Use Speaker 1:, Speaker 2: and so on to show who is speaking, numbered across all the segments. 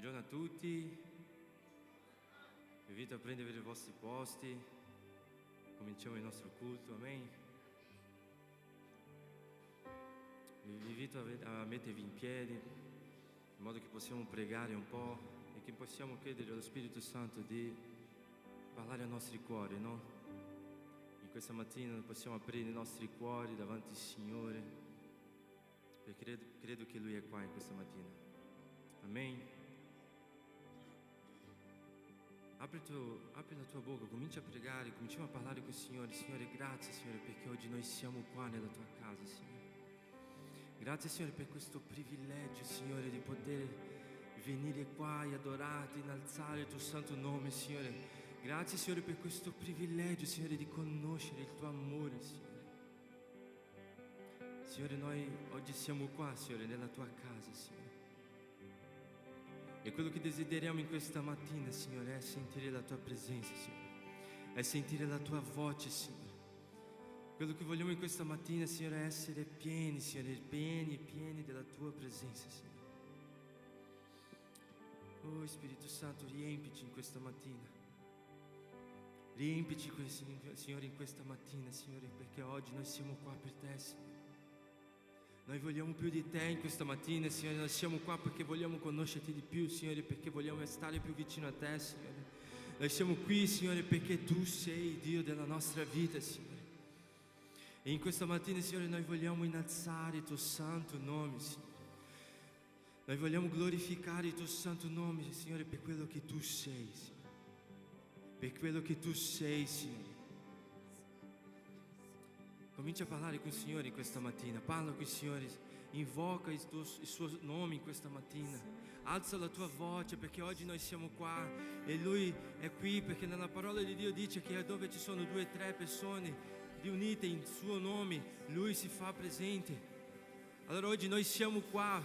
Speaker 1: Buongiorno a tutti, vi invito a prendere i vostri posti, cominciamo il nostro culto, amen. Vi invito a mettervi in piedi, in modo che possiamo pregare un po' e che possiamo chiedere allo Spirito Santo di parlare ai nostri cuori, no? In questa mattina possiamo aprire i nostri cuori davanti al Signore, perché credo che Lui è qua in questa mattina, amen. Apri la tua bocca, comincia a pregare, cominciamo a parlare con il Signore. Signore, grazie Signore perché oggi noi siamo qua nella tua casa, Signore. Grazie Signore per questo privilegio, Signore, di poter venire qua e adorarti, innalzare il tuo santo nome, Signore. Grazie Signore per questo privilegio, Signore, di conoscere il tuo amore, Signore. Signore, noi oggi siamo qua, Signore, nella tua casa, Signore. E quello che desideriamo in questa mattina, Signore, è sentire la tua presenza, Signore. È sentire la tua voce, Signore. Quello che vogliamo in questa mattina, Signore, è essere pieni, Signore, pieni della tua presenza, Signore. Oh Spirito Santo, riempici in questa mattina. Riempici, Signore, in questa mattina, Signore, perché oggi noi siamo qua per te, Signore. Noi vogliamo più di te in questa mattina, Signore. Noi siamo qua perché vogliamo conoscerti di più, Signore, perché vogliamo stare più vicino a te, Signore. Noi siamo qui, Signore, perché tu sei il Dio della nostra vita, Signore. E in questa mattina, Signore, noi vogliamo innalzare il tuo santo nome, Signore. Noi vogliamo glorificare il tuo santo nome, Signore, per quello che tu sei, Signore. Per quello che tu sei, Signore. Comincia a parlare con il Signore in questa mattina, parla con il Signore, invoca il suo nome in questa mattina, alza la tua voce perché oggi noi siamo qua e Lui è qui perché nella parola di Dio dice che dove ci sono 2 o 3 persone riunite in suo nome, Lui si fa presente. Allora oggi noi siamo qua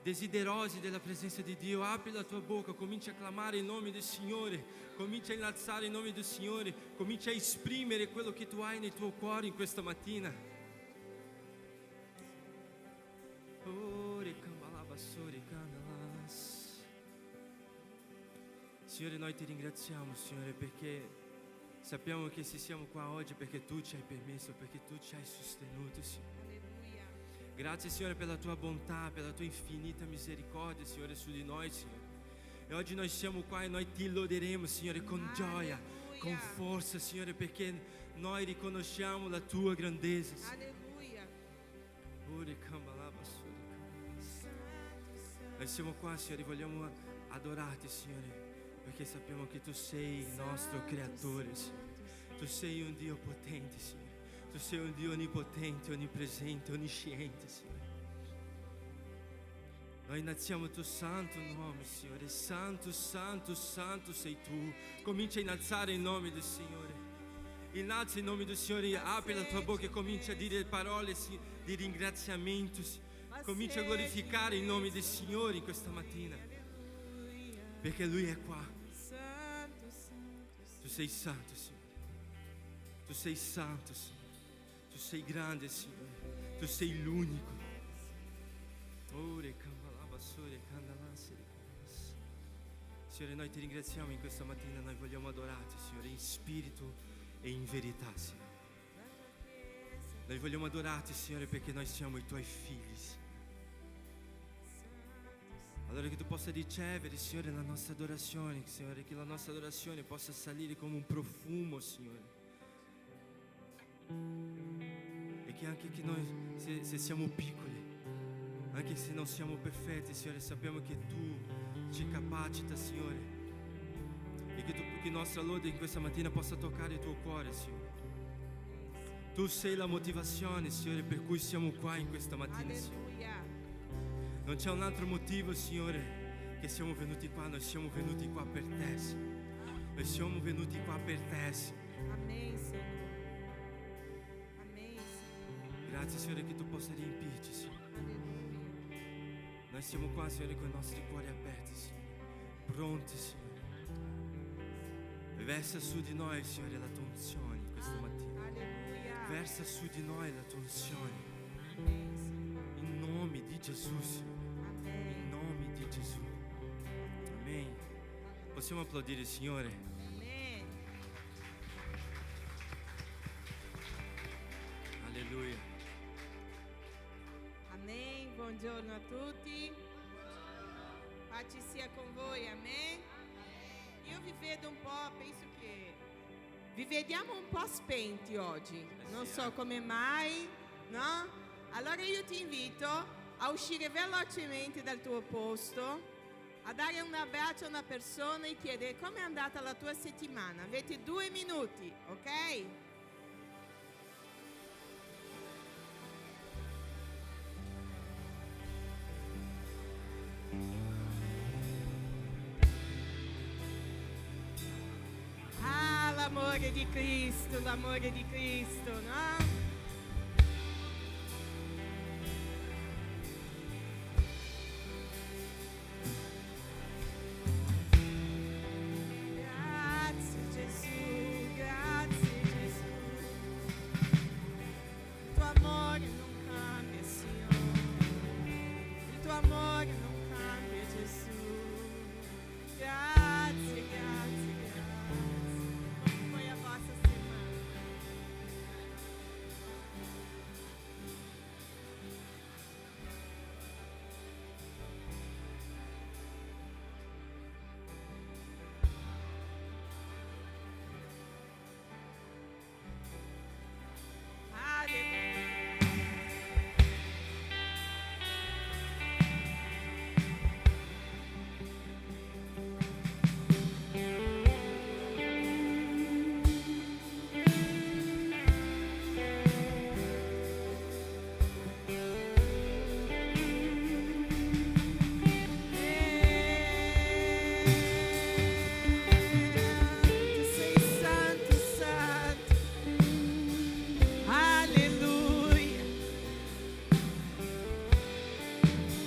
Speaker 1: desiderosi della presenza di Dio. Apri la tua bocca, comincia a clamare il nome del Signore, comincia a innalzare il nome del Signore, comincia a esprimere quello che tu hai nel tuo cuore in questa mattina. Signore, noi ti ringraziamo, Signore, perché sappiamo che se siamo qua oggi perché tu ci hai permesso, perché tu ci hai sostenuto, Signore. Grazie, Signore, per la tua bontà, per la tua infinita misericordia, Signore, su di noi, Signore. E oggi noi siamo qua e noi ti loderemo, Signore, con gioia, con forza, Signore, perché noi riconosciamo la tua grandezza, Signore. Noi siamo qua, Signore, vogliamo adorarti, Signore, perché sappiamo che tu sei il nostro creatore, Signore. Tu sei un Dio potente, Signore. Tu sei un Dio onnipotente, onnipresente, onnisciente, Signore. Noi innalziamo il tuo santo nome, Signore. Santo, santo, santo sei tu. Comincia a innalzare il nome del Signore. Innalza il nome del Signore, apri la tua bocca e comincia a dire parole di ringraziamento. Comincia a glorificare il nome del Signore in questa mattina, perché Lui è qua. Tu sei santo, Signore. Tu sei santo, Signore. Tu sei grande, Signore. Tu sei l'unico. Signore, noi ti ringraziamo in questa mattina. Noi vogliamo adorarti, Signore, in spirito e in verità, Signore. Noi vogliamo adorarti, Signore, perché noi siamo i tuoi figli, Signore. Allora che tu possa ricevere, Signore, la nostra adorazione, Signore, che la nostra adorazione possa salire come un profumo, Signore. E che anche che noi, se siamo piccoli, anche se non siamo perfetti, Signore, sappiamo che tu ci capacita, Signore, e che la nostra lode in questa mattina possa toccare il tuo cuore, Signore. Tu sei la motivazione, Signore, per cui siamo qua in questa mattina, Signore. Non c'è un altro motivo, Signore, che siamo venuti qua. Noi siamo venuti qua per te, Signore. Noi siamo venuti qua per te, Signore.
Speaker 2: Amém, Senhor. Amém, Senhor.
Speaker 1: Grazie, Signore, che tu possa riempirci, Signore.
Speaker 2: Aleluia.
Speaker 1: Noi siamo qua, Signore, con i nostri cuori aperti, Signore. Pronti, Signore. Versa su di noi, Signore, la tua unzione in questa mattina.
Speaker 2: Aleluia.
Speaker 1: Versa su di noi la tua unzione.
Speaker 2: Amém, Senhor.
Speaker 1: In nome di Gesù, Signore.
Speaker 2: Amém.
Speaker 1: In nome di Gesù. Amen. Possiamo applaudire il Signore?
Speaker 2: Amen.
Speaker 1: Alleluia.
Speaker 2: Amen. Buongiorno a tutti. Pace sia con voi, amen. Io vi vedo un po', penso che vi vediamo un po' spenti oggi. Non so come mai, no? Allora io ti invito a uscire velocemente dal tuo posto, a dare un abbraccio a una persona e chiedere come è andata la tua settimana. Avete 2 minuti, ok? Ah, l'amore di Cristo, no? Grazie Gesù, grazie Gesù. Il tuo amore non cambia, Signore. Il tuo amore non cambia, Gesù. Grazie, grazie, grazie. Poi a vostra semana. Alleluia. Tu sei santo, santo. Alleluia.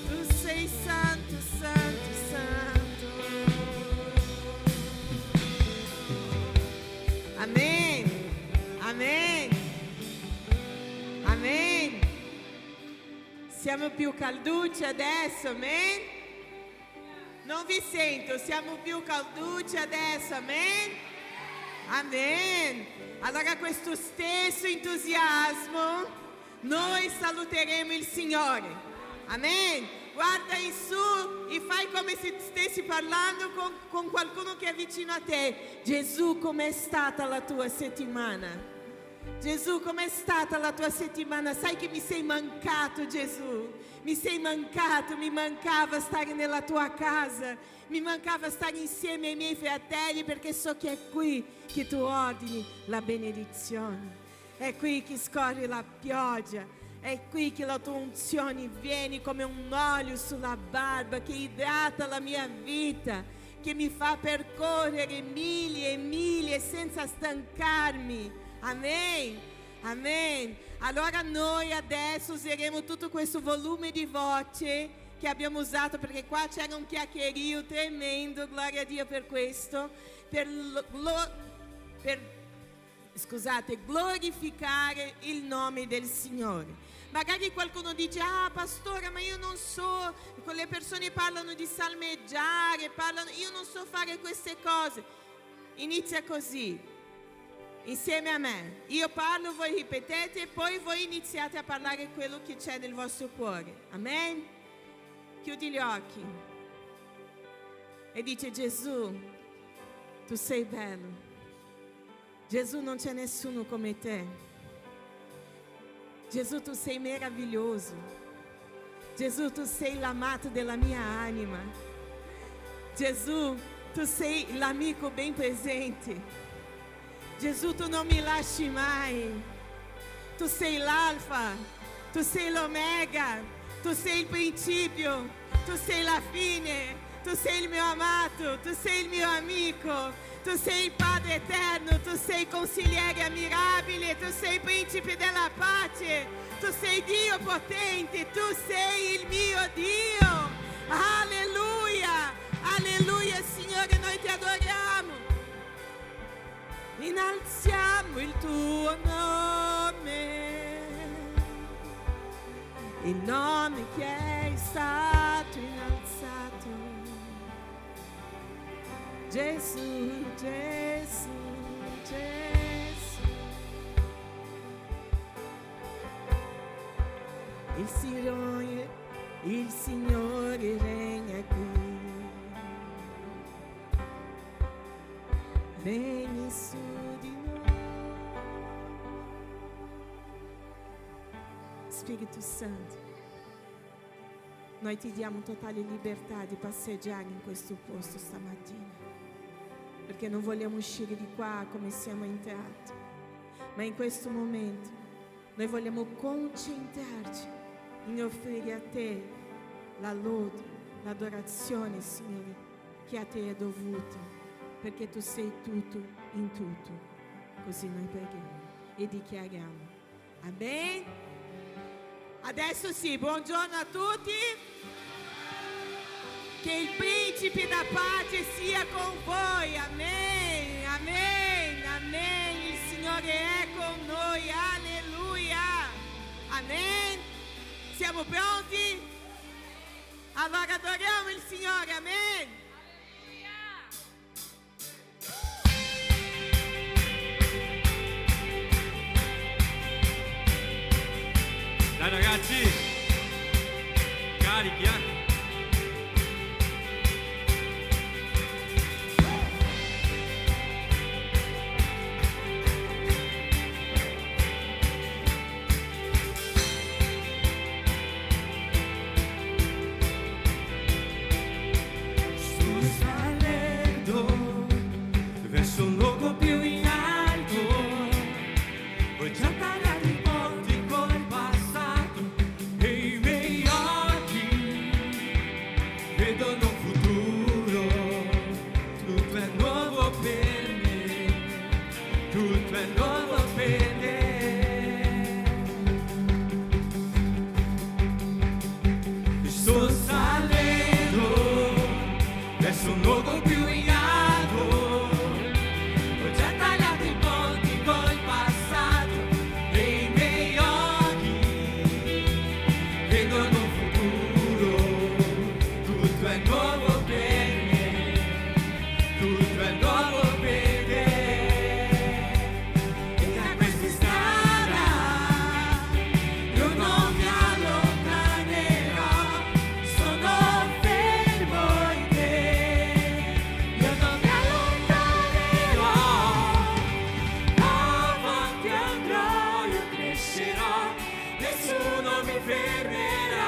Speaker 2: Tu sei santo, santo, santo. Amen. Amen. Amen. Siamo più calducci adesso, amen? Non vi sento, siamo più calducci adesso, amen? Amen. Allora questo stesso entusiasmo noi saluteremo il Signore. Amen. Guarda in su e fai come se stessi parlando con qualcuno che è vicino a te. Gesù, com'è stata la tua settimana? Gesù, com'è stata la tua settimana? Sai che mi sei mancato, Gesù. Mi sei mancato, mi mancava stare nella tua casa, mi mancava stare insieme ai miei fratelli, perché so che è qui che tu ordini la benedizione, è qui che scorre la pioggia, è qui che la tua unzione viene come un olio sulla barba che idrata la mia vita, che mi fa percorrere miglia e miglia senza stancarmi. Amen. Amen. Allora noi adesso useremo tutto questo volume di voce che abbiamo usato, perché qua c'era un chiacchierio tremendo, gloria a Dio per questo, per glorificare il nome del Signore. Magari qualcuno dice: ah pastore, ma io non so, le persone parlano di salmeggiare, io non so fare queste cose. Inizia così, insieme a me. Io parlo, voi ripetete, e poi voi iniziate a parlare quello che c'è nel vostro cuore. Amen? Chiudi gli occhi e dice: Gesù, tu sei bello. Gesù, non c'è nessuno come te. Gesù, tu sei meraviglioso. Gesù, tu sei l'amato della mia anima. Gesù, tu sei l'amico ben presente. Gesù, tu non mi lasci mai. Tu sei l'alfa, tu sei l'omega, tu sei il principio, tu sei la fine, tu sei il mio amato, tu sei il mio amico, tu sei il Padre eterno, tu sei il consigliere ammirabile, tu sei il principe della pace, tu sei Dio potente, tu sei il mio Dio. Alleluia, alleluia, Signore, noi ti adoriamo. Innalziamo il tuo nome, il nome che è stato innalzato. Gesù, Gesù, Gesù. Il Signore regna qui. Regni su di noi. Spirito Santo, noi ti diamo totale libertà di passeggiare in questo posto stamattina, perché non vogliamo uscire di qua come siamo entrati, ma in questo momento noi vogliamo concentrarci in offrire a te la lode, l'adorazione, Signore, che a te è dovuta, perché tu sei tutto in tutto. Così noi preghiamo e dichiariamo. Amen. Adesso sì, buongiorno a tutti. Che il principe da pace sia con voi. Amen, amen, amen. Il Signore è con noi. Alleluia. Amen. Siamo pronti? Allora adoriamo il Signore. Amen.
Speaker 1: Dai ragazzi, carichi, Sto salendo verso un luogo più in alto, ho già tagliato i ponti col passato e i miei occhi vedono un futuro. Tutto è nuovo per me, tutto è nuovo per me. Sto salendo verso un luogo più in alto, ho già tagliato i ponti col passato e i miei occhi vedono un futuro. Tutto è nuovo per me, tutto è nuovo per te. E da questa strada io non mi allontanerò, sono fermo in te. Io non mi allontanerò, avanti andrò, io crescerò, nessuno mi fermerà.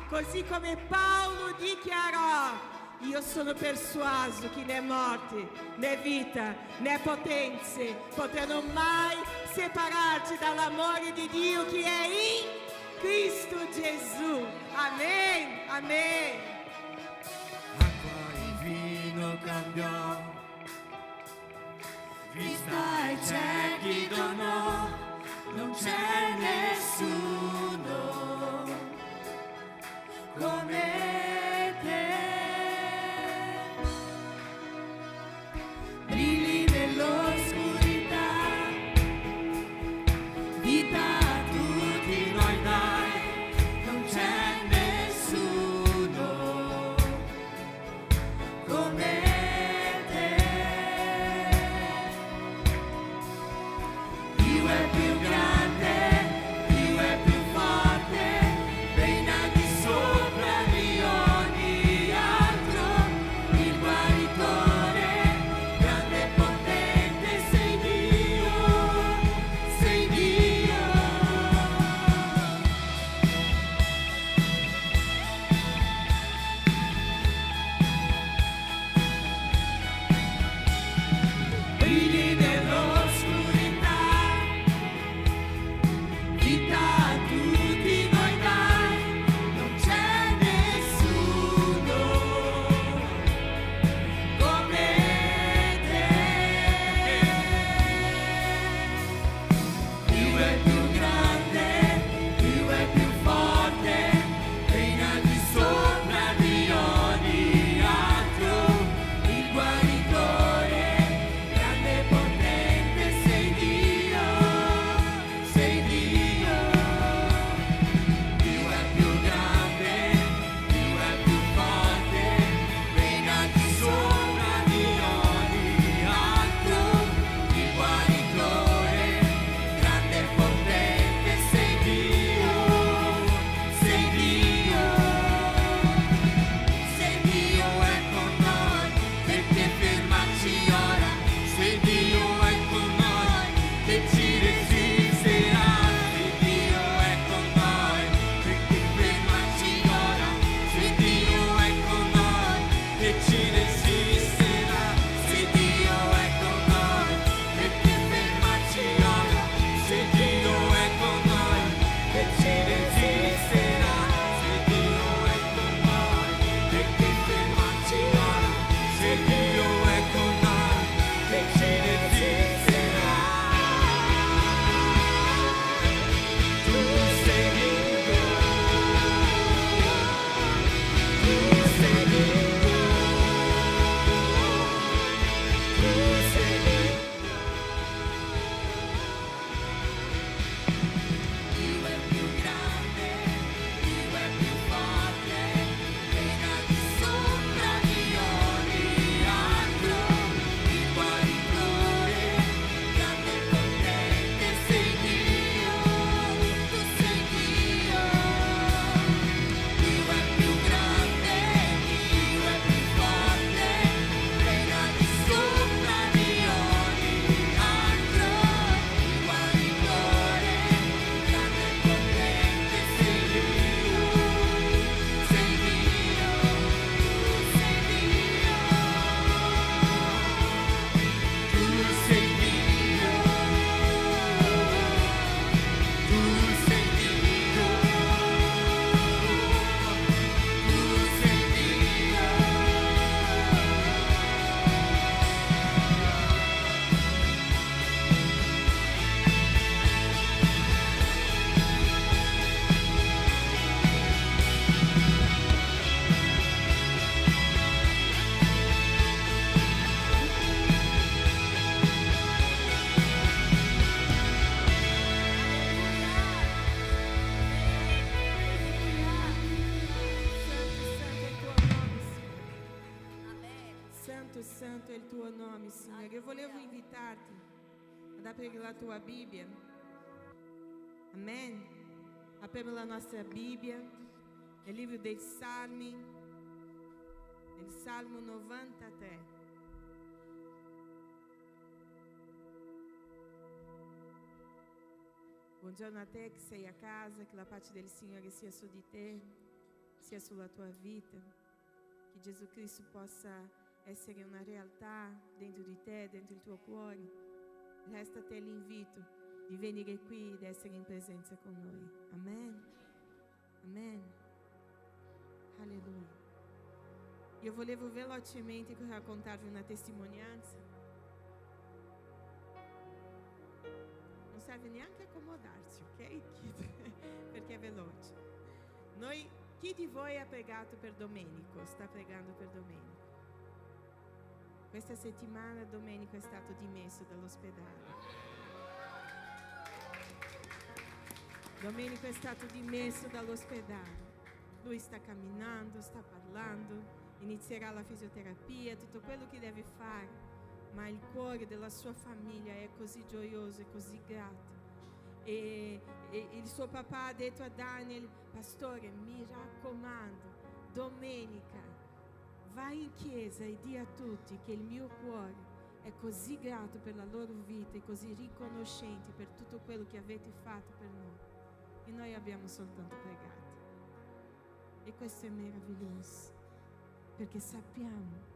Speaker 2: Così come Paolo dichiarò, io sono persuaso che né morte, né vita, né potenze potranno mai separarci dall'amore di Dio che è in Cristo Gesù. Amen, amen.
Speaker 1: Acqua in vino cambiò, vista ai ciechi donò, non c'è nessuno come te. Brilli nell'oscurità, vita a tutti noi dai, non c'è nessuno come te. Dio è più grande, Dio è più forte, regna di sopra di ogni altro, il guaritore, grande e potente, sei Dio, sei Dio. Brilli nell'oscurità, vita a tutti noi dai, non c'è nessuno come te. Dio è più grande, Dio è più forte, regna di sopra di ogni altro, il guaritore, grande e potente, sei Dio, sei Dio. Dio è più grande, Dio è più forte, regna di sopra di ogni altro, il guaritore, grande e potente, sei Dio, sei Dio. Se Dio è con noi, perché fermarci ora? Se Dio è con noi, che ci resisterà? Se Dio è con noi, perché fermarci ora? Se Dio è con noi, che ci resisterà? Se Dio è con noi, perché fermarci ora? Se Dio è con noi, che ci resisterà? Se Dio è con noi, perché fermarci ora? Se Dio è con noi, che ci resisterà? Tu sei Dio, tu sei Dio, tu sei Dio. Dio è più grande, Dio è più forte, regna di sopra di ogni altro, il guaritore, grande e potente, sei Dio, tu sei Dio. Dio è più grande, Dio è più forte, regna di sopra di ogni altro, il guaritore, grande e potente, sei Dio, sei Dio, sei Dio. Tu sei Dio, tu sei Dio, tu sei Dio.
Speaker 2: Santo, santo è il tuo nome, Signore. Io volevo invitarti ad aprire la tua Bibbia. Amen. Apriamo la nostra Bibbia nel libro dei Salmi, nel Salmo 93. Buongiorno a te che sei a casa, che la pace del Signore sia su di te, sia sulla tua vita, che Gesù Cristo possa essere una realtà dentro di te, dentro il tuo cuore. Resta a te l'invito di venire qui ed essere in presenza con noi. Amen. Amen. Alleluia. Io volevo velocemente raccontarvi una testimonianza. Non serve neanche accomodarsi, ok? Perché è veloce. Chi di voi ha pregato per Domenico? Sta pregando per Domenico? Questa settimana Domenico è stato dimesso dall'ospedale. Domenico è stato dimesso dall'ospedale. Lui sta camminando, sta parlando, inizierà la fisioterapia, tutto quello che deve fare, ma il cuore della sua famiglia è così gioioso e così grato. E il suo papà ha detto a Daniel: pastore, mi raccomando, domenica vai in chiesa e di a tutti che il mio cuore è così grato per la loro vita e così riconoscente per tutto quello che avete fatto per noi. E noi abbiamo soltanto pregato. E questo è meraviglioso, perché sappiamo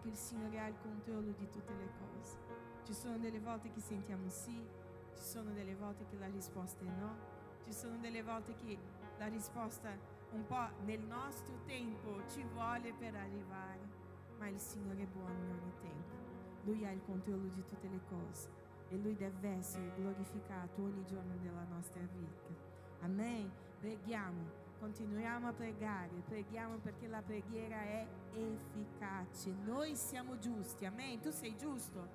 Speaker 2: che il Signore ha il controllo di tutte le cose. Ci sono delle volte che sentiamo sì, ci sono delle volte che la risposta è no, ci sono delle volte che la risposta un po' nel nostro tempo ci vuole per arrivare, ma il Signore è buono in ogni tempo. Lui ha il controllo di tutte le cose e Lui deve essere glorificato ogni giorno della nostra vita. Amen. Preghiamo. Continuiamo a pregare, preghiamo perché la preghiera è efficace. Noi siamo giusti, amen. Tu sei giusto?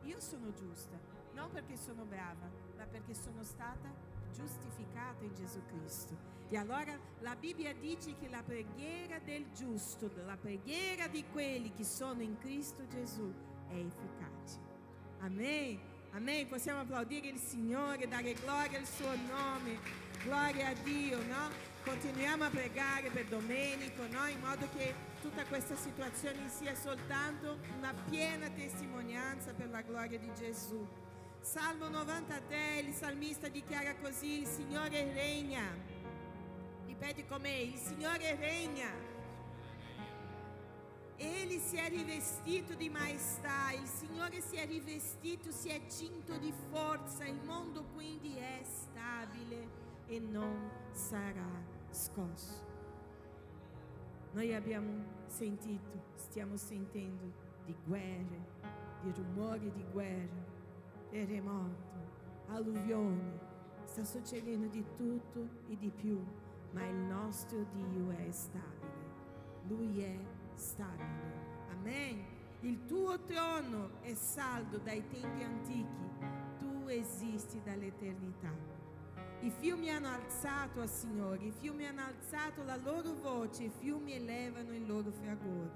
Speaker 2: Io sono giusta, non perché sono brava, ma perché sono stata giustificata in Gesù Cristo. E allora la Bibbia dice che la preghiera del giusto, la preghiera di quelli che sono in Cristo Gesù è efficace. Amen. Amen. Possiamo applaudire il Signore, dare gloria al suo nome. Gloria a Dio, no? Continuiamo a pregare per Domenico, no? In modo che tutta questa situazione sia soltanto una piena testimonianza per la gloria di Gesù. Salmo 93, il salmista dichiara così: il Signore regna. Ripeti con me: il Signore regna. Egli si è rivestito di maestà, il Signore si è rivestito, si è cinto di forza, il mondo quindi è stabile e non sarà scosso. Noi abbiamo sentito, stiamo sentendo di guerre, di rumori di guerra, terremoto, alluvione, sta succedendo di tutto e di più, ma il nostro Dio è stabile, Lui è stabile. Amen. Il tuo trono è saldo dai tempi antichi, tu esisti dall'eternità. I fiumi hanno alzato al Signore, i fiumi hanno alzato la loro voce, i fiumi elevano il loro fragore.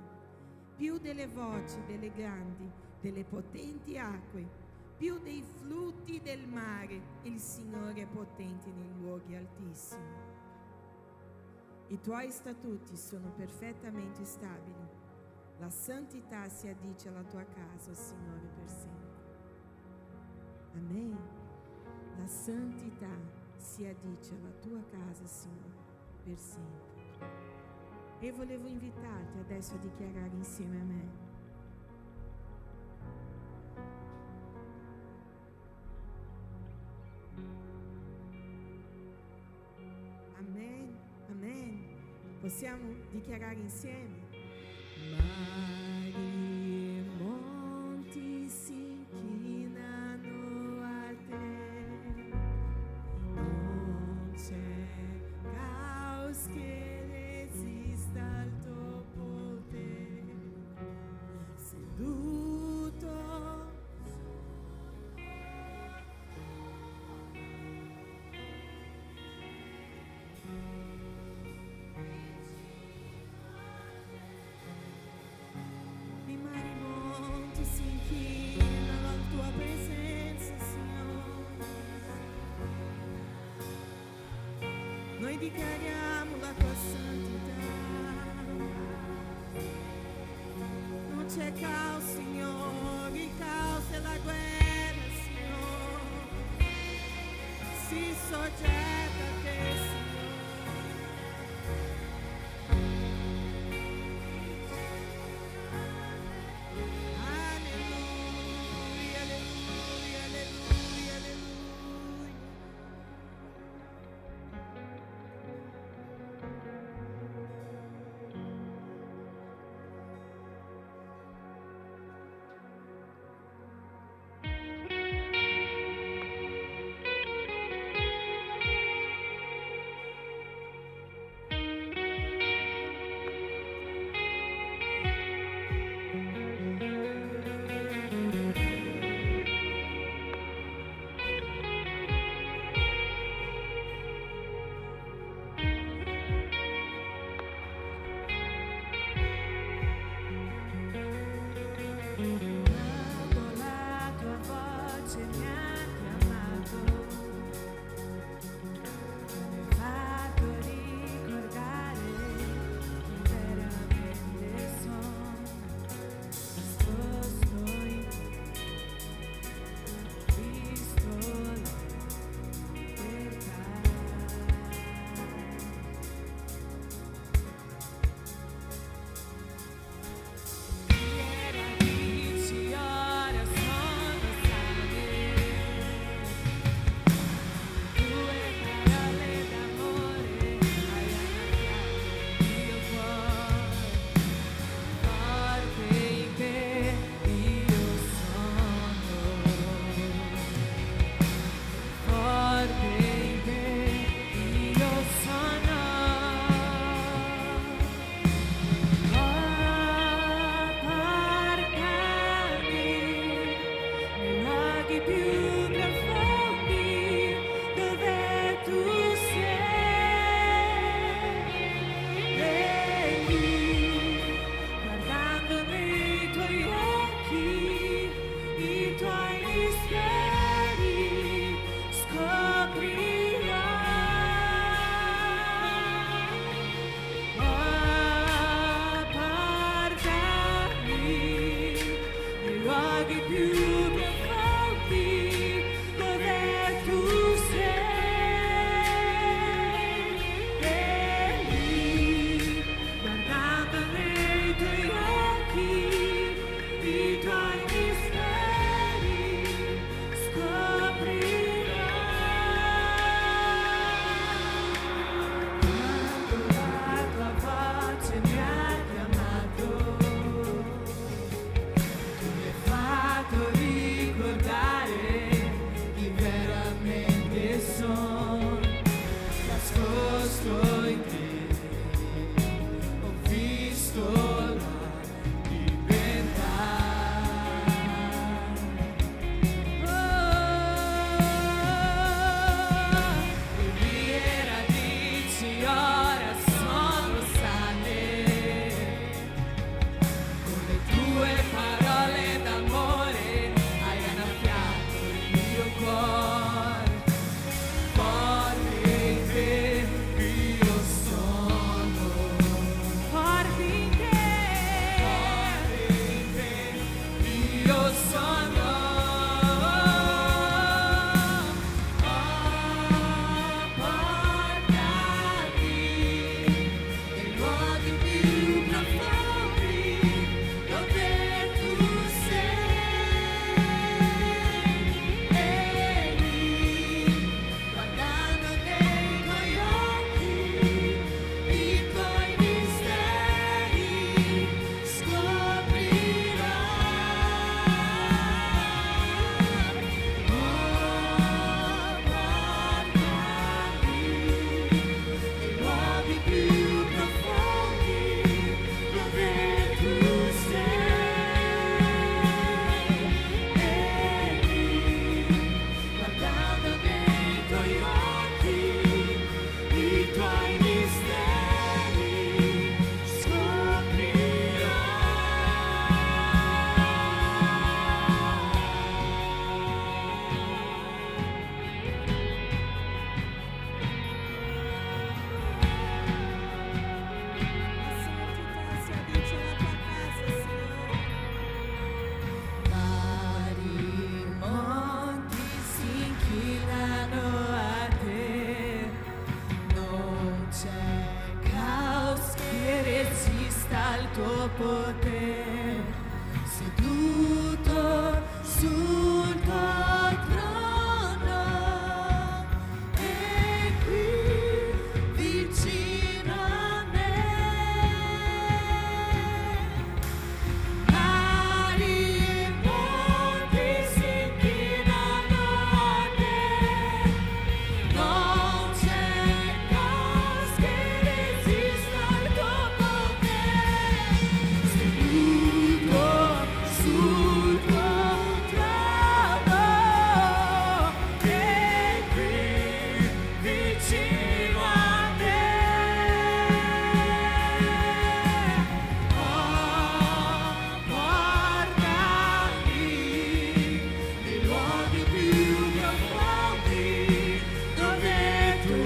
Speaker 2: Più delle voci delle grandi, delle potenti acque, più dei flutti del mare, il Signore è potente nei luoghi altissimi. I tuoi statuti sono perfettamente stabili. La santità si addice alla tua casa, Signore, per sempre. Amen. La santità si addice alla tua casa, Signore, per sempre. E volevo invitarti adesso a dichiarare insieme a me: amen, amen. Possiamo dichiarare insieme? Mari e monti si inchinano a te, non c'è caos che resista al tuo potere, seduto i mari e monti si inchinano alla tua presenza, Signore. Noi dichiariamo la tua santità. Non c'è caos, Signore, il caos è la guerra, Signore. si soggetta a te, Signore. Alleluia, alleluia, alleluia, alleluia. Quando la tua voce mi ha chiamato, mi ha fatto ricordare chi veramente sono. Nascosto in Cristo la libertà. Chi era vicino potere, seduto sul tuo trono, e qui vicino a me. Mari e monti si inchinano a te, non c'è caos che resista al tuo potere, seduto sul tuo trono, e qui vicino a te. Oh, guardami nei luoghi più profondi dove tu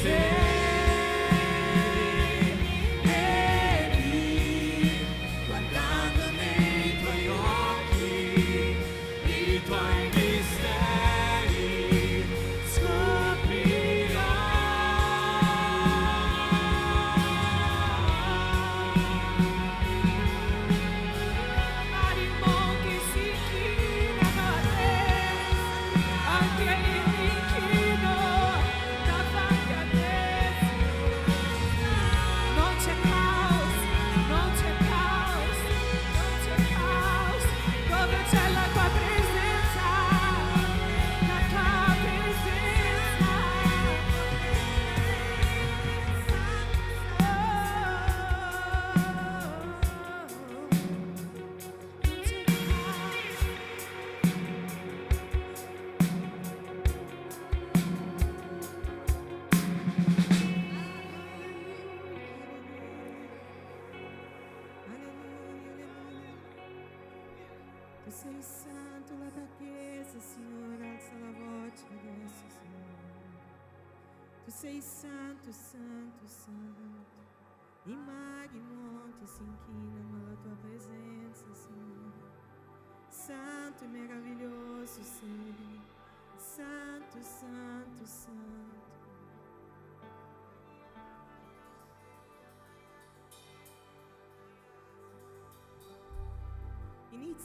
Speaker 2: sei, e lì, guardando nei tuoi occhi i tuoi misteri, scoprirai. Mari e monti si inchinano a te, anche io mi inchino davanti a te. Non c'è caos, non c'è caos, non c'è caos, dove c'è la tua presenza, la tua presenza. Non c'è caos. Tu sei santo, la Chiesa, Signore, alza la voce adesso, Signore. Tu sei santo, santo, santo. I mari, i monti si inchinano alla tua presenza, Signore. Santo e meraviglioso sei, santo, santo, santo.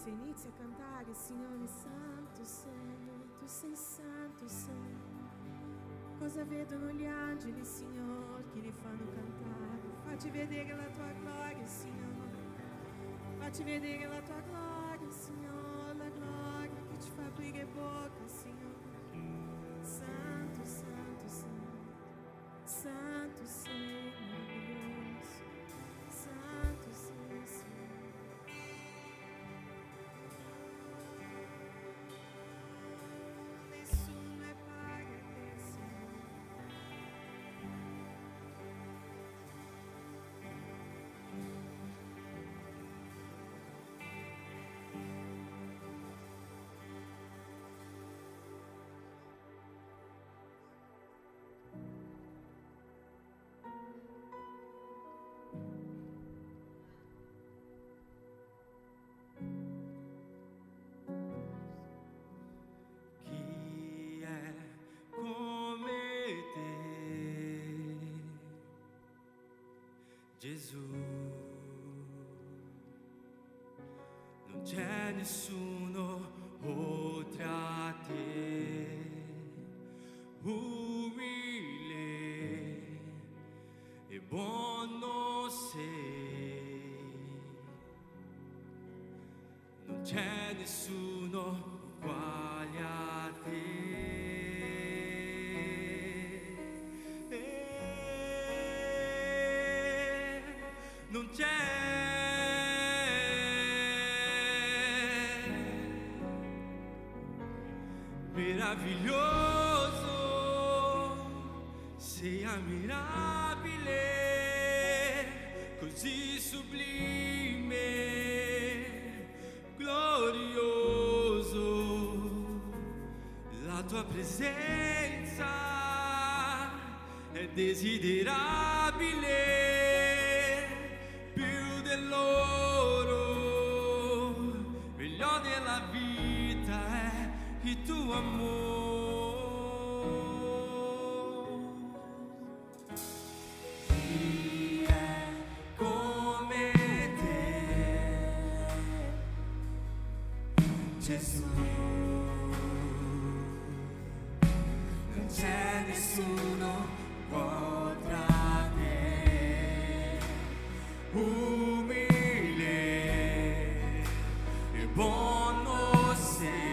Speaker 2: Inizia a cantare, Signore, santo sei, tu sei santo sei. Cosa vedono gli angeli, Signore, che li fanno cantare? Facci vedere la tua gloria, Signore. Facci vedere la tua gloria, Signore, la gloria che ci fa aprire bocca, Signore. Santo, santo, santo, santo sei, meraviglioso, santo sei, Signore. Nessuno è pari a te, Signore.
Speaker 1: Chi è come te, Gesù? Non c'è nessuno oltre a te, umile e buono sei. Non c'è nessuno uguale a te. Non c'è meraviglioso, sei ammirabile, così sublime, glorioso. La tua presenza è desiderabile più dell'oro, meglio della vita è il tuo amore. Chi è come te, Gesù. Non c'è nessuno oltre te, umile e buono sei.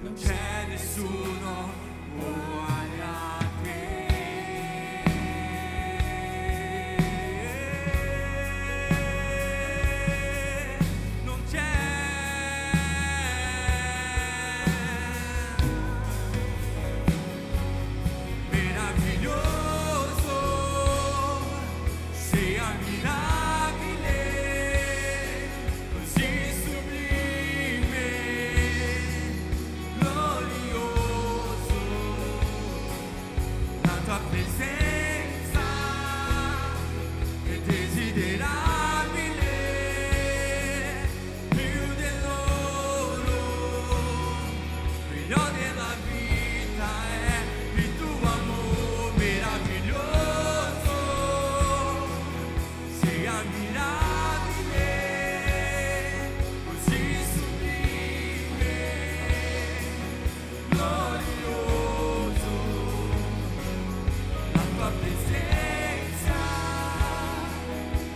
Speaker 1: Non c'è nessuno uguale a te. Non c'è. Meraviglioso, sei ammirabile, così sublime, glorioso, la tua presenza è desiderabile, più dell'oro, meglio della vita è il tuo amore meraviglioso, sei ammirabile, così sublime, glorioso, la tua presenza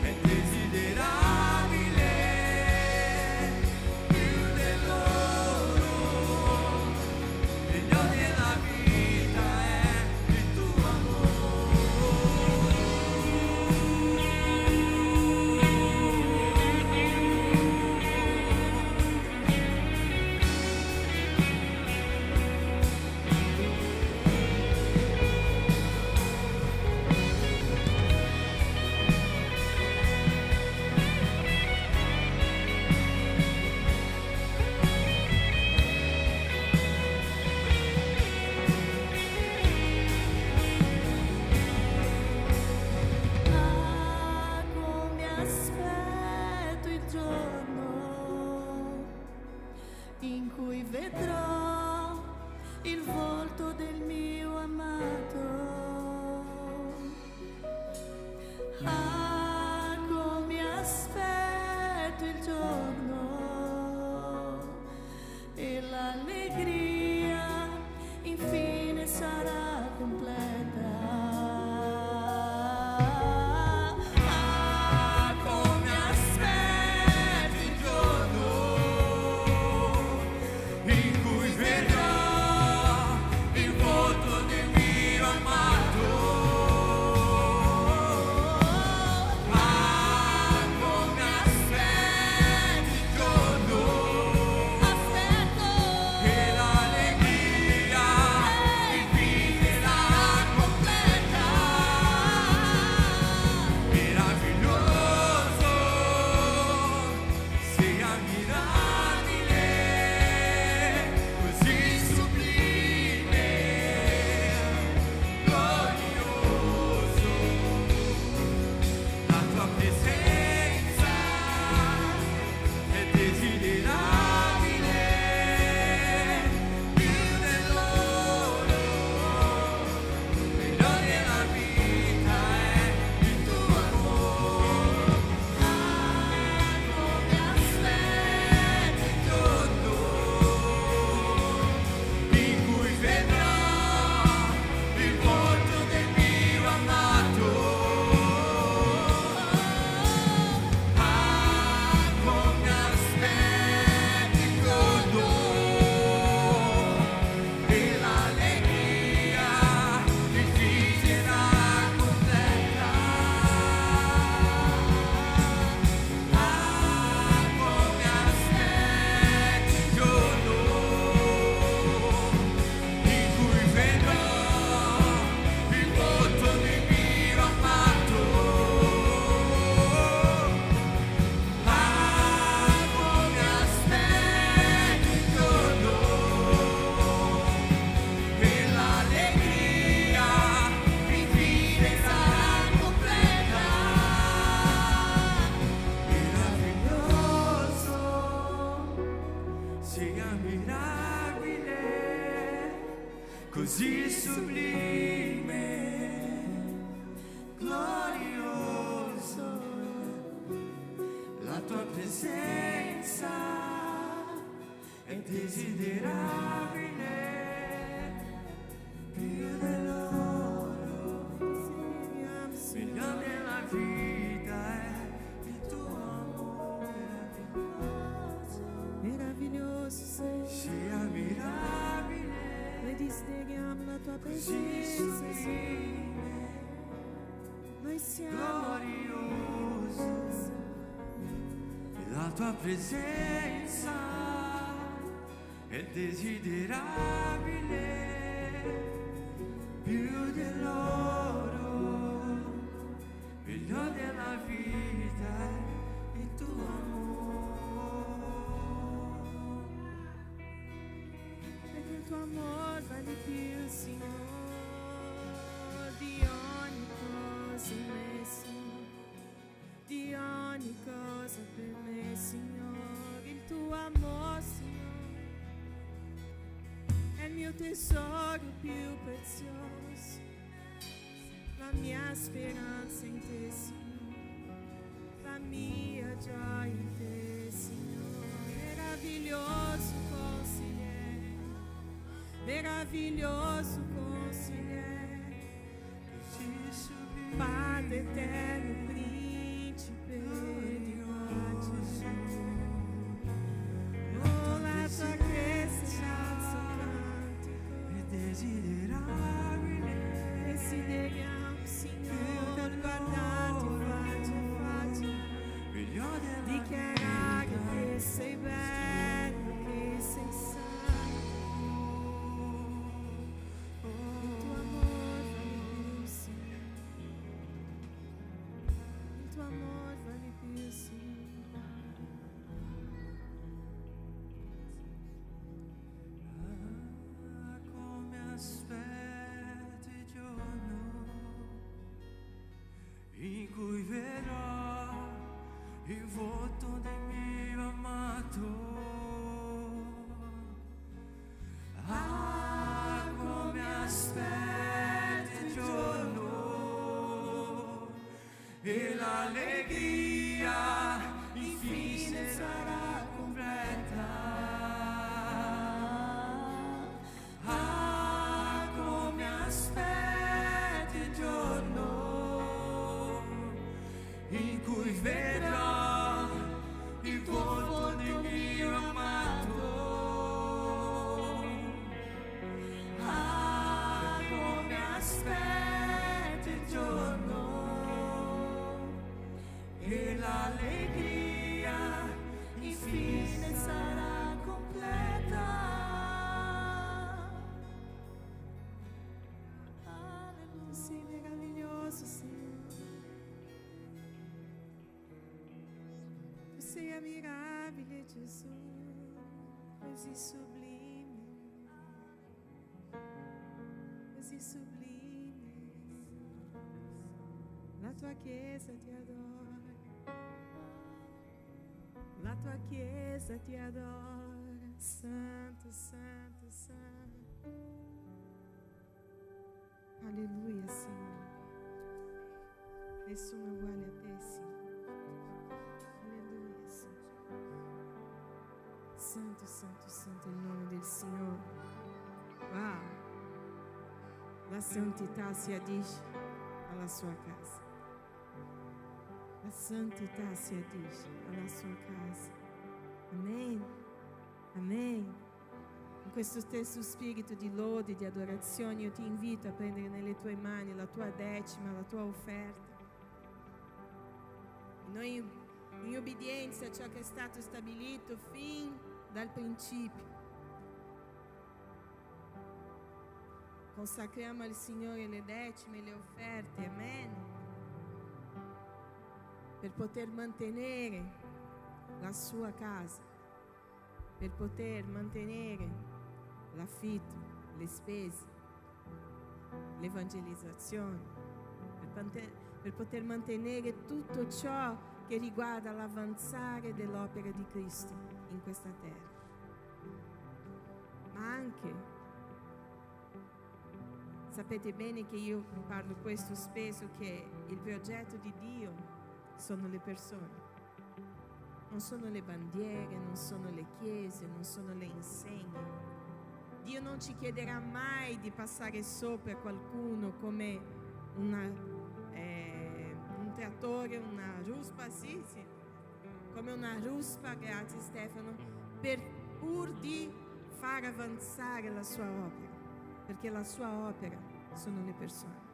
Speaker 1: è desiderabile, più dell'oro, meglio della vita è il tuo
Speaker 3: Ah, come aspetto il giorno in cui vedrò il volto del mio amato. Ah, come aspetto il giorno e l'allegria infine sarà completa.
Speaker 1: Ah, come aspetto il giorno in cui vedrò il volto del mio amato. Ah, come aspetto il giorno che l'allegria infine sarà completa. Meraviglioso, sei ammirabile, così sublime, glorioso, la tua presenza è desiderabile, più dell'oro, meglio della vita è il tuo amore. Come aspetto il giorno in cui vedrò il volto del mio amato. Ah, come aspetto il giorno e l'allegria infine sarà completa. Ah, come aspetto il giorno in cui vedrò il volto del mio amato. Ah, come aspetto il giorno e l'allegria infine sarà completa. Meraviglioso, sei ammirabile, così sublime, glorioso, la La tua presenza è desiderabile più dell'oro, meglio della vita è il tuo amore
Speaker 2: Meraviglioso sei,
Speaker 1: sei ammirabile,
Speaker 2: noi desideriamo la tua
Speaker 1: così
Speaker 2: presenza,
Speaker 1: sublime,
Speaker 2: noi siamo
Speaker 1: glorioso. La tua presenza è desiderabile più dell'oro, meglio della vita è il tuo amore.
Speaker 2: perché il tuo amor vale più, Signore, di ogni cosa in me, Signore, di ogni cosa per me, Signore, il tuo amor, Signore, è il mio tesoro più prezioso, la mia speranza in te, Signore, la mia gioia in te, Signore, meraviglioso consigliere, meraviglioso consigliere,
Speaker 1: Così sublime,
Speaker 2: Padre eterno, principe di pace. Oh, la tua chiesa alzo cantico,
Speaker 1: è desiderabile
Speaker 2: desideriamo, Signore, guardarti faccia a faccia,
Speaker 1: meglio della
Speaker 2: dichiarare che sei bello, che sei santo. Il tuo amor vale più, Signore. Il tuo amor vale più, Signore.
Speaker 1: come aspetto il giorno in cui vedrò il volto del mio amato. Come aspetto il giorno e l'allegria infine sarà completa. Come aspetto il giorno in cui vedrò il volto del mio amato. Come aspetto il giorno e l'allegria infine sarà completa.
Speaker 2: Tu sei meraviglioso, Signore. Tu sei ammirabile, Gesù, così sublime, così sublime. La tua Chiesa ti adora, la tua Chiesa ti adora, Santo, Santo, Santo. Alleluia, Signore. Nessuno è uguale a te, Signore. Alleluia, Signore. Santo, Santo, Santo è il nome del Signore. Wow. La santità si addice alla sua casa. La santità si addice alla sua casa. Amen. Amen. In questo stesso spirito di lode, di adorazione, io ti invito a prendere nelle tue mani la tua decima, la tua offerta. E noi, in obbedienza a ciò che è stato stabilito fin dal principio, consacriamo al Signore le decime, le offerte, amen, per poter mantenere la sua casa, per poter mantenere l'affitto, le spese, l'evangelizzazione, per poter mantenere tutto ciò che riguarda l'avanzare dell'opera di Cristo in questa terra. Ma anche, sapete bene che io parlo questo spesso, che il progetto di Dio sono le persone. non sono le bandiere, non sono le chiese, non sono le insegne. Dio non ci chiederà mai di passare sopra qualcuno come un trattore, una ruspa, sì, come una ruspa, grazie Stefano, pur di far avanzare la sua opera, perché la sua opera sono le persone.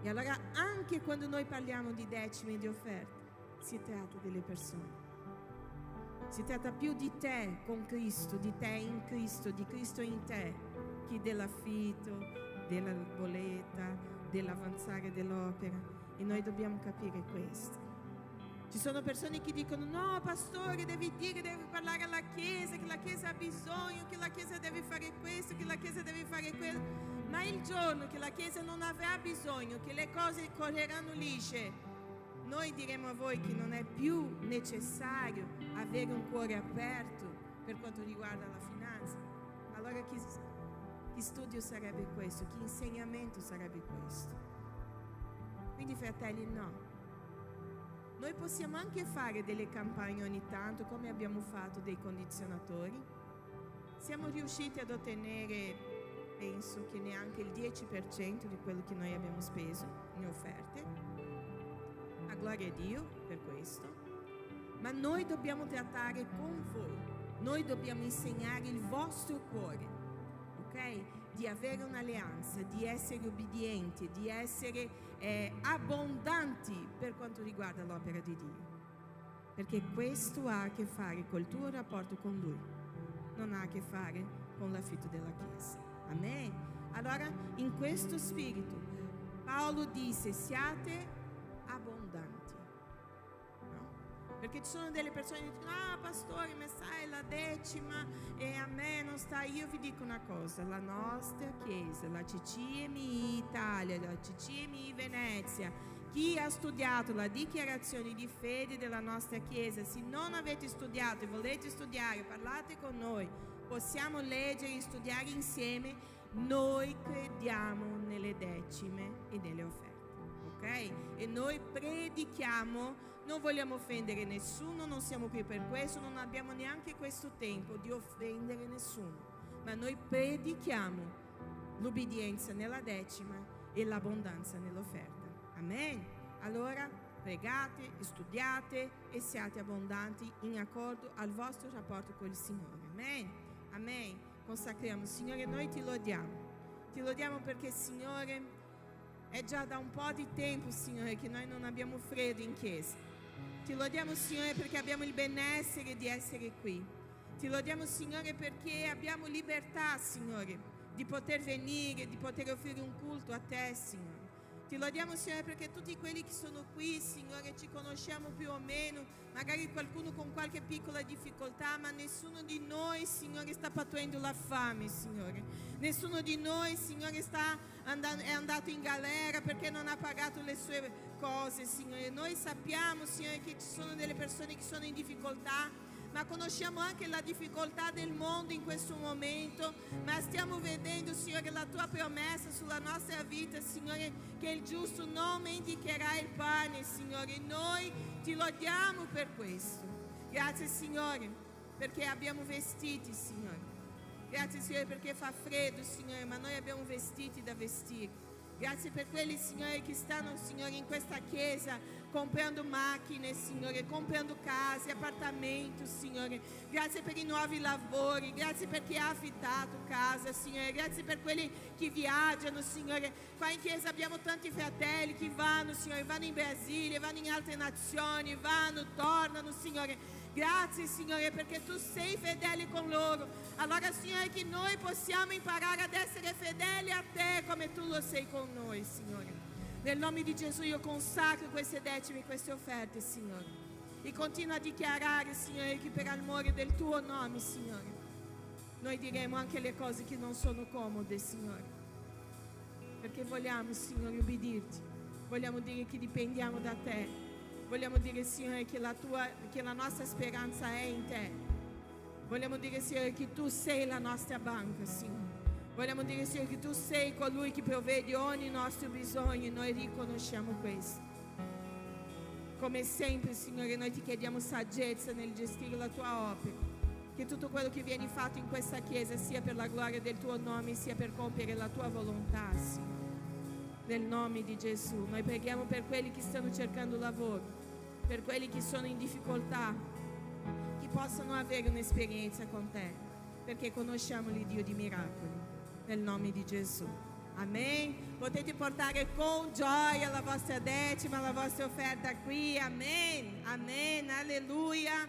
Speaker 2: E allora anche quando noi parliamo di decimi e di offerte, si tratta delle persone. Si tratta più di te con Cristo, di te in Cristo, di Cristo in te, che dell'affitto, della bolletta, dell'avanzare dell'opera. E noi dobbiamo capire questo. Ci sono persone che dicono: no, pastore, devi parlare alla Chiesa, che la Chiesa ha bisogno, che la Chiesa deve fare questo, che la Chiesa deve fare quello. Ma il giorno che la Chiesa non avrà bisogno, che le cose correranno lisce, noi diremo a voi che non è più necessario avere un cuore aperto per quanto riguarda la finanza. Allora che studio sarebbe questo? Che insegnamento sarebbe questo? Quindi fratelli, no. Noi possiamo anche fare delle campagne ogni tanto, come abbiamo fatto dei condizionatori. Siamo riusciti ad ottenere, penso che neanche il 10% di quello che noi abbiamo speso in offerte. A gloria a Dio per questo. Ma noi dobbiamo trattare con voi. Noi dobbiamo insegnare il vostro cuore, ok? Di avere un'alleanza, di essere obbedienti, di essere abbondanti per quanto riguarda l'opera di Dio, perché questo ha a che fare col tuo rapporto con Lui, non ha a che fare con l'affitto della Chiesa. Amen. Allora, in questo spirito Paolo disse: siate abbondanti, no? Perché ci sono delle persone che dicono: ah, pastore, ma sai, la decima e a me non sta. Io vi dico una cosa: la nostra Chiesa, la CCMI Italia, la CCMI Venezia, chi ha studiato la dichiarazione di fede della nostra Chiesa, se non avete studiato e volete studiare, parlate con noi, possiamo leggere e studiare insieme. Noi crediamo nelle decime e nelle offerte, ok? E noi predichiamo. Non vogliamo offendere nessuno, non siamo qui per questo, non abbiamo neanche questo tempo di offendere nessuno, ma noi predichiamo l'obbedienza nella decima e l'abbondanza nell'offerta. Amen. Allora pregate, studiate e siate abbondanti in accordo al vostro rapporto con il Signore. Amen. Amen. Consacriamo. Signore, noi ti lodiamo perché, Signore, è già da un po' di tempo, Signore, che noi non abbiamo freddo in chiesa. Ti lodiamo, Signore, perché abbiamo il benessere di essere qui. Ti lodiamo, Signore, perché abbiamo libertà, Signore, di poter venire, di poter offrire un culto a te, Signore. Ti lodiamo, Signore, perché tutti quelli che sono qui, Signore, ci conosciamo più o meno, magari qualcuno con qualche piccola difficoltà, ma nessuno di noi, Signore, sta pattuendo la fame, Signore. Nessuno di noi, Signore, è andato in galera perché non ha pagato le sue cose, Signore. Noi sappiamo, Signore, che ci sono delle persone che sono in difficoltà, ma conosciamo anche la difficoltà del mondo in questo momento, ma stiamo vedendo, Signore, la tua promessa sulla nostra vita, Signore, che il giusto non mendicherà il pane, Signore. Noi ti lodiamo per questo. Grazie, Signore, perché abbiamo vestiti, Signore. Grazie, Signore, perché fa freddo, Signore, ma noi abbiamo vestiti da vestire. Grazie per quelli, Signore, che stanno, Signore, in questa chiesa comprando macchine, Signore, comprando case, appartamenti, Signore. Grazie per i nuovi lavori, grazie per chi ha affittato casa, Signore. Grazie per quelli che viaggiano, Signore. Qua in chiesa abbiamo tanti fratelli che vanno, Signore, vanno in Brasile, vanno in altre nazioni, vanno, tornano, Signore. Grazie, Signore, perché tu sei fedele con loro. Allora, Signore, che noi possiamo imparare ad essere fedeli a te come tu lo sei con noi, Signore. Nel nome di Gesù io consacro queste decime, queste offerte, Signore. E continuo a dichiarare, Signore, che per amore del tuo nome, Signore, noi diremo anche le cose che non sono comode, Signore. Perché vogliamo, Signore, ubbidirti. Vogliamo dire che dipendiamo da te. Vogliamo dire, Signore, che la nostra speranza è in te. Vogliamo dire, Signore, che tu sei la nostra banca, Signore. Vogliamo dire, Signore, che tu sei colui che provvede ogni nostro bisogno e noi riconosciamo questo. Come sempre, Signore, noi ti chiediamo saggezza nel gestire la tua opera. Che tutto quello che viene fatto in questa chiesa sia per la gloria del tuo nome, sia per compiere la tua volontà, Signore. Nel nome di Gesù. Noi preghiamo per quelli che stanno cercando lavoro, per quelli che sono in difficoltà, che possano avere un'esperienza con te, perché conosciamo l'Iddio di miracoli. Nel nome di Gesù. Amen. Potete portare con gioia la vostra decima, la vostra offerta qui. Amen. Amen. Alleluia.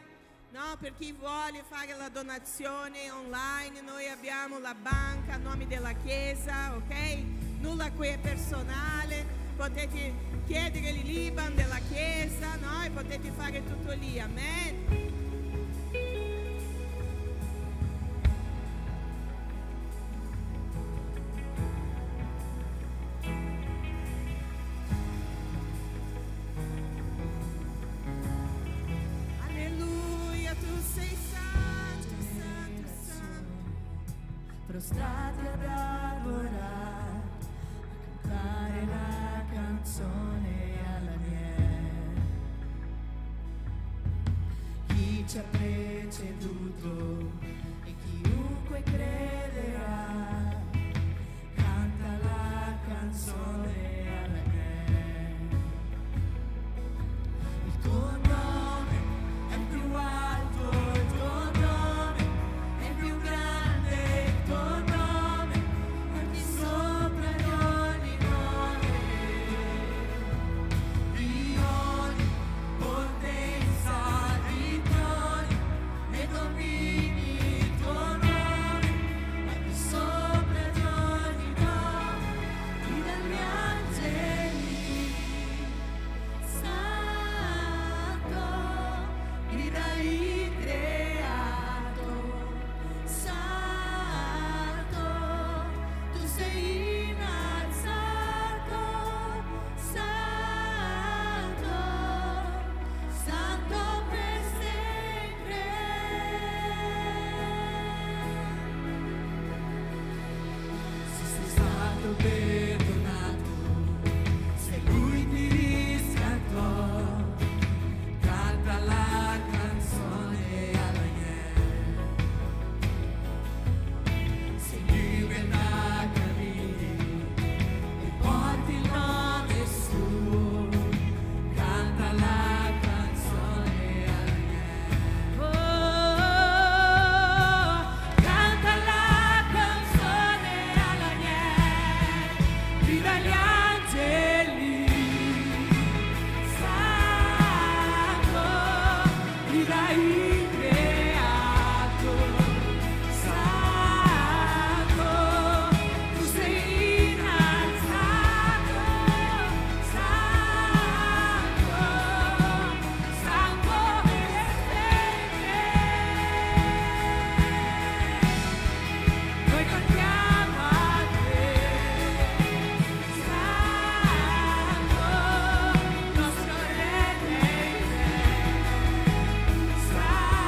Speaker 2: No, per chi vuole fare la donazione online, noi abbiamo la banca a nome della Chiesa, ok? Nulla qui è personale. Potete chiedere l'IBAN della Chiesa, no? E potete fare tutto lì. Amen.
Speaker 3: Prostrati ad adorare, a cantare la canzone all'agnello. Chi ci ha preceduto e chiunque crederà, canta la canzone all'agnello. Il tuo nome è più alto, il tuo nome è più grande, il tuo nome è di sopra di ogni nome, di ogni potenza, di troni e domini. Il tuo nome è di sopra di ogni nome, grida agli angeli, santo, grida il creato, santo, tu sei innalzato, santo, santo per sempre. Se sei stato perdonato, se lui ti riscattò, canta la canzone all'agnello. Se in libertà cammini e porti il nome suo, canta la canzone all'agnello. Canta la canzone all'agnello, grida agli angeli, santo, grida il creato, santo, tu sei innalzato, santo, santo per sempre. Noi cantiamo a te, santo, nostro Re dei Re, santo,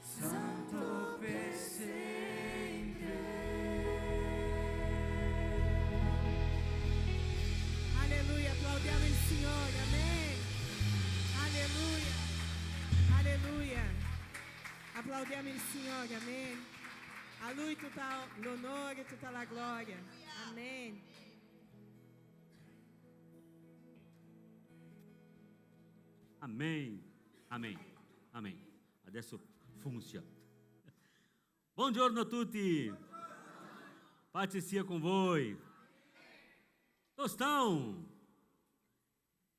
Speaker 3: Santo per sempre.
Speaker 2: Alleluia, applaudiamo il Signore, amen. Alleluia, alleluia. Applaudiamo il Signore, amen. A Lui tutta l'onore, tutta la gloria, amen.
Speaker 4: Amém, amém, amém. Adesso funziona. Buongiorno a tutti. Pace sia con voi. Dove estão?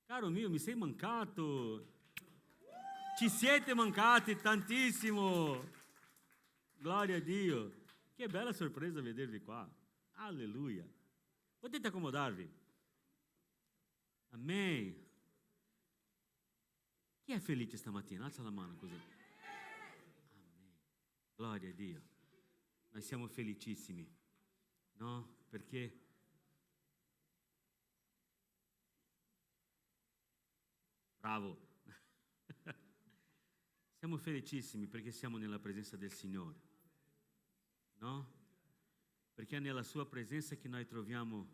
Speaker 4: Caro mio, mi sei mancato. Ci siete mancati tantissimo. Gloria a Dio. Che bella sorpresa vedervi qua. Alleluia. Potete accomodarvi. Amém. Chi è felice stamattina? Alza la mano così. Amen. Gloria a Dio. Noi siamo felicissimi, no? Perché bravo. Siamo felicissimi perché siamo nella presenza del Signore, no? Perché è nella sua presenza che noi troviamo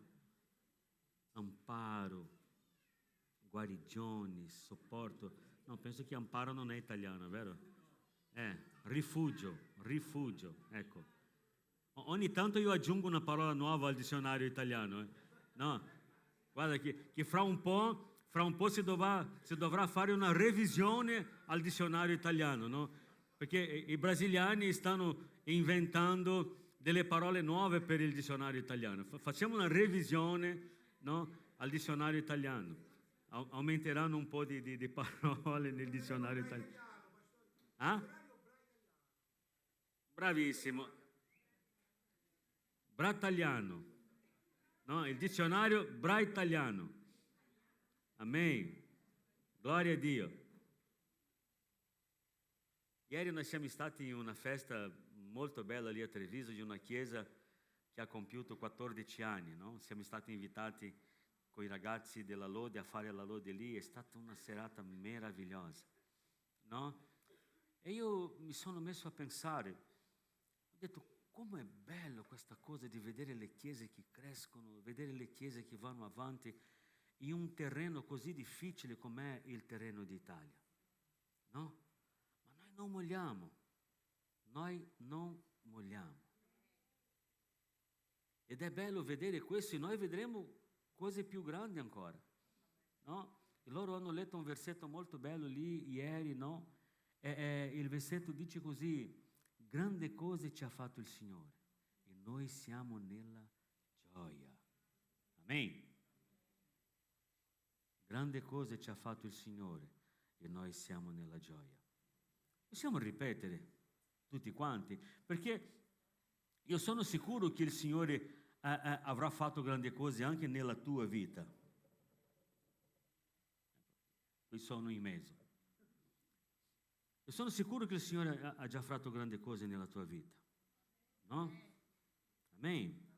Speaker 4: amparo, guarigioni, supporto. No, penso che amparo non è italiano, vero? Rifugio, ecco. Ogni tanto io aggiungo una parola nuova al dizionario italiano, no? Guarda che fra un po' si dovrà fare una revisione al dizionario italiano, no? Perché i brasiliani stanno inventando delle parole nuove per il dizionario italiano. Facciamo una revisione, no? Al dizionario italiano. Aumenteranno un po' di parole nel dizionario italiano. Ah? Bravissimo. Bratagliano. No? Il dizionario braitaliano. Amen. Gloria a Dio. Ieri noi siamo stati in una festa molto bella lì a Treviso, di una chiesa che ha compiuto 14 anni. No? Siamo stati invitati con i ragazzi della Lode a fare la Lode lì, è stata una serata meravigliosa, no? E io mi sono messo a pensare, ho detto, com'è bello questa cosa di vedere le chiese che crescono, vedere le chiese che vanno avanti in un terreno così difficile com'è il terreno d'Italia, no? Ma noi non molliamo. Ed è bello vedere questo e noi vedremo cose più grandi ancora, no? E loro hanno letto un versetto molto bello lì ieri, no? Il versetto dice così: grandi cose ci ha fatto il Signore e noi siamo nella gioia. Amen. Grandi cose ci ha fatto il Signore e noi siamo nella gioia. Possiamo ripetere tutti quanti, perché io sono sicuro che il Signore avrà fatto grandi cose anche nella tua vita. Qui sono in mezzo. Io sono sicuro che il Signore ha già fatto grandi cose nella tua vita, no? Amen.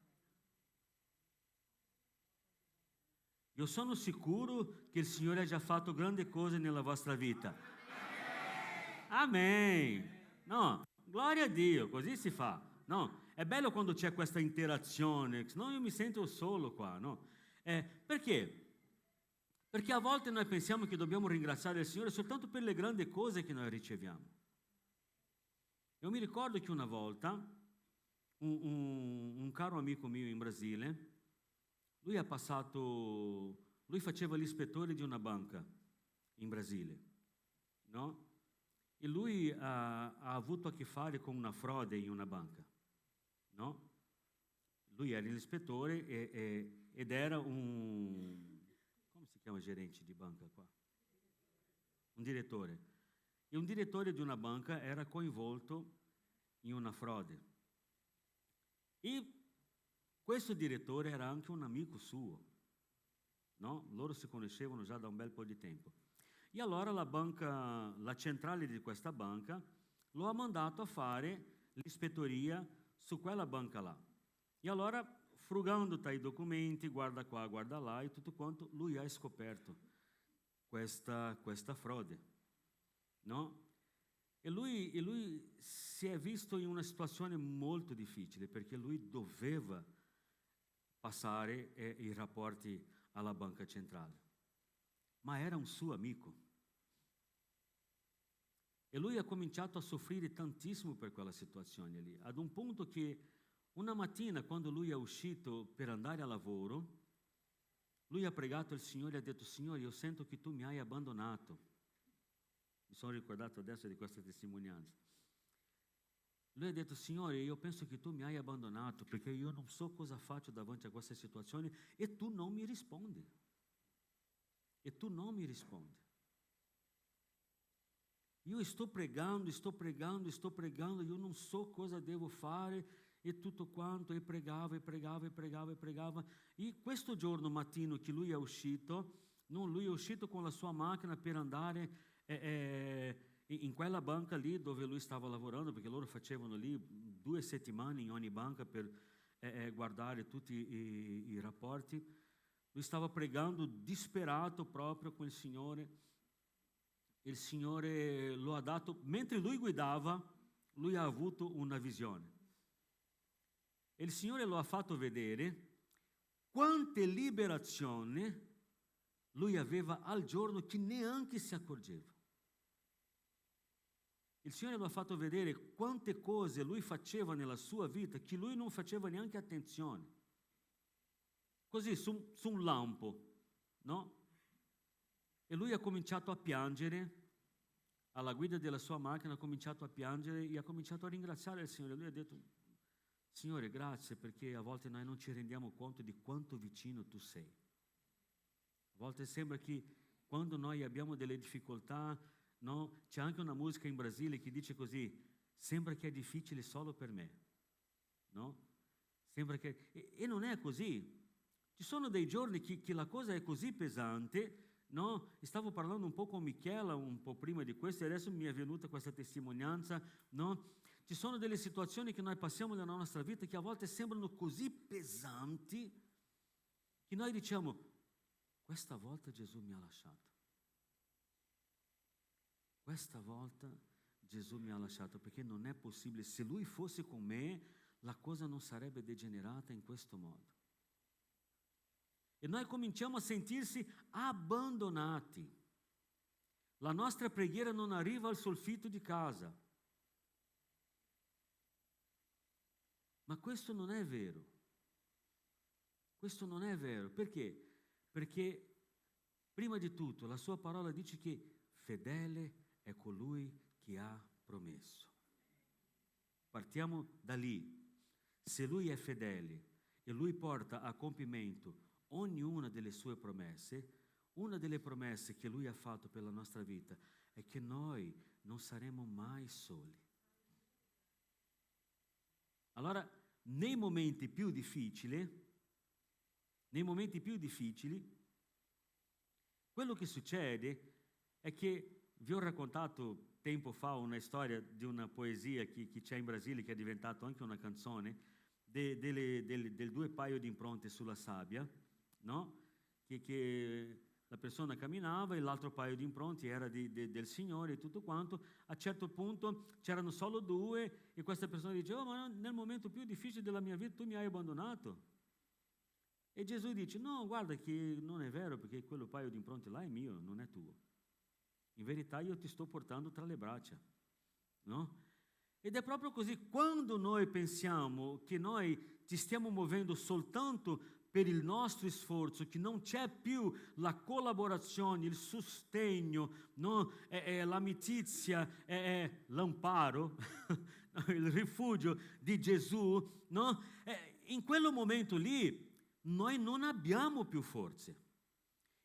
Speaker 4: Io sono sicuro che il Signore ha già fatto grandi cose nella vostra vita. Amen. No, gloria a Dio, così si fa, no? È bello quando c'è questa interazione, no, io mi sento solo qua, no? Perché? Perché a volte noi pensiamo che dobbiamo ringraziare il Signore soltanto per le grandi cose che noi riceviamo. Io mi ricordo che una volta un caro amico mio in Brasile, lui faceva l'ispettore di una banca in Brasile, no? E lui ha avuto a che fare con una frode in una banca. No? Lui era l'ispettore ed era come si chiama il gerente di banca qua? Un direttore. E un direttore di una banca era coinvolto in una frode. E questo direttore era anche un amico suo, no? Loro si conoscevano già da un bel po' di tempo. E allora la centrale di questa banca lo ha mandato a fare l'ispettoria su quella banca là. E allora, frugando tra i documenti, guarda qua, guarda là e tutto quanto, lui ha scoperto questa frode, no? E lui si è visto in una situazione molto difficile perché lui doveva passare i rapporti alla banca centrale, ma era un suo amico. E lui ha cominciato a soffrire tantissimo per quella situazione lì, ad un punto che una mattina, quando lui è uscito per andare a lavoro, lui ha pregato il Signore e ha detto: Signore, io sento che tu mi hai abbandonato. Mi sono ricordato adesso di questa testimonianza. Lui ha detto: Signore, io penso che tu mi hai abbandonato perché io non so cosa faccio davanti a questa situazione e tu non mi rispondi. E tu non mi rispondi. Io sto pregando, io non so cosa devo fare e tutto quanto, e pregava. E questo giorno mattino che lui è uscito, lui è uscito con la sua macchina per andare in quella banca lì dove lui stava lavorando, perché loro facevano lì 2 settimane in ogni banca per guardare tutti i rapporti. Lui stava pregando disperato proprio con il Signore. Il Signore lo ha dato, mentre lui guidava, lui ha avuto una visione. E il Signore lo ha fatto vedere quante liberazioni lui aveva al giorno che neanche si accorgeva. Il Signore lo ha fatto vedere quante cose lui faceva nella sua vita che lui non faceva neanche attenzione. Così, su un lampo, no? E lui ha cominciato a piangere, alla guida della sua macchina ha cominciato a piangere e ha cominciato a ringraziare il Signore. Lui ha detto: Signore, grazie, perché a volte noi non ci rendiamo conto di quanto vicino tu sei. A volte sembra che quando noi abbiamo delle difficoltà, no? C'è anche una musica in Brasile che dice così: sembra che è difficile solo per me, no? Sembra che... E non è così. Ci sono dei giorni che la cosa è così pesante, no? Stavo parlando un po' con Michela un po' prima di questo e adesso mi è venuta questa testimonianza, no? Ci sono delle situazioni che noi passiamo nella nostra vita che a volte sembrano così pesanti che noi diciamo: questa volta Gesù mi ha lasciato. Questa volta Gesù mi ha lasciato, perché non è possibile. Se Lui fosse con me, la cosa non sarebbe degenerata in questo modo. E noi cominciamo a sentirsi abbandonati. La nostra preghiera non arriva al soffitto di casa. Ma questo non è vero. Questo non è vero. Perché? Perché prima di tutto la sua parola dice che fedele è colui che ha promesso. Partiamo da lì. Se Lui è fedele e Lui porta a compimento ognuna delle sue promesse, una delle promesse che Lui ha fatto per la nostra vita è che noi non saremo mai soli. Allora, nei momenti più difficili, quello che succede è che vi ho raccontato tempo fa una storia di una poesia che c'è in Brasile, che è diventato anche una canzone, del 2 paio di impronte sulla sabbia, no? Che la persona camminava e l'altro paio di impronte era del Signore e tutto quanto. A un certo punto c'erano solo 2 e questa persona diceva: oh, ma nel momento più difficile della mia vita tu mi hai abbandonato. E Gesù dice: no, guarda che non è vero, perché quello paio di impronte là è mio, non è tuo. In verità io ti sto portando tra le braccia, no? Ed è proprio così, quando noi pensiamo che noi ci stiamo muovendo soltanto per il nostro sforzo, che non c'è più la collaborazione, il sostegno, no? L'amicizia, l'amparo, il rifugio di Gesù, no? In quel momento lì noi non abbiamo più forze.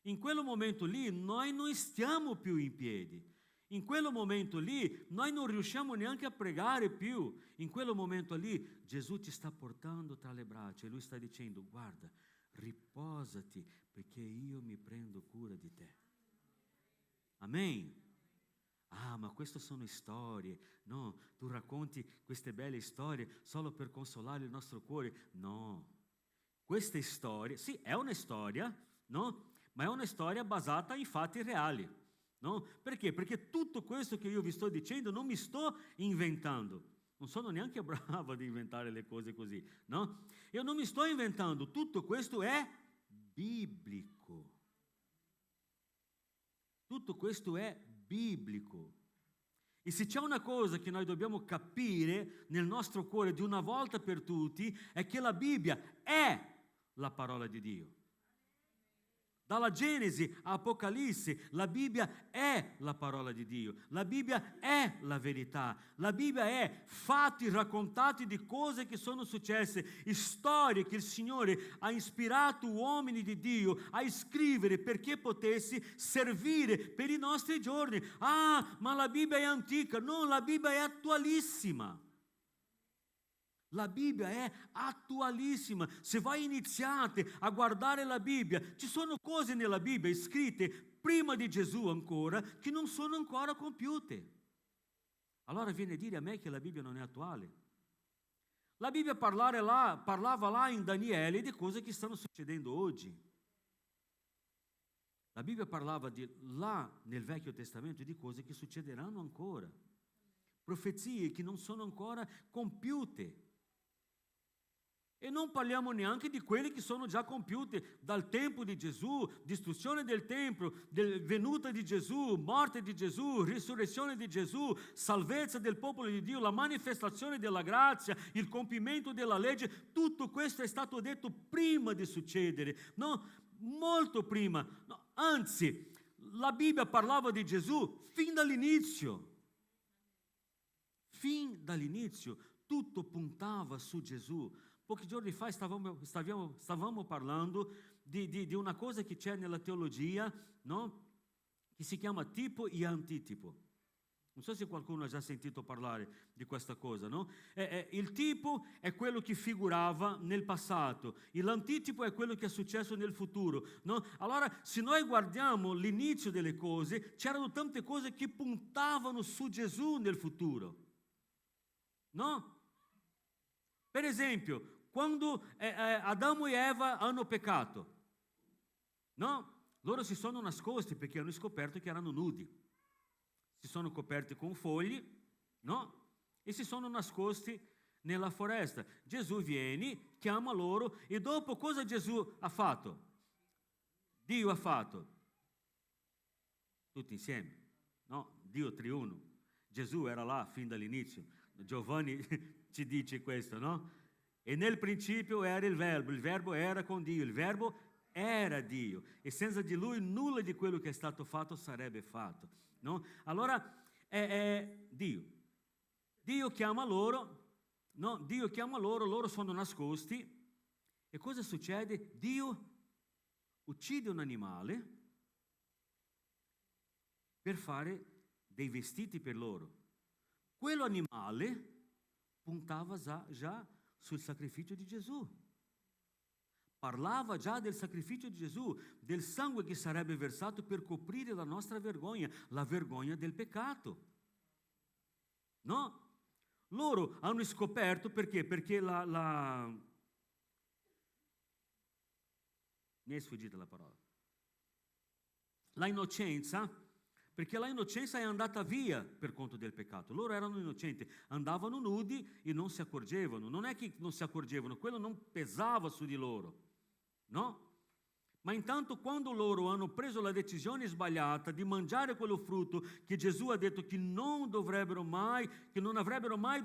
Speaker 4: In quel momento lì noi non stiamo più in piedi. In quel momento lì noi non riusciamo neanche a pregare più. In quel momento lì Gesù ci sta portando tra le braccia e Lui sta dicendo: guarda, riposati perché io mi prendo cura di te. Amen. Ah, ma queste sono storie. No, tu racconti queste belle storie solo per consolare il nostro cuore. No, queste storie, sì, è una storia, no? ma è una storia basata in fatti reali. No? Perché? Perché tutto questo che io vi sto dicendo non mi sto inventando. Non sono neanche bravo ad inventare le cose così, no? Io non mi sto inventando, tutto questo è biblico. Tutto questo è biblico. E se c'è una cosa che noi dobbiamo capire nel nostro cuore di una volta per tutti, è che la Bibbia è la parola di Dio. Dalla Genesi a Apocalisse, la Bibbia è la parola di Dio, la Bibbia è la verità, la Bibbia è fatti raccontati di cose che sono successe, storie che il Signore ha ispirato uomini di Dio a scrivere perché potessi servire per i nostri giorni. Ah, ma la Bibbia è antica. No, la Bibbia è attualissima. La Bibbia è attualissima. Se voi iniziate a guardare la Bibbia, ci sono cose nella Bibbia scritte prima di Gesù ancora che non sono ancora compiute. Allora viene a dire a me che la Bibbia non è attuale. La Bibbia parlava là in Daniele di cose che stanno succedendo oggi. La Bibbia parlava là nel Vecchio Testamento di cose che succederanno ancora. Profezie che non sono ancora compiute. E non parliamo neanche di quelle che sono già compiute dal tempo di Gesù, distruzione del Tempio, venuta di Gesù, morte di Gesù, risurrezione di Gesù, salvezza del popolo di Dio, la manifestazione della grazia, il compimento della legge. Tutto questo è stato detto prima di succedere, no? Molto prima. No, anzi, la Bibbia parlava di Gesù fin dall'inizio. Fin dall'inizio tutto puntava su Gesù. Pochi giorni fa stavamo parlando di una cosa che c'è nella teologia, no? Che si chiama tipo e antitipo. Non so se qualcuno ha già sentito parlare di questa cosa, no? Il tipo è quello che figurava nel passato, e l'antitipo è quello che è successo nel futuro, no? Allora, se noi guardiamo l'inizio delle cose, c'erano tante cose che puntavano su Gesù nel futuro, no? Per esempio, quando Adamo e Eva hanno peccato, no? Loro si sono nascosti perché hanno scoperto che erano nudi. Si sono coperti con fogli, no? E si sono nascosti nella foresta. Gesù viene, chiama loro, e dopo cosa Gesù ha fatto? Dio ha fatto. Tutti insieme, no? Dio triuno. Gesù era là fin dall'inizio. Giovanni ci dice questo, no? E nel principio era il verbo era con Dio, il verbo era Dio, e senza di Lui nulla di quello che è stato fatto sarebbe fatto, no? Allora è Dio. Dio chiama loro, no? Dio chiama loro sono nascosti, e cosa succede? Dio uccide un animale per fare dei vestiti per loro. Quello animale puntava già sul sacrificio di Gesù. Parlava già del sacrificio di Gesù, del sangue che sarebbe versato per coprire la nostra vergogna, la vergogna del peccato. No? Loro hanno scoperto perché? Perché mi è sfuggita la parola. La innocenza. Perché la innocenza è andata via per conto del peccato. Loro erano innocenti, andavano nudi e non si accorgevano. Non è che non si accorgevano, quello non pesava su di loro, no? Ma intanto quando loro hanno preso la decisione sbagliata di mangiare quello frutto che Gesù ha detto che non avrebbero mai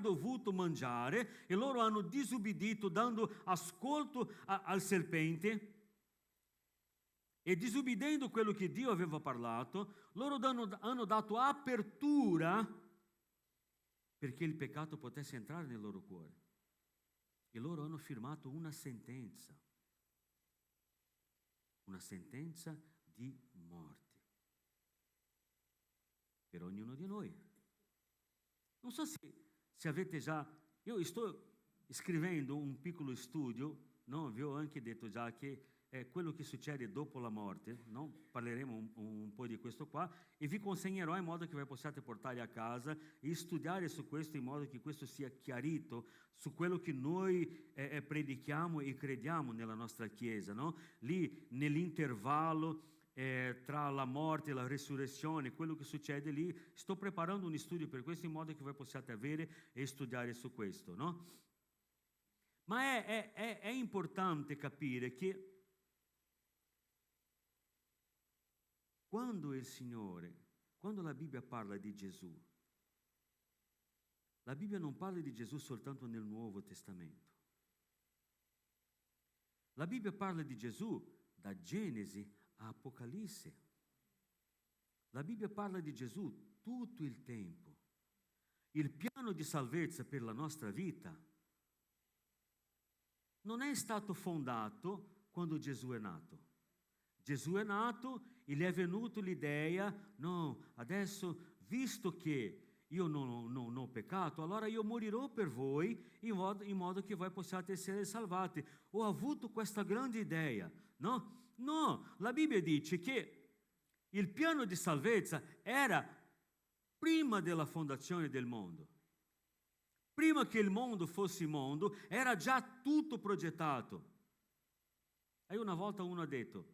Speaker 4: dovuto mangiare, e loro hanno disubbidito dando ascolto al serpente, e disubbidendo quello che Dio aveva parlato, loro hanno dato apertura perché il peccato potesse entrare nel loro cuore. E loro hanno firmato una sentenza di morte per ognuno di noi. Non so se avete già, io sto scrivendo un piccolo studio, no? Vi ho anche detto già che è quello che succede dopo la morte, no? Parleremo un po' di questo qua, e vi consegnerò in modo che voi possiate portare a casa e studiare su questo, in modo che questo sia chiarito su quello che noi predichiamo e crediamo nella nostra Chiesa, no? Lì nell'intervallo tra la morte e la resurrezione, quello che succede lì. Sto preparando un studio per questo in modo che voi possiate avere e studiare su questo, no? Ma è importante capire che quando il Signore, quando la Bibbia parla di Gesù, la Bibbia non parla di Gesù soltanto nel Nuovo Testamento. La Bibbia parla di Gesù da Genesi a Apocalisse. La Bibbia parla di Gesù tutto il tempo. Il piano di salvezza per la nostra vita non è stato fondato quando Gesù è nato. Gesù è nato e gli è venuta l'idea, no, adesso, visto che io non ho peccato, allora io morirò per voi in modo che voi possiate essere salvati. Ho avuto questa grande idea, no? No, la Bibbia dice che il piano di salvezza era prima della fondazione del mondo. Prima che il mondo fosse mondo, era già tutto progettato. E una volta uno ha detto,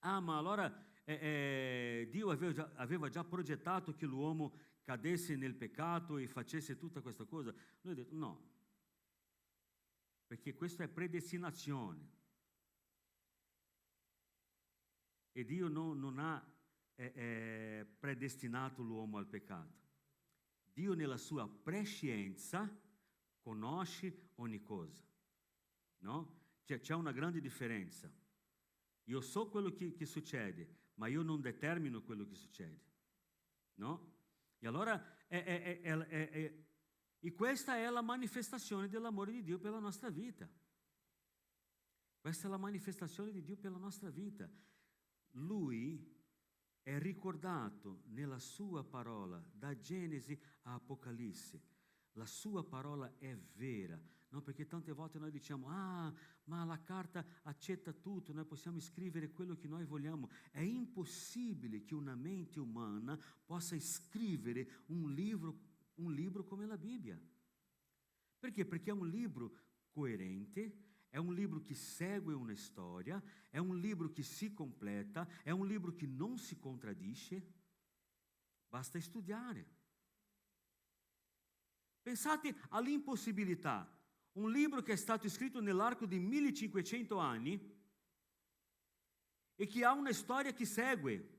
Speaker 4: ma allora Dio aveva già progettato che l'uomo cadesse nel peccato e facesse tutta questa cosa. Lui ha detto no, perché questa è predestinazione. E Dio non ha predestinato l'uomo al peccato. Dio nella sua prescienza conosce ogni cosa, no? C'è una grande differenza. Io so quello che succede, ma io non determino quello che succede, no? E allora e questa è la manifestazione dell'amore di Dio per la nostra vita. Questa è la manifestazione di Dio per la nostra vita. Lui è ricordato nella sua parola, da Genesi a Apocalisse. La sua parola è vera, no? Perché tante volte noi diciamo, ma la carta accetta tutto, noi possiamo scrivere quello che noi vogliamo. È impossibile che una mente umana possa scrivere un libro come la Bibbia. Perché? Perché è un libro coerente, è un libro che segue una storia, è un libro che si completa, è un libro che non si contraddice. Basta studiare. Pensate all'impossibilità. Un libro che è stato scritto nell'arco di 1500 anni e che ha una storia che segue.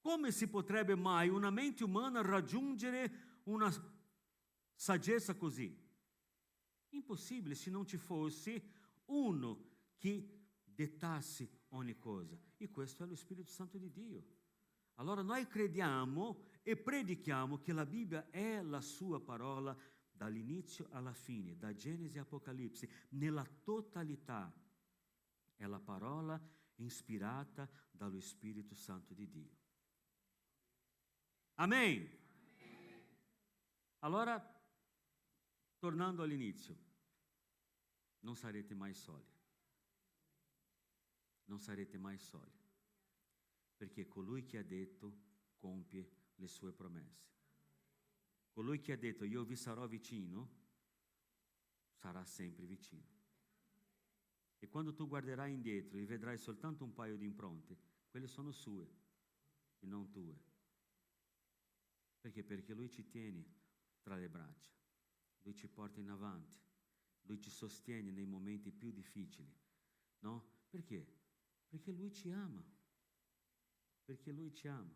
Speaker 4: Come si potrebbe mai una mente umana raggiungere una saggezza così? Impossibile se non ci fosse uno che dettasse ogni cosa. E questo è lo Spirito Santo di Dio. Allora noi crediamo e predichiamo che la Bibbia è la sua parola dall'inizio alla fine, da Genesi a Apocalisse, nella totalità. È la parola ispirata dallo Spirito Santo di Dio. Amen. Allora, tornando all'inizio, non sarete mai soli. Non sarete mai soli. Perché colui che ha detto compie le sue promesse. Colui che ha detto io vi sarò vicino, sarà sempre vicino. E quando tu guarderai indietro e vedrai soltanto un paio di impronte, quelle sono sue e non tue. Perché? Perché Lui ci tiene tra le braccia, Lui ci porta in avanti, Lui ci sostiene nei momenti più difficili, no? Perché? Perché Lui ci ama, perché Lui ci ama.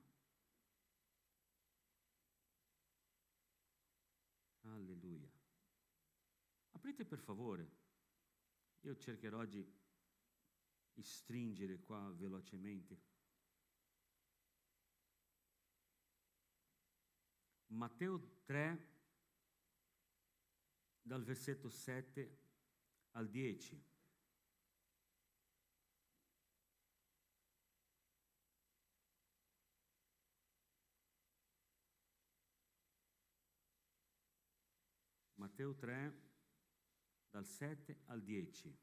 Speaker 4: Alleluia. Aprite per favore, io cercherò di stringere qua velocemente. Matteo 3, dal versetto 7 al 10. Matteo 3, dal 7 al 10.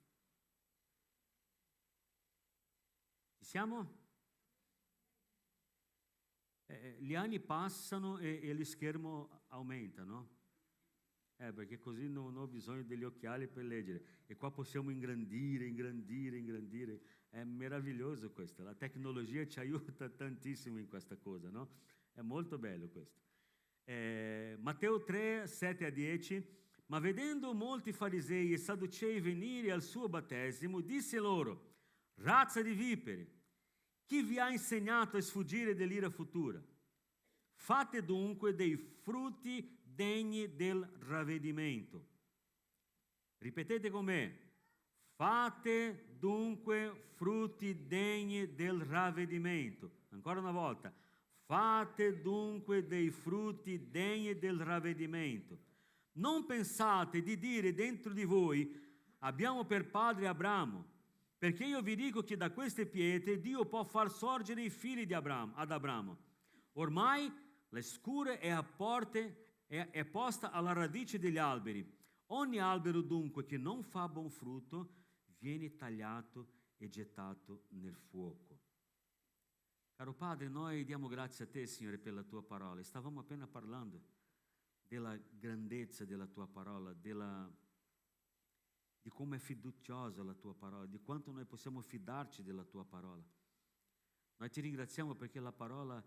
Speaker 4: Ci siamo? Gli anni passano e lo schermo aumenta, no? Perché così non ho bisogno degli occhiali per leggere. E qua possiamo ingrandire. È meraviglioso questo. La tecnologia ci aiuta tantissimo in questa cosa, no? È molto bello questo. Matteo 3, 7-10. Ma vedendo molti farisei e sadducei venire al suo battesimo, disse loro: razza di vipere, chi vi ha insegnato a sfuggire dell'ira futura? Fate dunque dei frutti degni del ravvedimento. Ripetete con me: fate dunque frutti degni del ravvedimento. Ancora una volta: fate dunque dei frutti degni del ravvedimento. Non pensate di dire dentro di voi: abbiamo per padre Abramo, perché io vi dico che da queste pietre Dio può far sorgere i figli ad Abramo. Ormai la scure è posta alla radice degli alberi. Ogni albero dunque che non fa buon frutto viene tagliato e gettato nel fuoco. Caro Padre, noi diamo grazie a Te, Signore, per la Tua parola. Stavamo appena parlando della grandezza della Tua parola, di come è fiduciosa la Tua parola, di quanto noi possiamo fidarci della Tua parola. Noi Ti ringraziamo perché la parola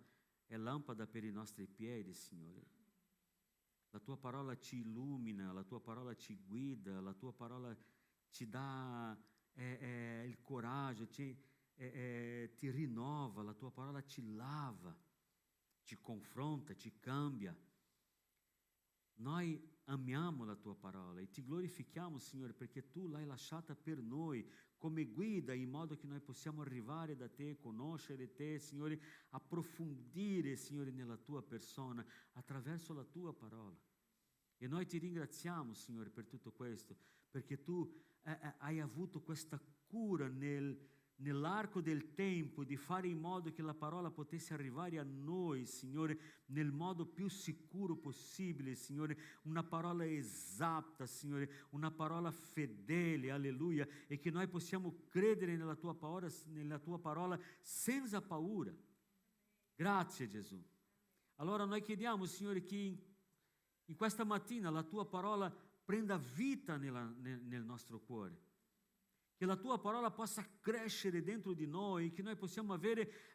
Speaker 4: è lampada per i nostri piedi, Signore. La Tua parola ci illumina, la Tua parola ci guida, la Tua parola ci dà il coraggio, ti rinnova, la Tua parola ci lava, ci confronta, ci cambia. Noi amiamo la Tua parola e Ti glorifichiamo, Signore, perché Tu l'hai lasciata per noi come guida, in modo che noi possiamo arrivare da Te, conoscere Te, Signore, approfondire, Signore, nella Tua persona, attraverso la Tua parola. E noi Ti ringraziamo, Signore, per tutto questo, perché Tu hai avuto questa cura nell'arco del tempo di fare in modo che la parola potesse arrivare a noi, Signore, nel modo più sicuro possibile, Signore, una parola esatta, Signore, una parola fedele, alleluia, e che noi possiamo credere nella Tua parola senza paura. Grazie, Gesù. Allora noi chiediamo, Signore, che in questa mattina la Tua parola prenda vita nel nostro cuore, che la Tua parola possa crescere dentro di noi, che noi possiamo avere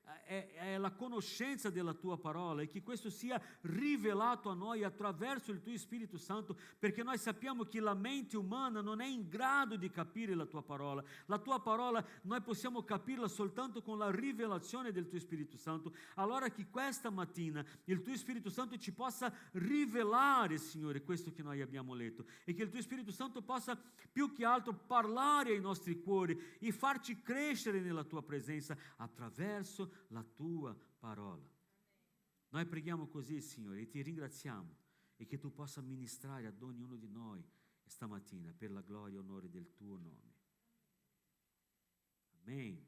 Speaker 4: la conoscenza della Tua parola e che questo sia rivelato a noi attraverso il Tuo Spirito Santo, perché noi sappiamo che la mente umana non è in grado di capire la Tua parola. La Tua parola noi possiamo capirla soltanto con la rivelazione del Tuo Spirito Santo. Allora che questa mattina il Tuo Spirito Santo ci possa rivelare, Signore, questo che noi abbiamo letto, e che il Tuo Spirito Santo possa più che altro parlare ai nostri cuori e farci crescere nella Tua presenza attraverso la Tua parola. Noi preghiamo così, Signore, e Ti ringraziamo, e che Tu possa ministrare ad ognuno di noi stamattina per la gloria e onore del Tuo nome. Amen.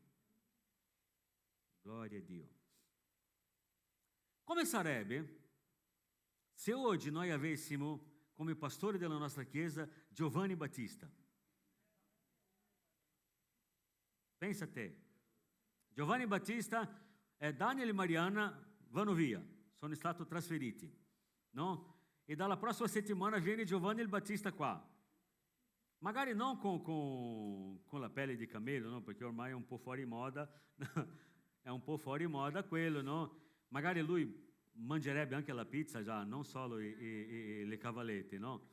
Speaker 4: Gloria a Dio. Come sarebbe se oggi noi avessimo come pastore della nostra chiesa Giovanni Battista? Pensa a te, Giovanni Battista e Daniel e Mariana vanno via, sono stati trasferiti, no? E dalla prossima settimana viene Giovanni il Battista qua, magari non con la pelle di cammello, no? Perché ormai è un po' fuori moda, è un po' fuori moda quello, no? Magari lui mangerebbe anche la pizza già, non solo le cavallette, no?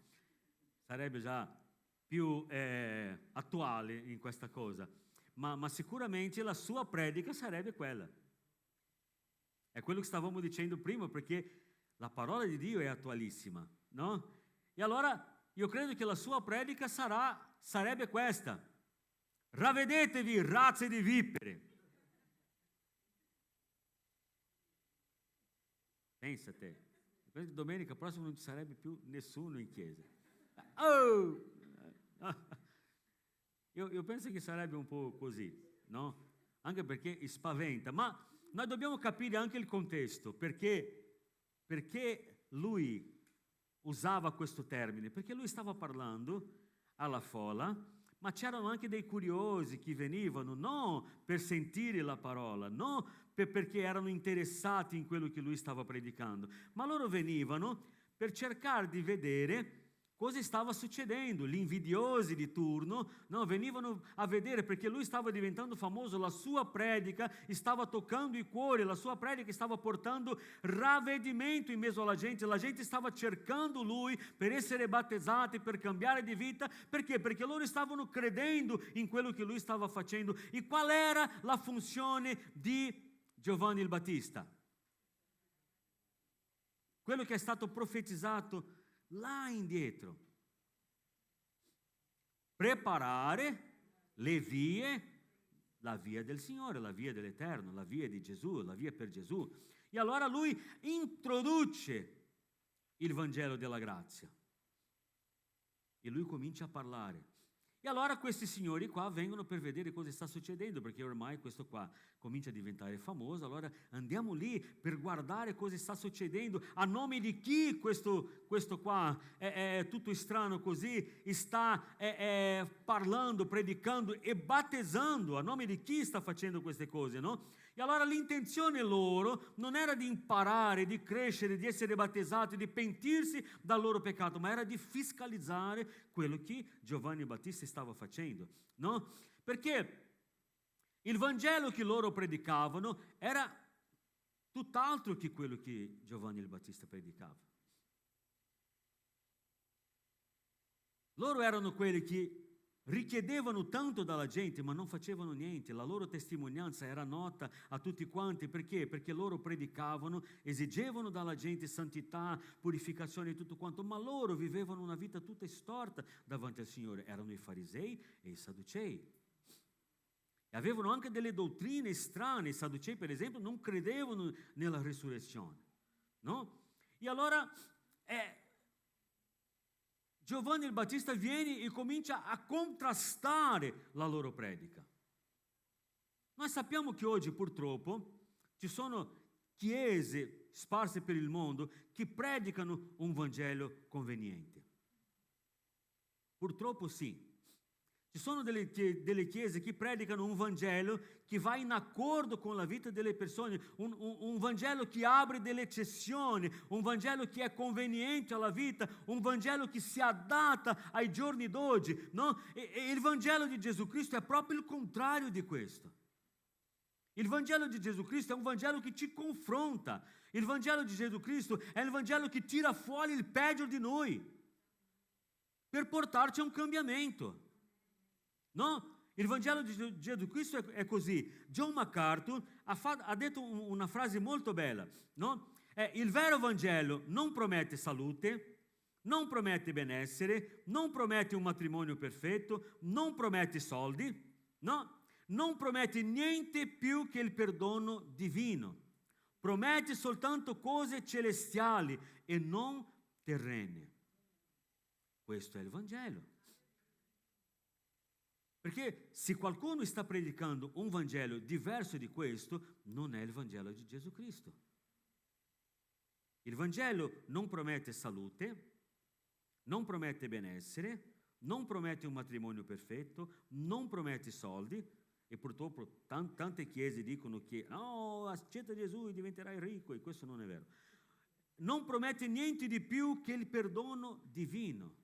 Speaker 4: Sarebbe già più attuale in questa cosa. Ma sicuramente la sua predica sarebbe quella. È quello che stavamo dicendo prima, perché la parola di Dio è attualissima, no? E allora io credo che la sua predica sarebbe questa: ravvedetevi, razze di vipere. Pensa a te, domenica prossima non ci sarebbe più nessuno in chiesa. Oh! Io penso che sarebbe un po' così, no? Anche perché spaventa, ma noi dobbiamo capire anche il contesto, perché lui usava questo termine, perché lui stava parlando alla folla, ma c'erano anche dei curiosi che venivano non per sentire la parola, non perché erano interessati in quello che lui stava predicando, ma loro venivano per cercare di vedere cosa stava succedendo. Gli invidiosi di turno, no, venivano a vedere perché lui stava diventando famoso, la sua predica stava toccando i cuori, la sua predica stava portando ravvedimento in mezzo alla gente, la gente stava cercando lui per essere battezzati, per cambiare di vita. Perché? Perché loro stavano credendo in quello che lui stava facendo. E qual era la funzione di Giovanni il Battista? Quello che è stato profetizzato là indietro: preparare le vie, la via del Signore, la via dell'Eterno, la via di Gesù, la via per Gesù. E allora lui introduce il Vangelo della grazia e lui comincia a parlare. E allora questi signori qua vengono per vedere cosa sta succedendo, perché ormai questo qua comincia a diventare famoso. Allora andiamo lì per guardare cosa sta succedendo, a nome di chi questo qua è tutto strano così, sta parlando, predicando e battezzando, a nome di chi sta facendo queste cose, no? E allora l'intenzione loro non era di imparare, di crescere, di essere battezzati, di pentirsi dal loro peccato, ma era di fiscalizzare quello che Giovanni Battista stava facendo, no? Perché il Vangelo che loro predicavano era tutt'altro che quello che Giovanni il Battista predicava. Loro erano quelli che richiedevano tanto dalla gente, ma non facevano niente. La loro testimonianza era nota a tutti quanti. Perché? Perché loro predicavano, esigevano dalla gente santità, purificazione e tutto quanto, ma loro vivevano una vita tutta storta davanti al Signore. Erano i farisei e i sadducei. E avevano anche delle dottrine strane. I sadducei, per esempio, non credevano nella risurrezione, no? E allora Giovanni il Battista viene e comincia a contrastare la loro predica. Noi sappiamo che oggi purtroppo ci sono chiese sparse per il mondo che predicano un Vangelo conveniente. Purtroppo sì. Ci sono delle chiese che predicano un Vangelo che va in accordo con la vita delle persone, un Vangelo che apre delle eccezioni, un Vangelo che è conveniente alla vita, un Vangelo che si adatta ai giorni d'oggi, no? E il Vangelo di Gesù Cristo è proprio il contrario di questo. Il Vangelo di Gesù Cristo è un Vangelo che ci confronta. Il Vangelo di Gesù Cristo è il Vangelo che tira fuori il peggio di noi per portarci a un cambiamento. No? Il Vangelo di Gesù Cristo è così. John MacArthur ha detto una frase molto bella, no? Il vero Vangelo non promette salute, non promette benessere, non promette un matrimonio perfetto, non promette soldi, no? Non promette niente più che il perdono divino. Promette soltanto cose celestiali e non terrene. Questo è il Vangelo. Perché se qualcuno sta predicando un Vangelo diverso di questo, non è il Vangelo di Gesù Cristo. Il Vangelo non promette salute, non promette benessere, non promette un matrimonio perfetto, non promette soldi, e purtroppo tante chiese dicono che accetta Gesù e diventerai ricco, e questo non è vero. Non promette niente di più che il perdono divino.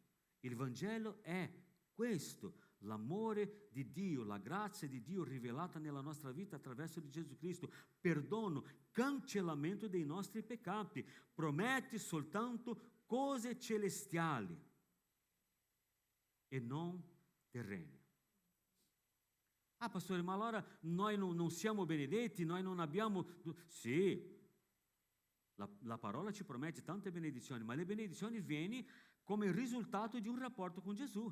Speaker 4: Il Vangelo è questo. L'amore di Dio, la grazia di Dio rivelata nella nostra vita attraverso di Gesù Cristo, perdono, cancellamento dei nostri peccati, promette soltanto cose celestiali e non terrene. Pastore, ma allora noi non siamo benedetti, noi non abbiamo... Sì, la parola ci promette tante benedizioni, ma le benedizioni vengono come risultato di un rapporto con Gesù.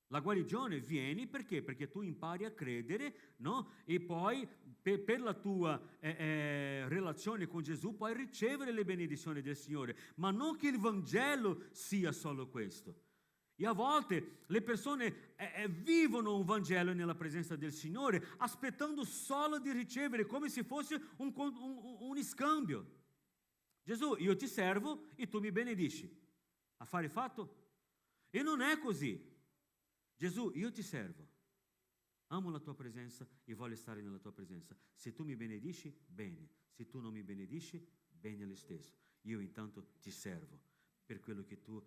Speaker 4: La guarigione viene perché? Perché tu impari a credere, no? E poi per la tua relazione con Gesù puoi ricevere le benedizioni del Signore, ma non che il Vangelo sia solo questo. E a volte le persone vivono un Vangelo nella presenza del Signore aspettando solo di ricevere, come se fosse un scambio. Gesù, io ti servo e tu mi benedisci. Affare fatto? E non è così. Gesù, io ti servo, amo la tua presenza e voglio stare nella tua presenza. Se tu mi benedisci, bene. Se tu non mi benedisci, bene lo stesso. Io intanto ti servo per quello che tu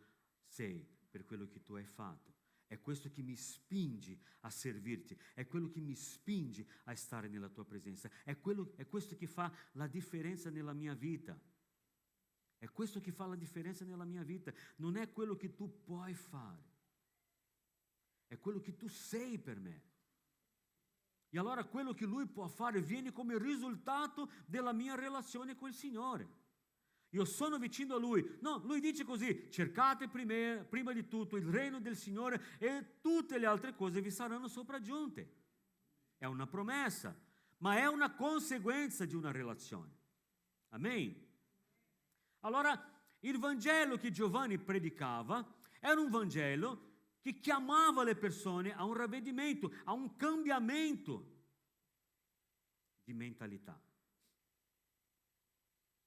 Speaker 4: sei per quello che tu hai fatto. È questo che mi spinge a servirti, è quello che mi spinge a stare nella tua presenza, è questo che fa la differenza nella mia vita. È questo che fa la differenza nella mia vita. Non è quello che tu puoi fare, è quello che tu sei per me. E allora quello che Lui può fare viene come risultato della mia relazione con il Signore. Io sono vicino a Lui. No, Lui dice così: cercate prima di tutto il regno del Signore e tutte le altre cose vi saranno sopraggiunte. È una promessa, ma è una conseguenza di una relazione. Amen. Allora, il Vangelo che Giovanni predicava era un Vangelo che chiamava le persone a un ravvedimento, a un cambiamento di mentalità.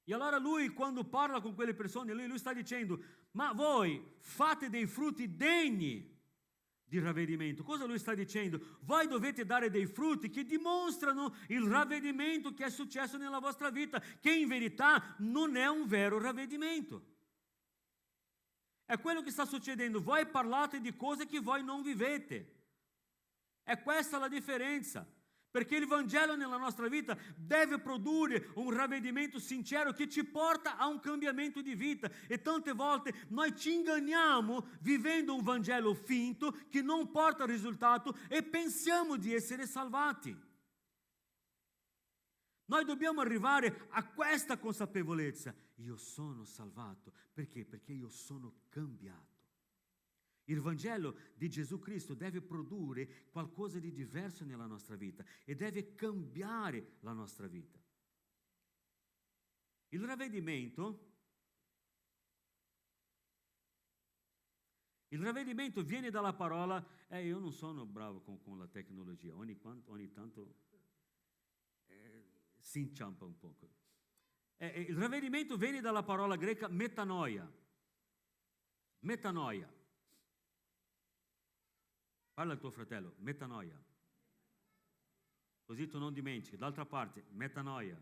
Speaker 4: E allora lui, quando parla con quelle persone, lui sta dicendo: ma voi fate dei frutti degni di ravvedimento. Cosa lui sta dicendo? Voi dovete dare dei frutti che dimostrano il ravvedimento che è successo nella vostra vita, che in verità non è un vero ravvedimento. È quello che sta succedendo. Voi parlate di cose che voi non vivete. È questa la differenza. Perché il Vangelo nella nostra vita deve produrre un ravvedimento sincero che ci porta a un cambiamento di vita. E tante volte noi ci inganniamo vivendo un Vangelo finto che non porta risultato e pensiamo di essere salvati. Noi dobbiamo arrivare a questa consapevolezza. Io sono salvato. Perché? Perché io sono cambiato. Il Vangelo di Gesù Cristo deve produrre qualcosa di diverso nella nostra vita e deve cambiare la nostra vita. Il ravvedimento viene dalla parola, io non sono bravo con la tecnologia, ogni tanto si inciampa un poco. Il ravvedimento viene dalla parola greca metanoia. Metanoia. Parla al tuo fratello, metanoia. Così tu non dimentichi. D'altra parte, metanoia.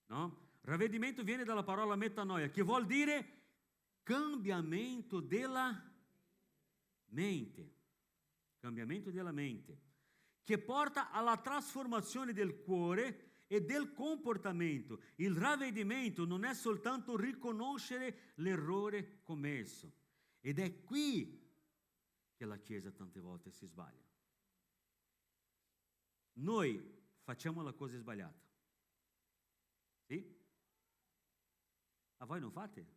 Speaker 4: No? Ravvedimento viene dalla parola metanoia, che vuol dire cambiamento della mente. Cambiamento della mente. Che porta alla trasformazione del cuore e del comportamento. Il ravvedimento non è soltanto riconoscere l'errore commesso. Ed è qui che la Chiesa tante volte si sbaglia. Noi facciamo la cosa sbagliata. Sì? A voi non fate?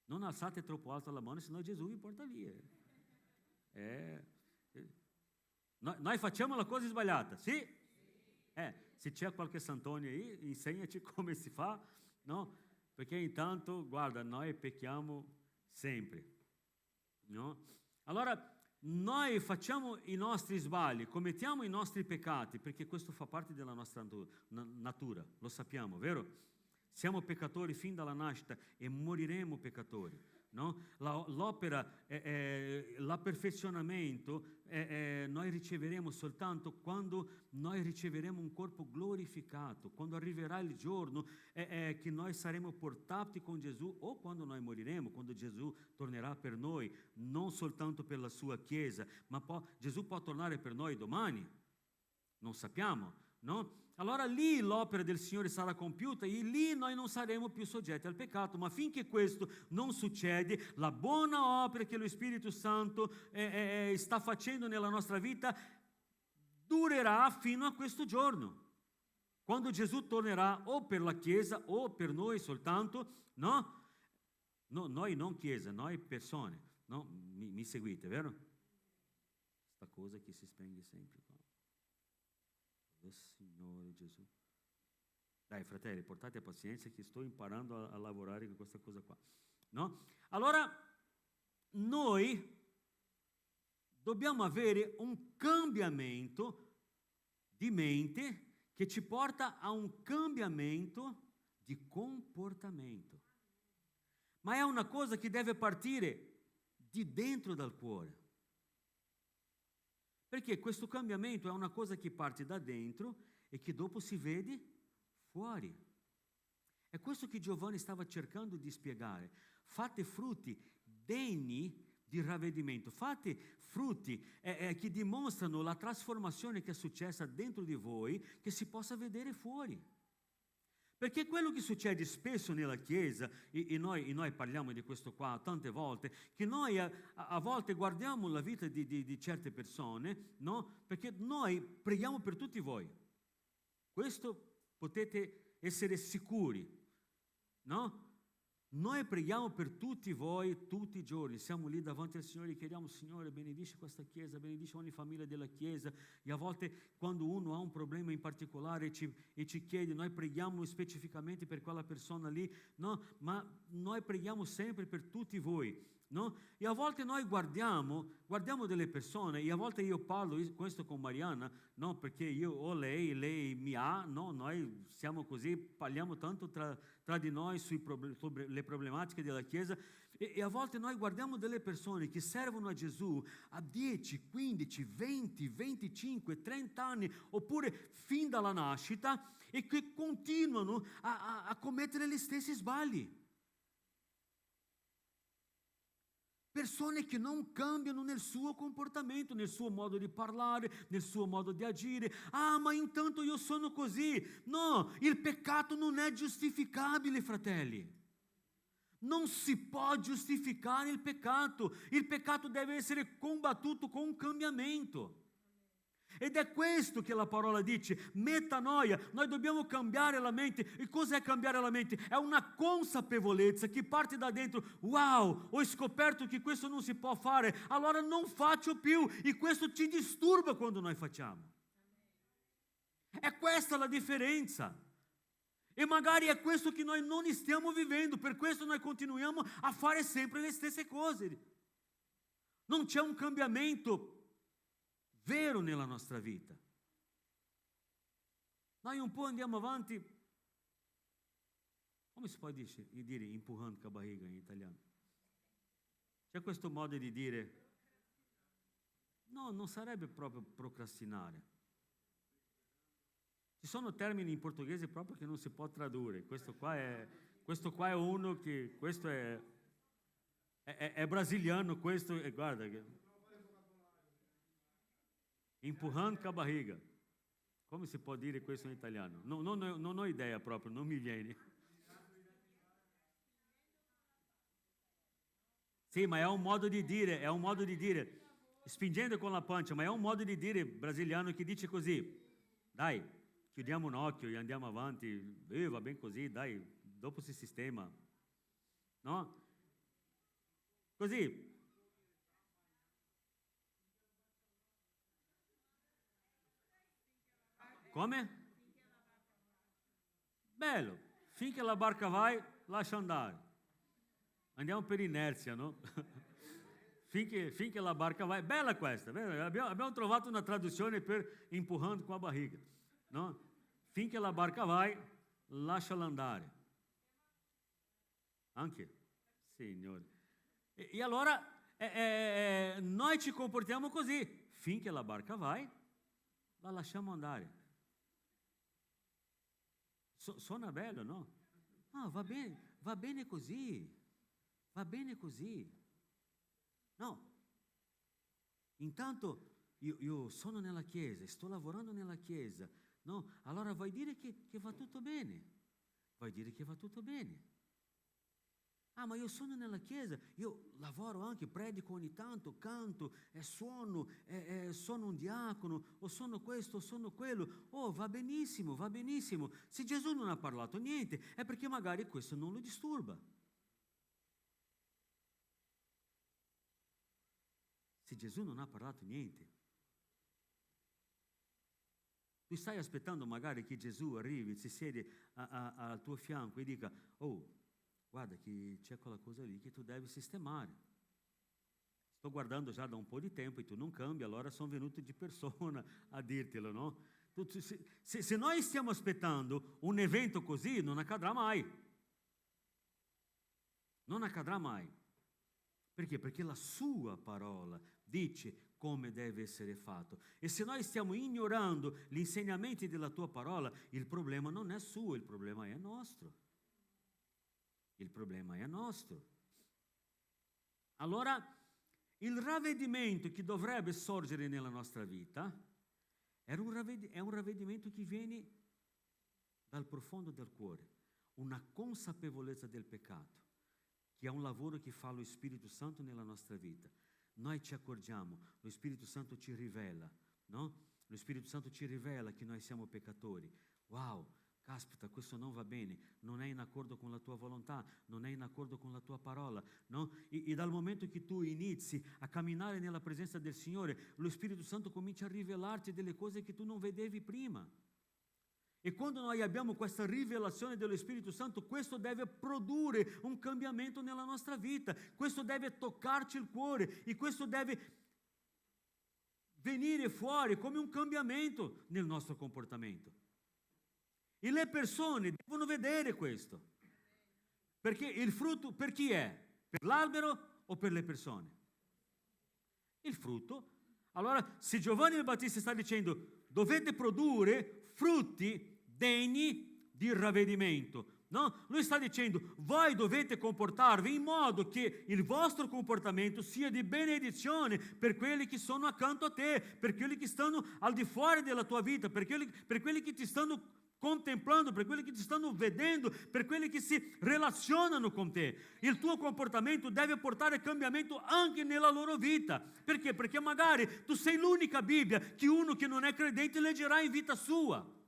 Speaker 4: Non alzate troppo alto la mano, sennò Gesù vi porta via. Noi facciamo la cosa sbagliata, sì? Se c'è qualche santone aí, insegnaci come si fa, no? Perché intanto, guarda, noi pecchiamo sempre. No? Allora, noi facciamo i nostri sbagli, commettiamo i nostri peccati, perché questo fa parte della nostra natura, lo sappiamo, vero? Siamo peccatori fin dalla nascita e moriremo peccatori. No? L'opera, l'aperfezionamento noi riceveremo soltanto quando noi riceveremo un corpo glorificato, quando arriverà il giorno che noi saremo portati con Gesù, o quando noi moriremo, quando Gesù tornerà per noi, non soltanto per la sua Chiesa, ma Gesù può tornare per noi domani, non sappiamo, no? Allora lì l'opera del Signore sarà compiuta e lì noi non saremo più soggetti al peccato, ma finché questo non succede, la buona opera che lo Spirito Santo sta facendo nella nostra vita durerà fino a questo giorno, quando Gesù tornerà o per la Chiesa o per noi soltanto, no? No, noi non Chiesa, noi persone, no? Mi seguite, vero? Sta cosa che si spegne sempre qua. Oh, Signore Gesù. Dai fratelli, portate pazienza che sto imparando a lavorare con questa cosa qua. No? Allora, noi dobbiamo avere un cambiamento di mente che ci porta a un cambiamento di comportamento. Ma è una cosa che deve partire di dentro dal cuore. Perché questo cambiamento è una cosa che parte da dentro e che dopo si vede fuori. È questo che Giovanni stava cercando di spiegare. Fate frutti degni di ravvedimento, fate frutti che dimostrano la trasformazione che è successa dentro di voi, che si possa vedere fuori. Perché quello che succede spesso nella Chiesa, e noi parliamo di questo qua tante volte, che noi a volte guardiamo la vita di certe persone, no? Perché noi preghiamo per tutti voi. Questo potete essere sicuri, no? Noi preghiamo per tutti voi tutti i giorni, siamo lì davanti al Signore e chiediamo: Signore, benedici questa Chiesa, benedici ogni famiglia della Chiesa. E a volte quando uno ha un problema in particolare e ci chiede, noi preghiamo specificamente per quella persona lì, no? Ma noi preghiamo sempre per tutti voi, no? E a volte noi guardiamo delle persone, e a volte io parlo questo con Mariana, no? Perché io ho lei mi ha, no? Noi siamo così, parliamo tanto tra di noi sulle problematiche della Chiesa, e a volte noi guardiamo delle persone che servono a Gesù a 10, 15, 20, 25, 30 anni, oppure fin dalla nascita, e che continuano a commettere gli stessi sbagli. Persone che non cambiano nel suo comportamento, nel suo modo di parlare, nel suo modo di agire. Ah, ma intanto io sono così. No, il peccato non è giustificabile, fratelli. Non si può giustificare il peccato. Il peccato deve essere combattuto con un cambiamento. Ed è questo che la parola dice, metanoia. Noi dobbiamo cambiare la mente. E cos'è cambiare la mente? È una consapevolezza che parte da dentro. Wow, ho scoperto che questo non si può fare, allora non faccio più. E questo ci disturba quando noi facciamo. È questa la differenza. E magari è questo che noi non stiamo vivendo, per questo noi continuiamo a fare sempre le stesse cose. Non c'è un cambiamento vero nella nostra vita. Noi un po' andiamo avanti, come si può dire empurrando con la barriga in italiano? C'è questo modo di dire, no, non sarebbe proprio procrastinare. Ci sono termini in portoghese proprio che non si può tradurre. Questo qua è uno che, questo è brasiliano, questo, guarda che... Empurrando com a barriga. Come si può dire questo in italiano? Non ho idea proprio, non mi viene. Sì, ma è un modo di dire, spingendo con la pancia, ma è un modo di dire brasiliano che dice così: dai, chiudiamo un occhio e andiamo avanti, va bene così, dai, dopo si sistema. No? Così. Come? Bello, finché la barca vai, lascia andare. Andiamo per inerzia, no? finché la barca vai. Bella questa, abbiamo trovato una traduzione per empurrando com a barriga, no? Finché la barca vai, lasciala andare. Anche? Signore. E allora noi ci comportiamo così. Finché la barca vai, la lasciamo andare. Suona bello, no? No, va bene così, va bene così. No, intanto io sono nella Chiesa, sto lavorando nella Chiesa, no? Allora vuoi dire che va tutto bene, vuoi dire che va tutto bene. Ah, ma io sono nella Chiesa, io lavoro anche, predico ogni tanto, canto, suono, sono un diacono, o sono questo, o sono quello. Oh, va benissimo, va benissimo. Se Gesù non ha parlato niente, è perché magari questo non lo disturba. Se Gesù non ha parlato niente, tu stai aspettando magari che Gesù arrivi, si siede al tuo fianco e dica: oh, guarda che c'è quella cosa lì che tu devi sistemare. Sto guardando già da un po' di tempo e tu non cambi, allora sono venuto di persona a dirtelo, no? Se noi stiamo aspettando un evento così, non accadrà mai. Non accadrà mai. Perché? Perché la sua parola dice come deve essere fatto. E se noi stiamo ignorando gli insegnamenti della tua parola, il problema non è suo, il problema è nostro. il problema è nostro. Allora, il ravvedimento che dovrebbe sorgere nella nostra vita è un ravvedimento che viene dal profondo del cuore, una consapevolezza del peccato, che è un lavoro che fa lo Spirito Santo nella nostra vita. Noi ci accorgiamo, lo Spirito Santo ci rivela, no? Lo Spirito Santo ci rivela che noi siamo peccatori. Wow, caspita, questo non va bene, non è in accordo con la tua volontà, non è in accordo con la tua parola, no? E dal momento che tu inizi a camminare nella presenza del Signore, lo Spirito Santo comincia a rivelarti delle cose che tu non vedevi prima. E quando noi abbiamo questa rivelazione dello Spirito Santo, questo deve produrre un cambiamento nella nostra vita, questo deve toccarci il cuore e questo deve venire fuori come un cambiamento nel nostro comportamento. E le persone devono vedere questo, perché il frutto per chi è? Per l'albero o per le persone? Il frutto. Allora, se Giovanni il Battista sta dicendo dovete produrre frutti degni di ravvedimento, no? Lui sta dicendo voi dovete comportarvi in modo che il vostro comportamento sia di benedizione per quelli che sono accanto a te, per quelli che stanno al di fuori della tua vita, per quelli che ti stanno contemplando, per quelli che ti stanno vedendo, per quelli che si relazionano con te. Il tuo comportamento deve portare cambiamento anche nella loro vita. Perché? Perché magari tu sei l'unica Bibbia che uno che non è credente leggerà in vita sua.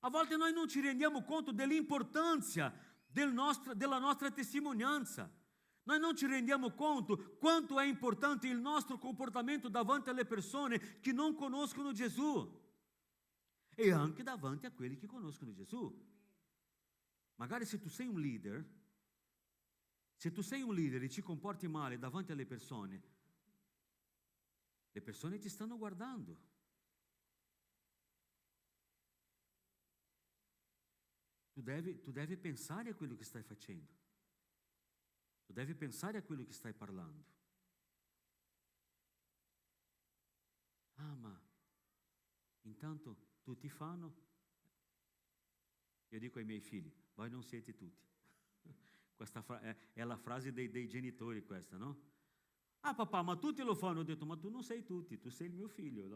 Speaker 4: A volte noi non ci rendiamo conto dell'importanza della nostra testimonianza. Noi non ci rendiamo conto quanto è importante il nostro comportamento davanti alle persone che non conoscono Gesù e anche davanti a quelli che conoscono Gesù. Magari se tu sei un leader e ci comporti male davanti alle persone, le persone ti stanno guardando. Tu devi pensare a quello che stai facendo. Tu devi pensare a quello che stai parlando. Ah, ma intanto tutti fanno. Io dico ai miei figli, voi non siete tutti. Questa è la frase dei genitori questa, no? Ah papà, ma tutti lo fanno. Ho detto, ma tu non sei tutti, tu sei il mio figlio.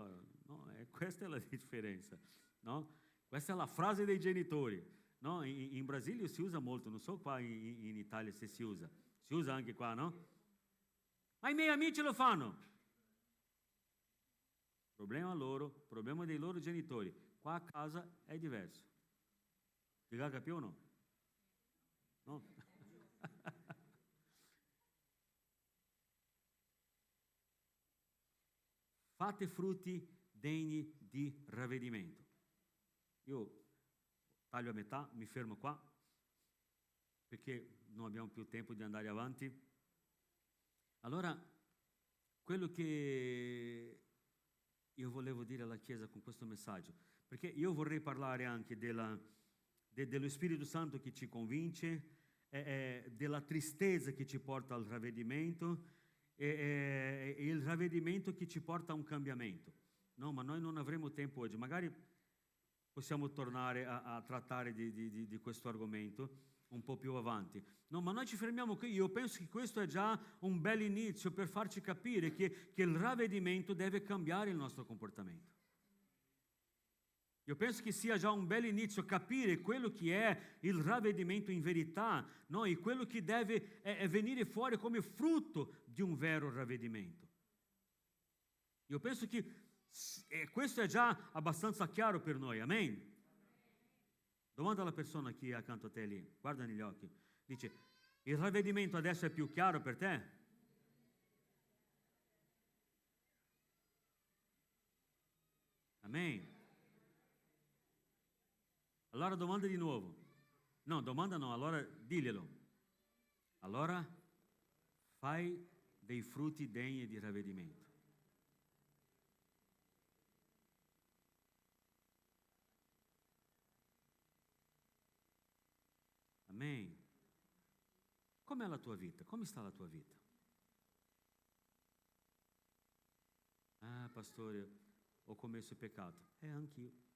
Speaker 4: No, questa è la differenza, no? Questa è la frase dei genitori. No, in Brasile si usa molto, non so qua in Italia se si usa anche qua, no? Ma i miei amici lo fanno. Problema loro, problema dei loro genitori. Qua a casa è diverso. Ti capivo o no? No? Fate frutti degni di ravvedimento. Io taglio a metà, mi fermo qua, perché non abbiamo più tempo di andare avanti. Allora, quello che io volevo dire alla Chiesa con questo messaggio, perché io vorrei parlare anche dello Spirito Santo che ci convince, della tristezza che ci porta al ravvedimento, e il ravvedimento che ci porta a un cambiamento. No, ma noi non avremo tempo oggi, magari possiamo tornare a trattare di questo argomento un po' più avanti. No, ma noi ci fermiamo qui. Io penso che questo è già un bel inizio per farci capire che il ravvedimento deve cambiare il nostro comportamento. Io penso che sia già un bel inizio capire quello che è il ravvedimento in verità, no? E quello che deve venire fuori come frutto di un vero ravvedimento. Io penso che questo è già abbastanza chiaro per noi, amen? Domanda alla persona che è accanto a te lì, guarda negli occhi, dice, il ravvedimento adesso è più chiaro per te? Amen? Allora domanda di nuovo. No, domanda no, allora diglielo. Allora fai dei frutti degni di ravvedimento. Amen. Com'è la tua vita? Come sta la tua vita? Ah, pastore, ho commesso peccato. Anch'io.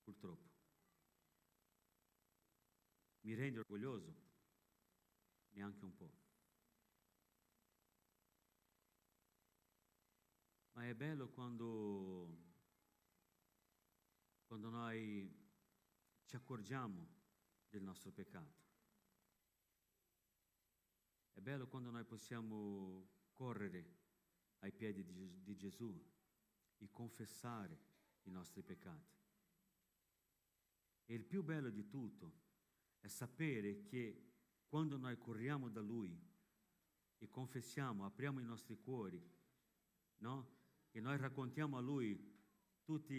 Speaker 4: Purtroppo. mi rende orgoglioso? Neanche un po'. Ma è bello quando noi ci accorgiamo del nostro peccato. È bello quando noi possiamo correre ai piedi di Gesù e confessare i nostri peccati. E il più bello di tutto è sapere che quando noi corriamo da Lui e confessiamo, apriamo i nostri cuori, no? E noi raccontiamo a Lui tutti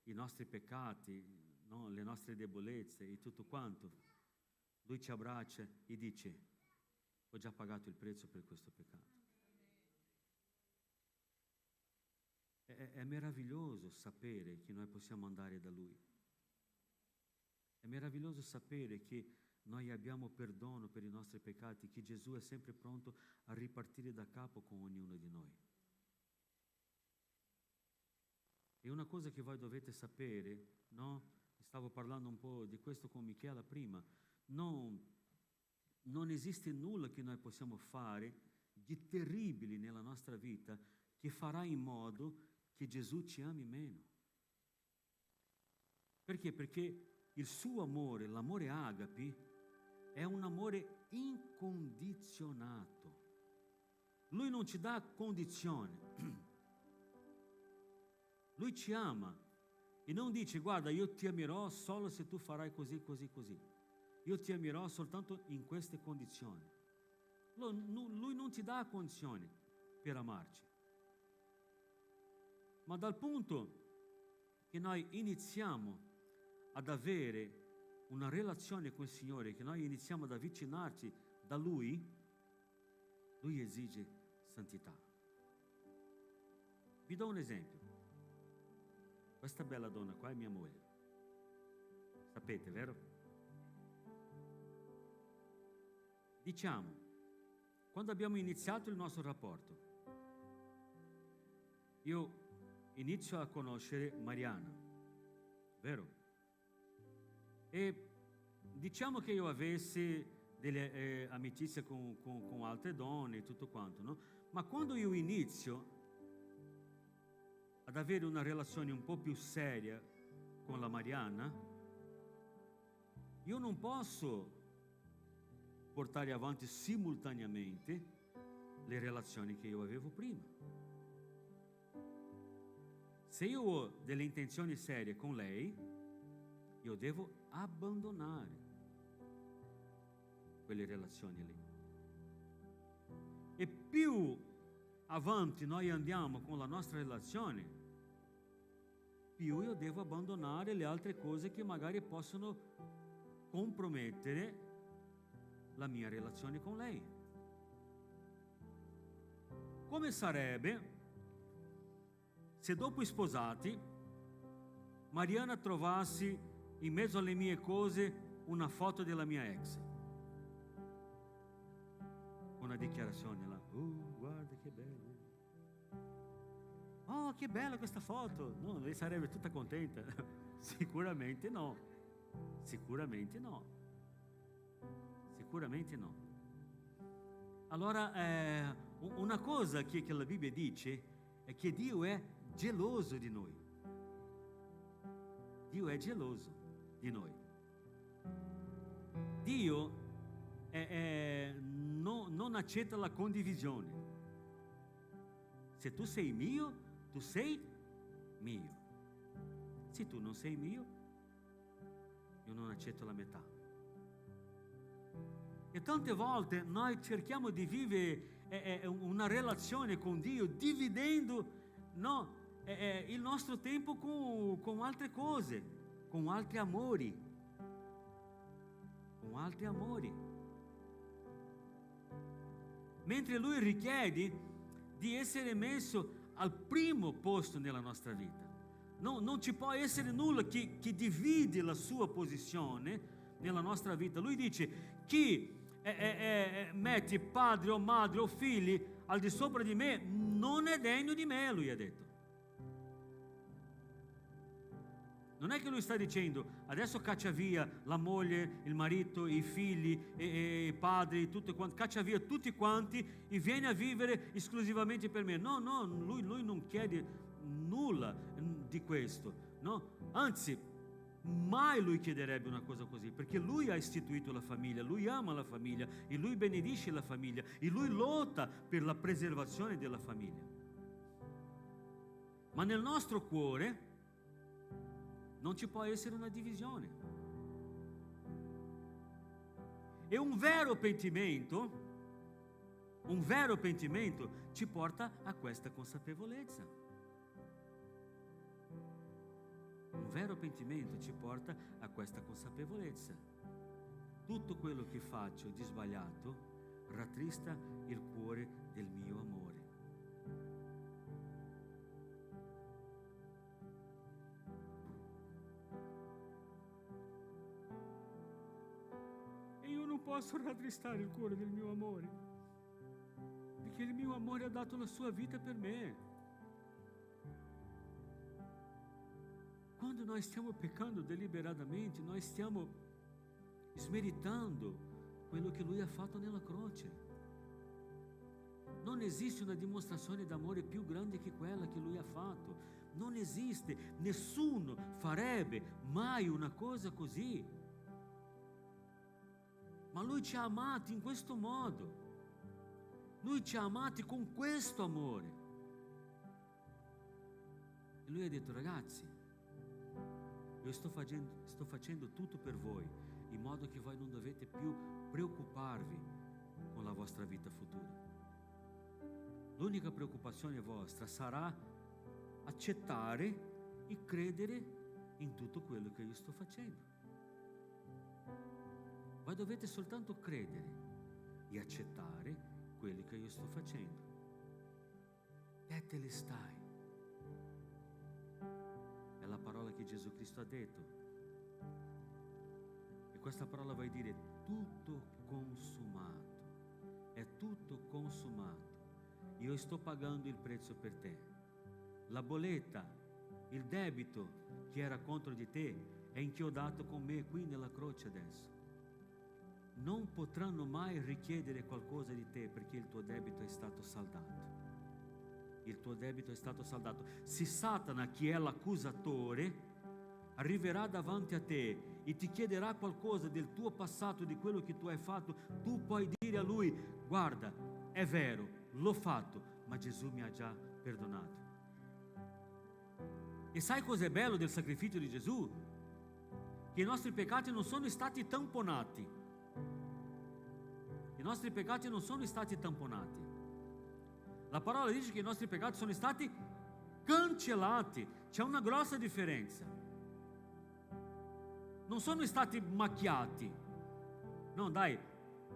Speaker 4: i nostri peccati, no? Le nostre debolezze e tutto quanto, Lui ci abbraccia e dice: ho già pagato il prezzo per questo peccato. È meraviglioso sapere che noi possiamo andare da Lui. È meraviglioso sapere che noi abbiamo perdono per i nostri peccati, che Gesù è sempre pronto a ripartire da capo con ognuno di noi. E una cosa che voi dovete sapere, no? Stavo parlando un po' di questo con Michela prima, non esiste nulla che noi possiamo fare di terribile nella nostra vita che farà in modo che Gesù ci ami meno. Perché? Perché il suo amore, l'amore agapi, è un amore incondizionato. Lui non ci dà condizioni. Lui ci ama e non dice: guarda, io ti amerò solo se tu farai così, così, così. Io ti amerò soltanto in queste condizioni. Lui non ti dà condizioni per amarci. Ma dal punto che noi iniziamo ad avere una relazione con il Signore, che noi iniziamo ad avvicinarci da Lui, Lui esige santità. Vi do un esempio. Questa bella donna qua è mia moglie. Sapete, vero? Diciamo, quando abbiamo iniziato il nostro rapporto, io inizio a conoscere Mariana, vero? E diciamo che io avessi delle amicizie con altre donne e tutto quanto, no? Ma quando io inizio ad avere una relazione un po' più seria con la Mariana, io non posso portare avanti simultaneamente le relazioni che io avevo prima. Se io ho delle intenzioni serie con lei, io devo abbandonare quelle relazioni lì. E più avanti noi andiamo con la nostra relazione, più io devo abbandonare le altre cose che magari possono compromettere la mia relazione con lei. Come sarebbe se dopo i sposati Mariana trovassi in mezzo alle mie cose una foto della mia ex? Una dichiarazione là: guarda che bello, oh che bella questa foto. No, lei sarebbe tutta contenta? Sicuramente no, sicuramente no, sicuramente no. Allora una cosa che la Bibbia dice è che Dio è geloso di noi. Dio è geloso di noi. Dio non accetta la condivisione. Se tu sei mio, tu sei mio. Se tu non sei mio, io non accetto la metà. E tante volte noi cerchiamo di vivere una relazione con Dio dividendo, no, il nostro tempo con altre cose, con altri amori, con altri amori. Mentre Lui richiede di essere messo al primo posto nella nostra vita. Non ci può essere nulla che divide la sua posizione nella nostra vita. Lui dice: chi mette padre o madre o figli al di sopra di me non è degno di me, Lui ha detto. Non è che lui sta dicendo adesso caccia via la moglie, il marito, i figli, i padri, tutti quanti, caccia via tutti quanti e vieni a vivere esclusivamente per me. No, lui non chiede nulla di questo, no? Anzi, mai lui chiederebbe una cosa così, perché lui ha istituito la famiglia, lui ama la famiglia e lui benedisce la famiglia e lui lotta per la preservazione della famiglia. Ma nel nostro cuore non ci può essere una divisione. E un vero pentimento ci porta a questa consapevolezza. Un vero pentimento ci porta a questa consapevolezza. Tutto quello che faccio di sbagliato rattrista il cuore del mio amore. Non posso rattristare il cuore del mio amore, perché il mio amore ha dato la sua vita per me. Quando noi stiamo peccando deliberatamente, noi stiamo smeritando quello che lui ha fatto nella croce. Non esiste una dimostrazione d'amore più grande che quella che lui ha fatto. Non esiste, nessuno farebbe mai una cosa così. Ma lui ci ha amati in questo modo. Lui ci ha amati con questo amore. E lui ha detto: ragazzi, io sto facendo tutto per voi, in modo che voi non dovete più preoccuparvi con la vostra vita futura. L'unica preoccupazione vostra sarà accettare e credere in tutto quello che io sto facendo. Voi dovete soltanto credere e accettare quello che io sto facendo. Tetelestai è la parola che Gesù Cristo ha detto. E questa parola vuol dire tutto consumato. È tutto consumato. Io sto pagando il prezzo per te. La bolletta, il debito che era contro di te è inchiodato con me qui nella croce adesso. Non potranno mai richiedere qualcosa di te, perché il tuo debito è stato saldato. Il tuo debito è stato saldato. Se Satana, che è l'accusatore, arriverà davanti a te e ti chiederà qualcosa del tuo passato, di quello che tu hai fatto, tu puoi dire a lui: guarda, è vero, l'ho fatto, ma Gesù mi ha già perdonato. E sai cos'è bello del sacrificio di Gesù? Che i nostri peccati non sono stati tamponati. I nostri peccati non sono stati tamponati. La parola dice che i nostri peccati sono stati cancellati. C'è una grossa differenza. Non sono stati macchiati. No, dai,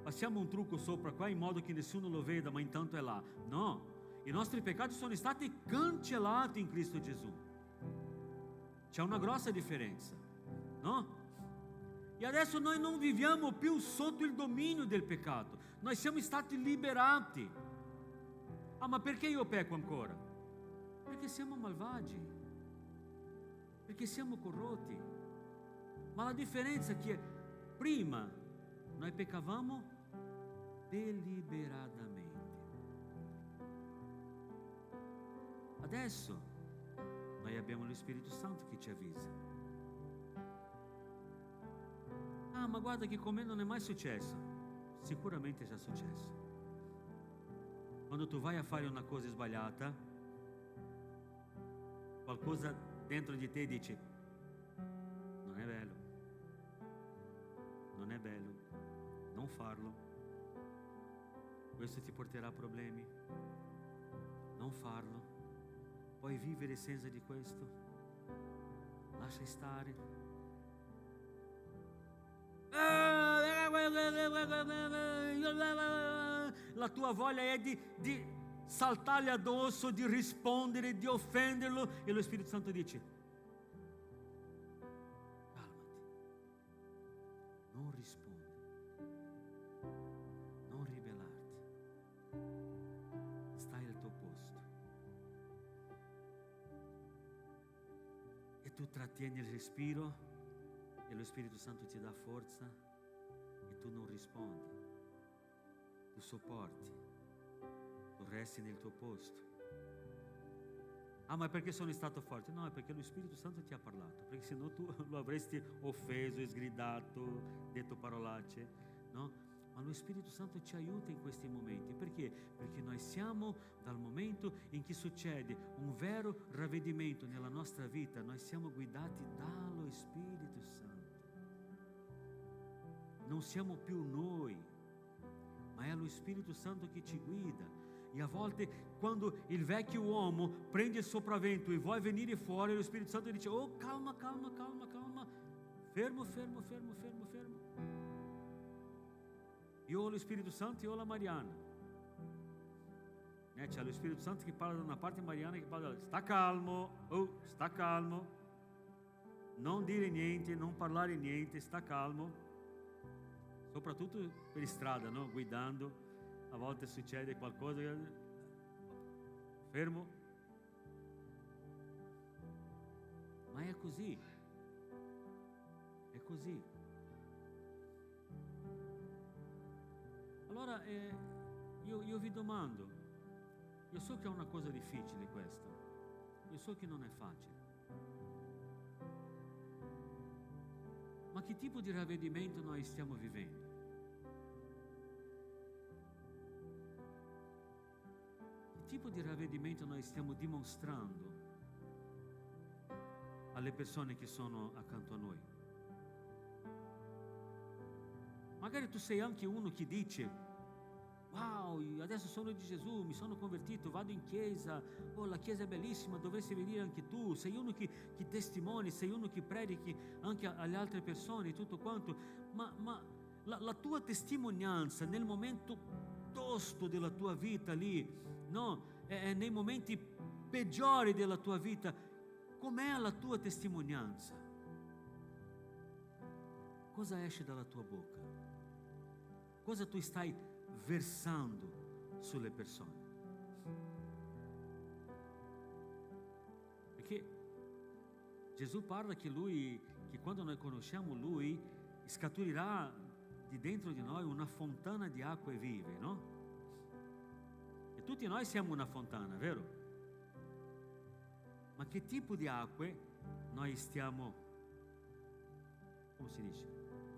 Speaker 4: passiamo un trucco sopra qua in modo che nessuno lo veda, ma intanto è là. No, i nostri peccati sono stati cancellati in Cristo Gesù. C'è una grossa differenza, no? E adesso noi non viviamo più sotto il dominio del peccato. Noi siamo stati liberati. Ah, ma perché io pecco ancora? Perché siamo malvagi. Perché siamo corrotti. Ma la differenza è che prima noi peccavamo deliberatamente. Adesso noi abbiamo lo Spirito Santo che ci avvisa. Ah, ma guarda che con me non è mai successo. Sicuramente è già successo. Quando tu vai a fare una cosa sbagliata, qualcosa dentro di te dice: non è bello, non è bello, non farlo, questo ti porterà problemi, non farlo, puoi vivere senza di questo, lascia stare. La tua voglia è di saltargli addosso, di rispondere, di offenderlo, e lo Spirito Santo dice: calmati, non rispondere, non ribellarti, stai al tuo posto. E tu trattieni il respiro e lo Spirito Santo ti dà forza e tu non rispondi, tu sopporti, tu resti nel tuo posto. Ah, ma perché sono stato forte? No, è perché lo Spirito Santo ti ha parlato, perché se no tu lo avresti offeso, sgridato, detto parolacce, no? Ma lo Spirito Santo ci aiuta in questi momenti. Perché? Perché noi siamo, dal momento in cui succede un vero ravvedimento nella nostra vita, noi siamo guidati dallo Spirito Santo. Non siamo più noi, ma è lo Spirito Santo che ci guida. E a volte quando il vecchio uomo prende il sopravvento e vuole venire fuori, lo Spirito Santo dice: oh, calma, calma, calma, calma, fermo, fermo, fermo, fermo, fermo. Io ho lo Spirito Santo e ho la Mariana. C'è lo Spirito Santo che parla da una parte e Mariana che parla dall'altra. Sta calmo, oh, sta calmo. Non dire niente, non parlare niente, sta calmo. Soprattutto per strada, no? Guidando. A volte succede qualcosa, fermo. Ma è così. È così. Allora io vi domando, io so che è una cosa difficile questo, io so che non è facile, ma che tipo di ravvedimento noi stiamo vivendo? Che tipo di ravvedimento noi stiamo dimostrando alle persone che sono accanto a noi? Magari tu sei anche uno che dice: wow, adesso sono di Gesù, mi sono convertito, vado in chiesa, oh, la chiesa è bellissima, dovresti venire anche tu. Sei uno che testimoni, sei uno che predichi anche alle altre persone e tutto quanto, ma la tua testimonianza nel momento tosto della tua vita lì, no? Nei momenti peggiori della tua vita, com'è la tua testimonianza? Cosa esce dalla tua bocca? Cosa tu stai versando sulle persone? Perché Gesù parla che quando noi conosciamo Lui, scaturirà di dentro di noi una fontana di acque vive, no? E tutti noi siamo una fontana, vero? Ma che tipo di acque noi stiamo, come si dice,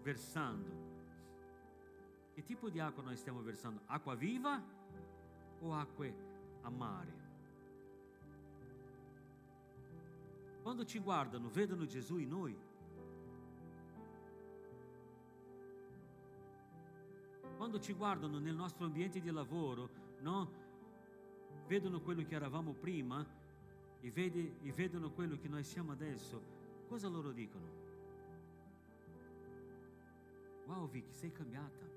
Speaker 4: versando? Che tipo di acqua noi stiamo versando? Acqua viva o acque amare? Quando ci guardano, vedono Gesù in noi. Quando ci guardano nel nostro ambiente di lavoro, no? Vedono quello che eravamo prima e vedono quello che noi siamo adesso. Cosa loro dicono? Wow, Vicky, sei cambiata.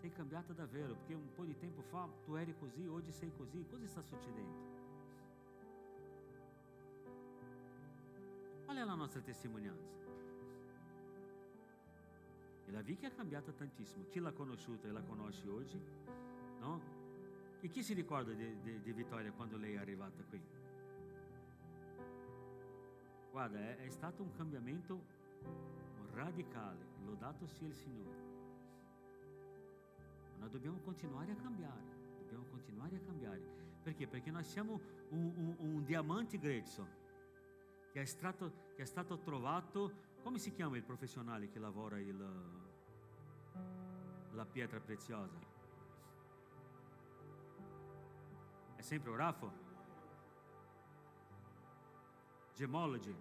Speaker 4: Sei cambiata davvero, perché un po' di tempo fa tu eri così, oggi sei così. Cosa sta succedendo? Qual è la nostra testimonianza? E la Vicky è cambiata tantissimo. Chi l'ha conosciuta e la conosce oggi? No? E chi si ricorda di Vittoria quando lei è arrivata qui? Guarda, è stato un cambiamento radicale. Lodato sia il Signore. Noi dobbiamo continuare a cambiare, Perché? Perché noi siamo un diamante grezzo che è stato trovato. Come si chiama il professionale che lavora la pietra preziosa? È sempre Orafo? Gemology?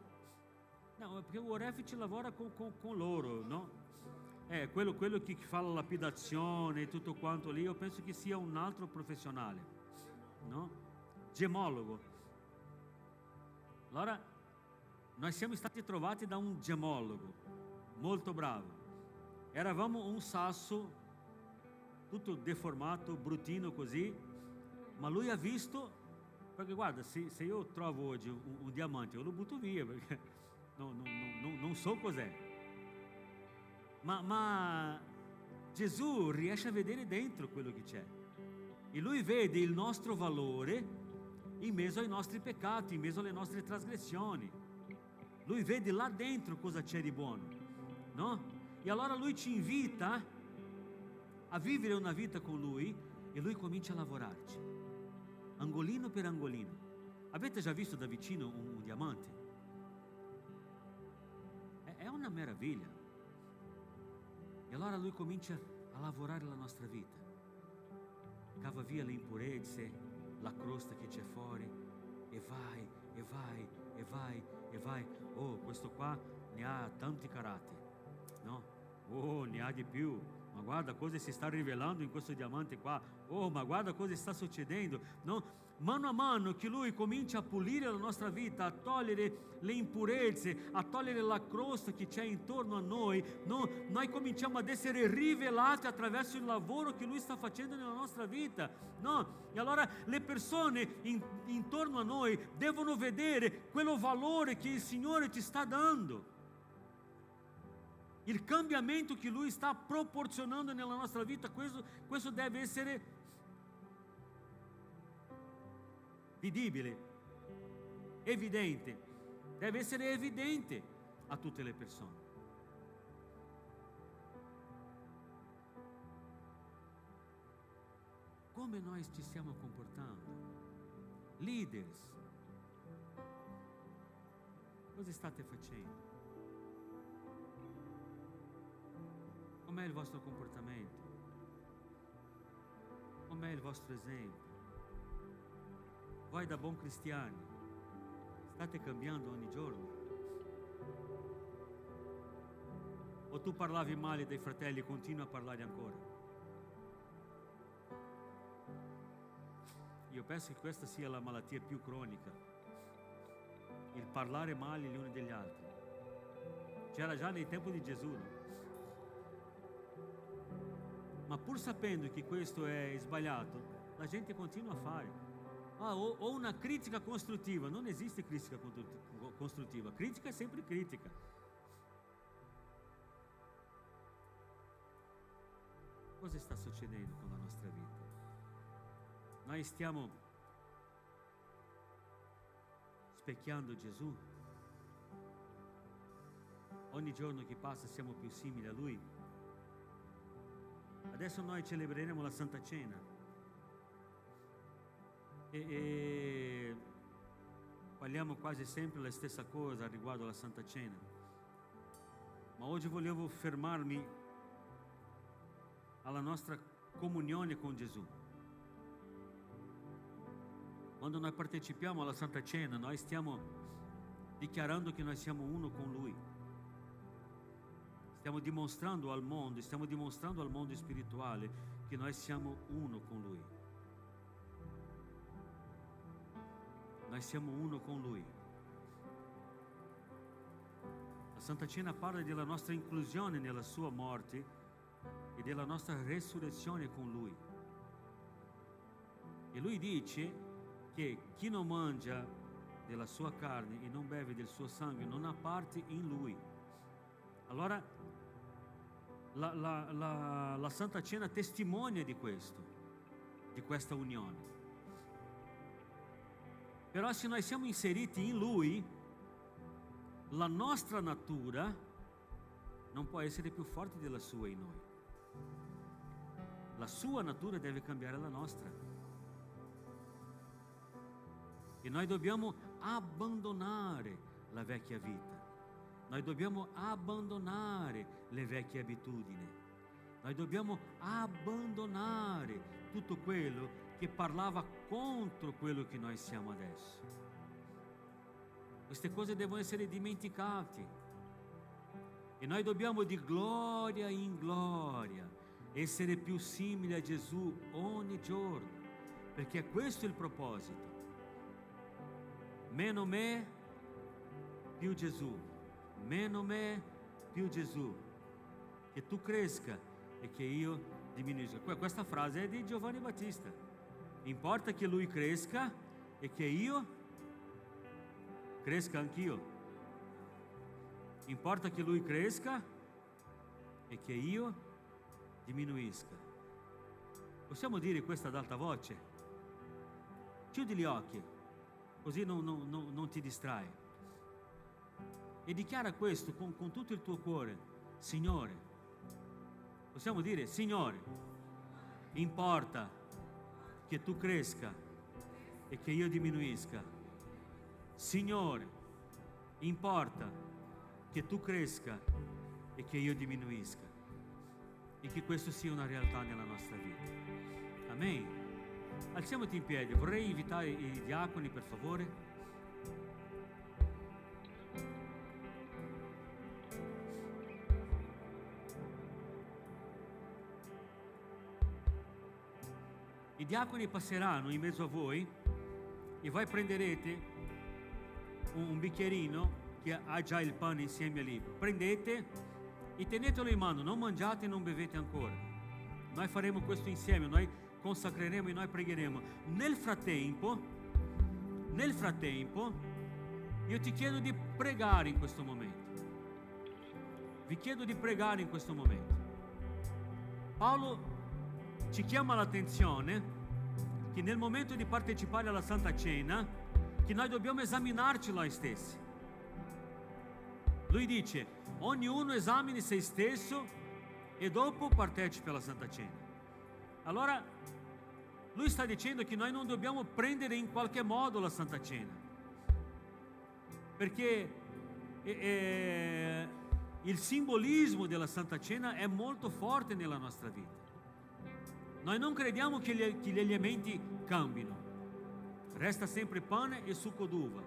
Speaker 4: No, perché o Orafo lavora con loro, no? Quello che fa la lapidazione e tutto quanto lì, io penso che sia un altro professionale, no? Gemologo. Allora, noi siamo stati trovati da un gemologo, molto bravo. Eravamo un sasso, tutto deformato, bruttino così, ma lui ha visto, perché guarda, se io trovo oggi un diamante, io lo butto via, perché non so cos'è. Ma Gesù riesce a vedere dentro quello che c'è e Lui vede il nostro valore in mezzo ai nostri peccati, in mezzo alle nostre trasgressioni. Lui vede là dentro cosa c'è di buono, no? E allora Lui ci invita a vivere una vita con Lui e Lui comincia a lavorarci, angolino per angolino. Avete già visto da vicino un diamante? È una meraviglia. E allora Lui comincia a lavorare la nostra vita, cava via le impurezze, la crosta che c'è fuori, e vai, e vai, e vai, e vai. Oh, questo qua ne ha tanti caratteri, no? Oh, ne ha di più. Ma guarda cosa si sta rivelando in questo diamante qua. Oh, ma guarda cosa sta succedendo, no? Mano a mano che Lui comincia a pulire la nostra vita, a togliere le impurezze, a togliere la crosta che c'è intorno a noi, no? Noi cominciamo ad essere rivelati attraverso il lavoro che Lui sta facendo nella nostra vita, no? E allora le persone intorno a noi devono vedere quello valore che il Signore ci sta dando, il cambiamento che Lui sta proporzionando nella nostra vita. Questo deve essere visibile, evidente, deve essere evidente a tutte le persone. Come noi ci stiamo comportando? Leaders, cosa state facendo? Com'è il vostro comportamento? Com'è il vostro esempio? Voi da buon cristiani state cambiando ogni giorno? O tu parlavi male dei fratelli e continui a parlare ancora? Io penso che questa sia la malattia più cronica, il parlare male gli uni degli altri. C'era già nei tempi di Gesù, no? Ma pur sapendo che questo è sbagliato, la gente continua a fare. O una critica costruttiva. Non esiste critica costruttiva, critica è sempre critica. Cosa sta succedendo con la nostra vita? Noi stiamo specchiando Gesù? Ogni giorno che passa siamo più simili a Lui? Adesso noi celebreremo la Santa Cena e parliamo quasi sempre la stessa cosa riguardo alla Santa Cena, ma oggi volevo fermarmi alla nostra comunione con Gesù. Quando noi partecipiamo alla Santa Cena, noi stiamo dichiarando che noi siamo uno con Lui. Stiamo dimostrando al mondo spirituale che noi siamo uno con Lui. Noi siamo uno con Lui. La Santa Cena parla della nostra inclusione nella Sua morte e della nostra resurrezione con Lui. E Lui dice che chi non mangia della Sua carne e non beve del Suo sangue non ha parte in Lui. Allora la Santa Cena testimonia di questo, di questa unione. Però se noi siamo inseriti in Lui, la nostra natura non può essere più forte della sua in noi. La sua natura deve cambiare la nostra. E noi dobbiamo abbandonare la vecchia vita. Noi dobbiamo abbandonare le vecchie abitudini. Noi dobbiamo abbandonare tutto quello che parlava contro quello che noi siamo adesso. Queste cose devono essere dimenticate. E noi dobbiamo di gloria in gloria essere più simili a Gesù ogni giorno, perché questo è il proposito. Meno me, più Gesù. Meno me, più Gesù. Che tu cresca e che io diminuisca. Questa frase è di Giovanni Battista. Importa che lui cresca e che io cresca anch'io. Importa che lui cresca e che io diminuisca. Possiamo dire questo ad alta voce? Chiudi gli occhi così non ti distrai. E dichiara questo con tutto il tuo cuore: Signore, possiamo dire: Signore, importa che tu cresca e che io diminuisca. Signore, importa che tu cresca e che io diminuisca. E che questo sia una realtà nella nostra vita. Amen. Alziamoti in piedi. Vorrei invitare i diaconi, per favore. I diaconi passeranno in mezzo a voi e voi prenderete un bicchierino che ha già il pane insieme lì. Prendete e tenetelo in mano, non mangiate e non bevete ancora. Noi faremo questo insieme, noi consacreremo e noi pregheremo. Nel frattempo, io ti chiedo di pregare in questo momento. Vi chiedo di pregare in questo momento. Paolo ci chiama l'attenzione che nel momento di partecipare alla Santa Cena, che noi dobbiamo esaminarci noi stessi. Lui dice: ognuno esamini se stesso e dopo partecipi alla Santa Cena. Allora, lui sta dicendo che noi non dobbiamo prendere in qualche modo la Santa Cena, perché il simbolismo della Santa Cena è molto forte nella nostra vita. Noi non crediamo che gli elementi cambino, resta sempre pane e succo d'uva,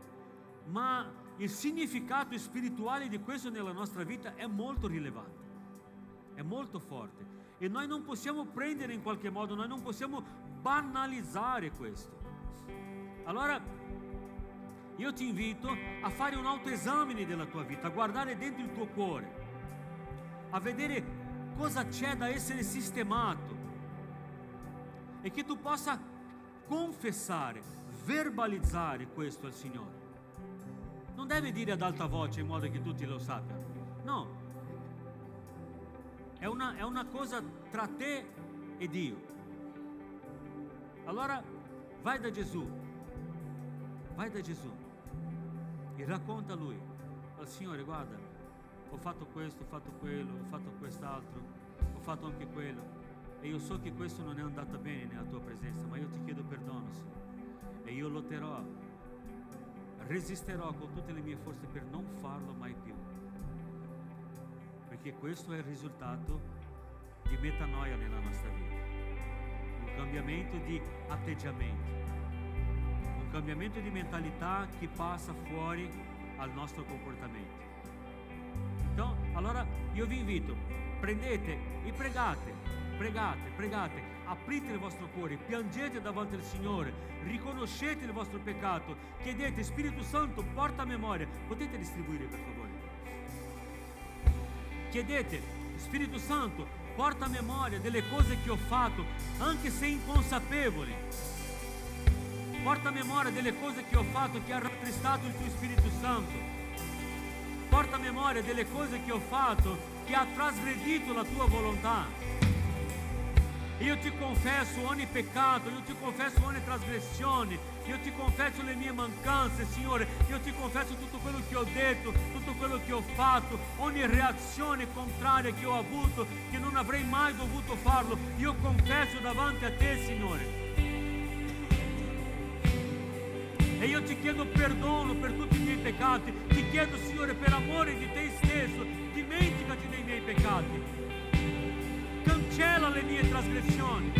Speaker 4: ma il significato spirituale di questo nella nostra vita è molto rilevante, è molto forte, e noi non possiamo prendere in qualche modo, noi non possiamo banalizzare questo. Allora io ti invito a fare un autoesame della tua vita, a guardare dentro il tuo cuore, a vedere cosa c'è da essere sistemato, e che tu possa confessare, verbalizzare questo al Signore. Non devi dire ad alta voce in modo che tutti lo sappiano, no, è una cosa tra te e Dio. Allora vai da Gesù e racconta a Lui, al Signore: guarda, ho fatto questo, ho fatto quello, ho fatto quest'altro, ho fatto anche quello, e io so che questo non è andato bene nella tua presenza, ma io ti chiedo perdono, Signore, e io lotterò, resisterò con tutte le mie forze per non farlo mai più, perché questo è il risultato di metanoia nella nostra vita, un cambiamento di atteggiamento, un cambiamento di mentalità che passa fuori al nostro comportamento. Allora io vi invito, prendete e pregate, aprite il vostro cuore, piangete davanti al Signore, riconoscete il vostro peccato, chiedete: Spirito Santo, porta a memoria. Potete distribuire, per favore? Chiedete: Spirito Santo, porta a memoria delle cose che ho fatto, anche se inconsapevoli. Porta a memoria delle cose che ho fatto che ha rattristato il tuo Spirito Santo. Porta a memoria delle cose che ho fatto che ha trasgredito la tua volontà. Io ti confesso ogni peccato, io ti confesso ogni trasgressione, io ti confesso le mie mancanze, Signore, io ti confesso tutto quello che ho detto, tutto quello che ho fatto, ogni reazione contraria che ho avuto, che non avrei mai dovuto farlo, io confesso davanti a te, Signore. E io ti chiedo perdono per tutti i miei peccati, ti chiedo, Signore, per amore di te stesso, dimenticati dei miei peccati. Cancella le mie trasgressioni.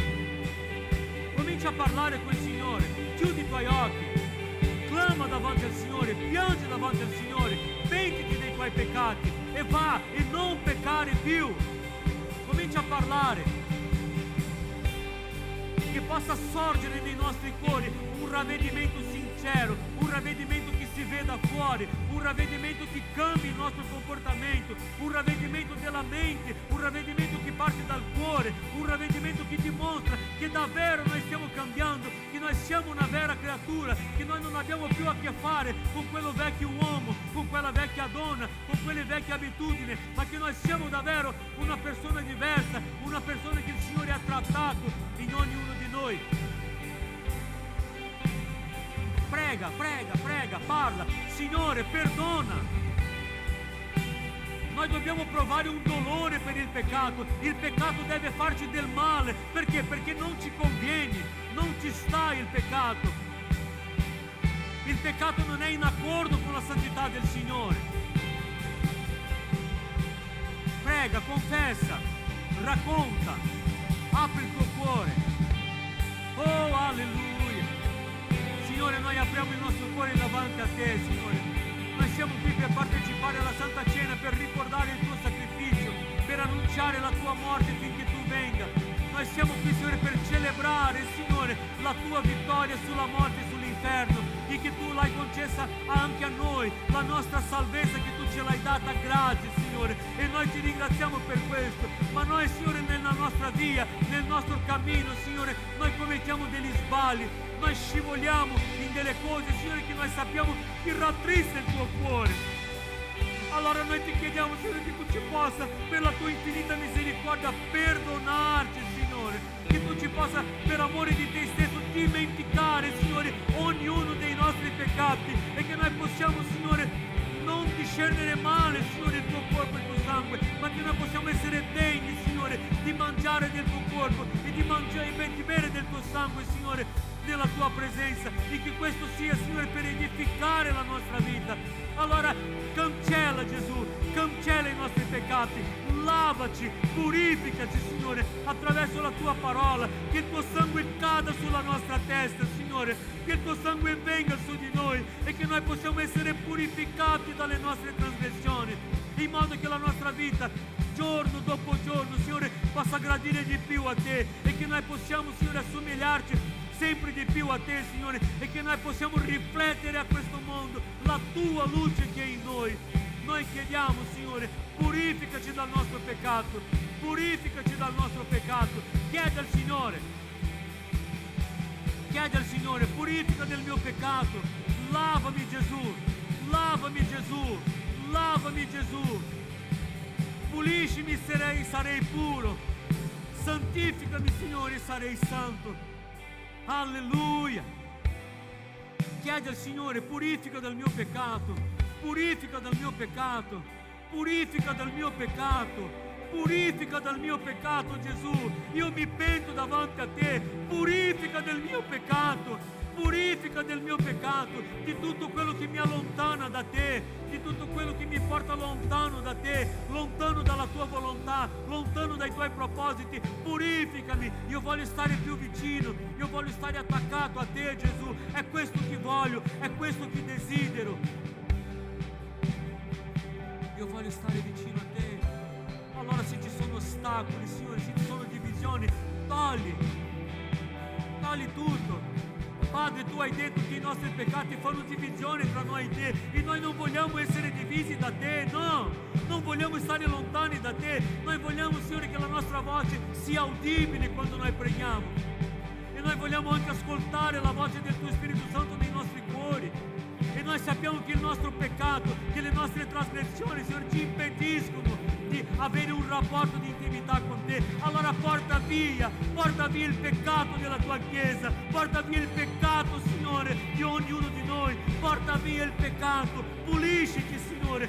Speaker 4: Comincia a parlare col Signore, chiudi i tuoi occhi, clama davanti al Signore, piangi davanti al Signore, pentiti dei tuoi peccati e va e non peccare più. Comincia a parlare, che possa sorgere nei nostri cuori un ravvedimento sincero, un ravvedimento che si veda fuori, un ravvedimento che cambi il nostro comportamento, un ravvedimento della mente, un ravvedimento che parte dal cuore, un ravvedimento che dimostra che davvero noi stiamo cambiando, che noi siamo una vera creatura, che noi non abbiamo più a che fare con quello vecchio uomo, con quella vecchia donna, con quelle vecchie abitudini, ma che noi siamo davvero una persona diversa, una persona che il Signore ha trattato in ognuno di noi. prega, parla. Signore, perdona. Noi dobbiamo provare un dolore per il peccato deve farci del male, perché? Perché non ci conviene, non ci sta il peccato non è in accordo con la santità del Signore. Prega, confessa, racconta, apri il tuo cuore. Oh, alleluia. Signore, noi apriamo il nostro cuore davanti a te, Signore. Noi siamo qui per partecipare alla Santa Cena, per ricordare il tuo sacrificio, per annunciare la tua morte finché tu venga. Noi siamo qui, Signore, per celebrare, Signore, la tua vittoria sulla morte e sull'inferno, e che tu l'hai concessa anche a noi, la nostra salvezza che tu ce l'hai data. Grazie, Signore, e noi ti ringraziamo per questo. Ma noi, Signore, nella nostra via, nel nostro cammino, Signore, noi commettiamo degli sbagli, noi scivoliamo in delle cose, Signore, che noi sappiamo che rattrista il tuo cuore. Allora noi ti chiediamo, Signore, che tu ci possa, per la tua infinita misericordia, perdonarci, Signore, che tu ci possa, per amore di te stesso, dimenticare, Signore, ognuno dei nostri peccati, e che noi possiamo, Signore, non discernere male, Signore, il tuo corpo e il tuo sangue, ma che noi possiamo essere degni, Signore, di mangiare del tuo corpo e di mangiare e di bere del tuo sangue, Signore, nella tua presenza, e che questo sia, Signore, per edificare la nostra vita. Allora cancella, Gesù, cancella i nostri peccati, lavaci, purificaci, Signore, attraverso la tua parola, che il tuo sangue cada sulla nostra testa, Signore, che il tuo sangue venga su di noi e che noi possiamo essere purificati dalle nostre trasgressioni, in modo che la nostra vita, giorno dopo giorno, Signore, possa gradire di più a te, e che noi possiamo, Signore, assomigliarci sempre di più a te, Signore, e che noi possiamo riflettere a questo mondo la tua luce che è in noi. Noi chiediamo, Signore, purificaci dal nostro peccato, purificaci dal nostro peccato. Chiedi al Signore, purifica del mio peccato, lavami, Gesù, lavami, Gesù, lavami, Gesù, puliscimi, sarei puro, santificami, Signore, sarei santo. Alleluia. Chiedi al Signore, purifica dal mio peccato, purifica dal mio peccato, purifica dal mio peccato, purifica dal mio peccato, Gesù. Io mi pento davanti a te, purifica del mio peccato, purifica del mio peccato, di tutto quello che mi allontana da te, di tutto quello che mi porta lontano da te, lontano dalla tua volontà, lontano dai tuoi propositi. Purificami, io voglio stare più vicino, io voglio stare attaccato a te, Gesù. È questo che voglio, è questo che desidero. Io voglio stare vicino a te. Allora, se ci sono ostacoli, Signore, se ci sono divisioni, togli tutto. Padre, tu hai detto che i nostri peccati fanno divisione tra noi e te, e noi non vogliamo essere divisi da te, no, non vogliamo stare lontani da te. Noi vogliamo, Signore, che la nostra voce sia udibile quando noi preghiamo, e noi vogliamo anche ascoltare la voce del tuo Spirito Santo nei nostri cuori. E noi sappiamo che il nostro peccato, che le nostre trasgressioni, Signore, ci impediscono di avere un rapporto di intimità con te. Allora porta via il peccato della tua Chiesa, porta via il peccato, Signore, di ognuno di noi, porta via il peccato, puliscici, Signore,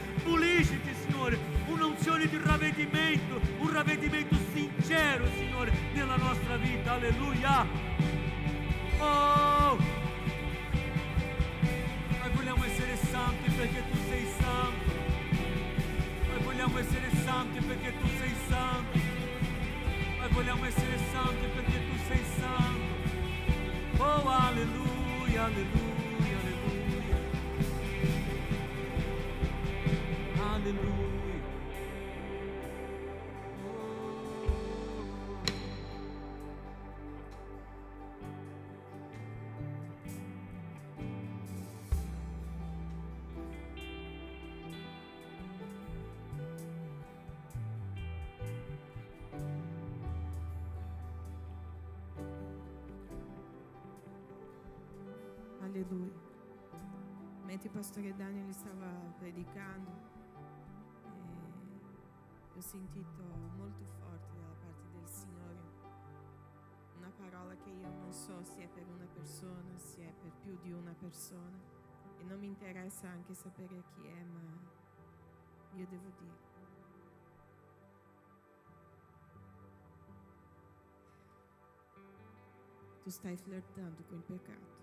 Speaker 4: un'unzione di ravvedimento, un ravvedimento sincero, Signore, nella nostra vita. Alleluia. Oh, noi vogliamo essere santi perché tu sei santo. Noi vogliamo essere santi perché tu sei santo. Noi vogliamo essere santi perché tu sei santo. Oh, alleluia, alleluia, alleluia. Alleluia.
Speaker 2: Alleluia. Mentre il pastore Daniel stava predicando, ho sentito molto forte dalla parte del Signore una parola parola che io non so se è per una persona, se è per più di una persona, e non mi interessa anche sapere chi è, ma io devo dire. Tu stai flirtando con il peccato.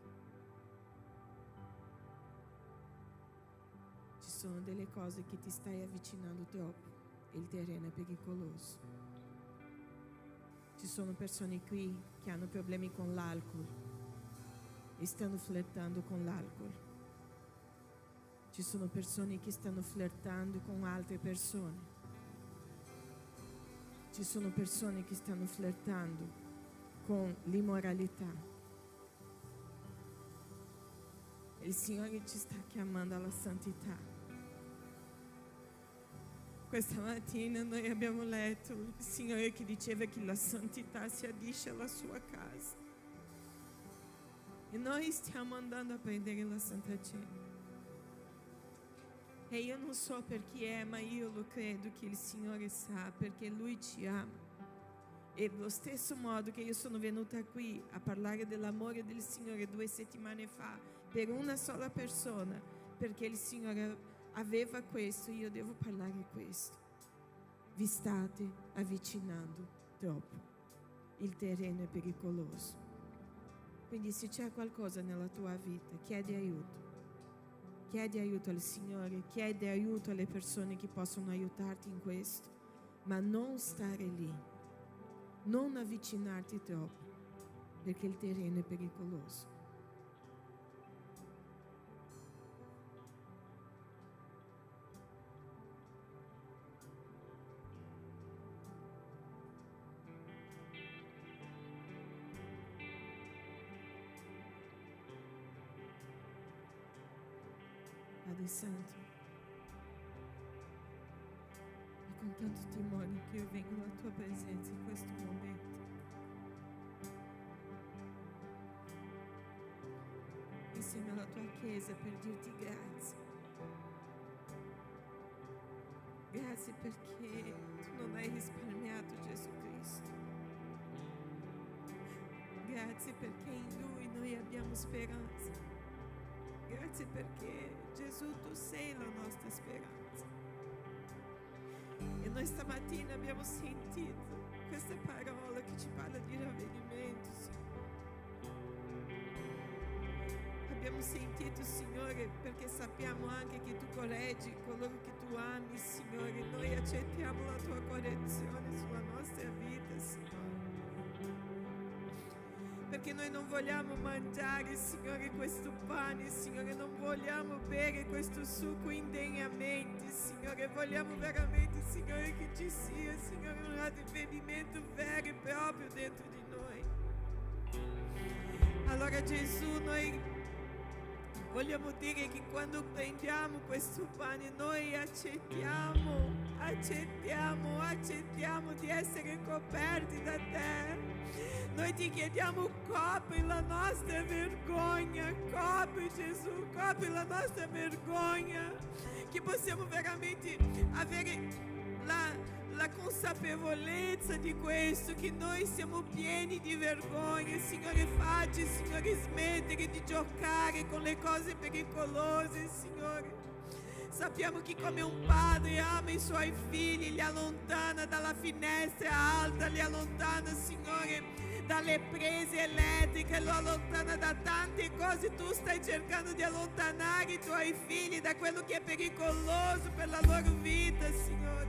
Speaker 2: Ci sono delle cose che ti stai avvicinando troppo e il terreno è pericoloso. Ci sono persone qui che hanno problemi con l'alcol e stanno flirtando con l'alcol. Ci sono persone che stanno flirtando con altre persone. Ci sono persone che stanno flirtando con l'immoralità. E il Signore ci sta chiamando alla santità. Questa mattina noi abbiamo letto il Signore che diceva che la santità si adisce alla sua casa. E noi stiamo andando a prendere la Santa Cena. E io non so per chi è, ma io lo credo che il Signore sa, perché Lui ci ama. E allo stesso modo che io sono venuta qui a parlare dell'amore del Signore 2 settimane fa per una sola persona, perché il Signore aveva questo, io devo parlare questo. Vi state avvicinando troppo. Il terreno è pericoloso. Quindi se c'è qualcosa nella tua vita, chiedi aiuto. Chiedi aiuto al Signore, chiedi aiuto alle persone che possono aiutarti in questo, ma non stare lì. Non avvicinarti troppo, perché il terreno è pericoloso. Padre Santo, e con tanto timore che io vengo alla tua presenza in questo momento. Insieme alla tua Chiesa per dirti grazie. Grazie perché tu non hai risparmiato Gesù Cristo. Grazie perché in Lui noi abbiamo speranza. Grazie perché Gesù tu sei la nostra speranza. E noi stamattina abbiamo sentito questa parola che ci parla di ravvedimento, Signore. Abbiamo sentito, Signore, perché sappiamo anche che tu correggi coloro che tu ami, Signore. Noi accettiamo la tua correzione sulla nostra vita, Signore. Perché noi non vogliamo mangiare, Signore, questo pane, Signore, non vogliamo bere questo succo indegnamente, Signore, vogliamo veramente, Signore, che ci sia, Signore, un ravvedimento vero e proprio dentro di noi. Allora Gesù, noi vogliamo dire che quando prendiamo questo pane noi accettiamo di essere coperti da te. Noi ti chiediamo, copri la nostra vergogna, copri Gesù, copri la nostra vergogna, che possiamo veramente avere la consapevolezza di questo, che noi siamo pieni di vergogna. Signore, facci, Signore, smettere di giocare con le cose pericolose, Signore. Sappiamo che come un padre ama i suoi figli, li allontana dalla finestra alta, li allontana, Signore, dalle prese elettriche, lo allontana da tante cose. Tu stai cercando di allontanare i tuoi figli da quello che è pericoloso per la loro vita, Signore.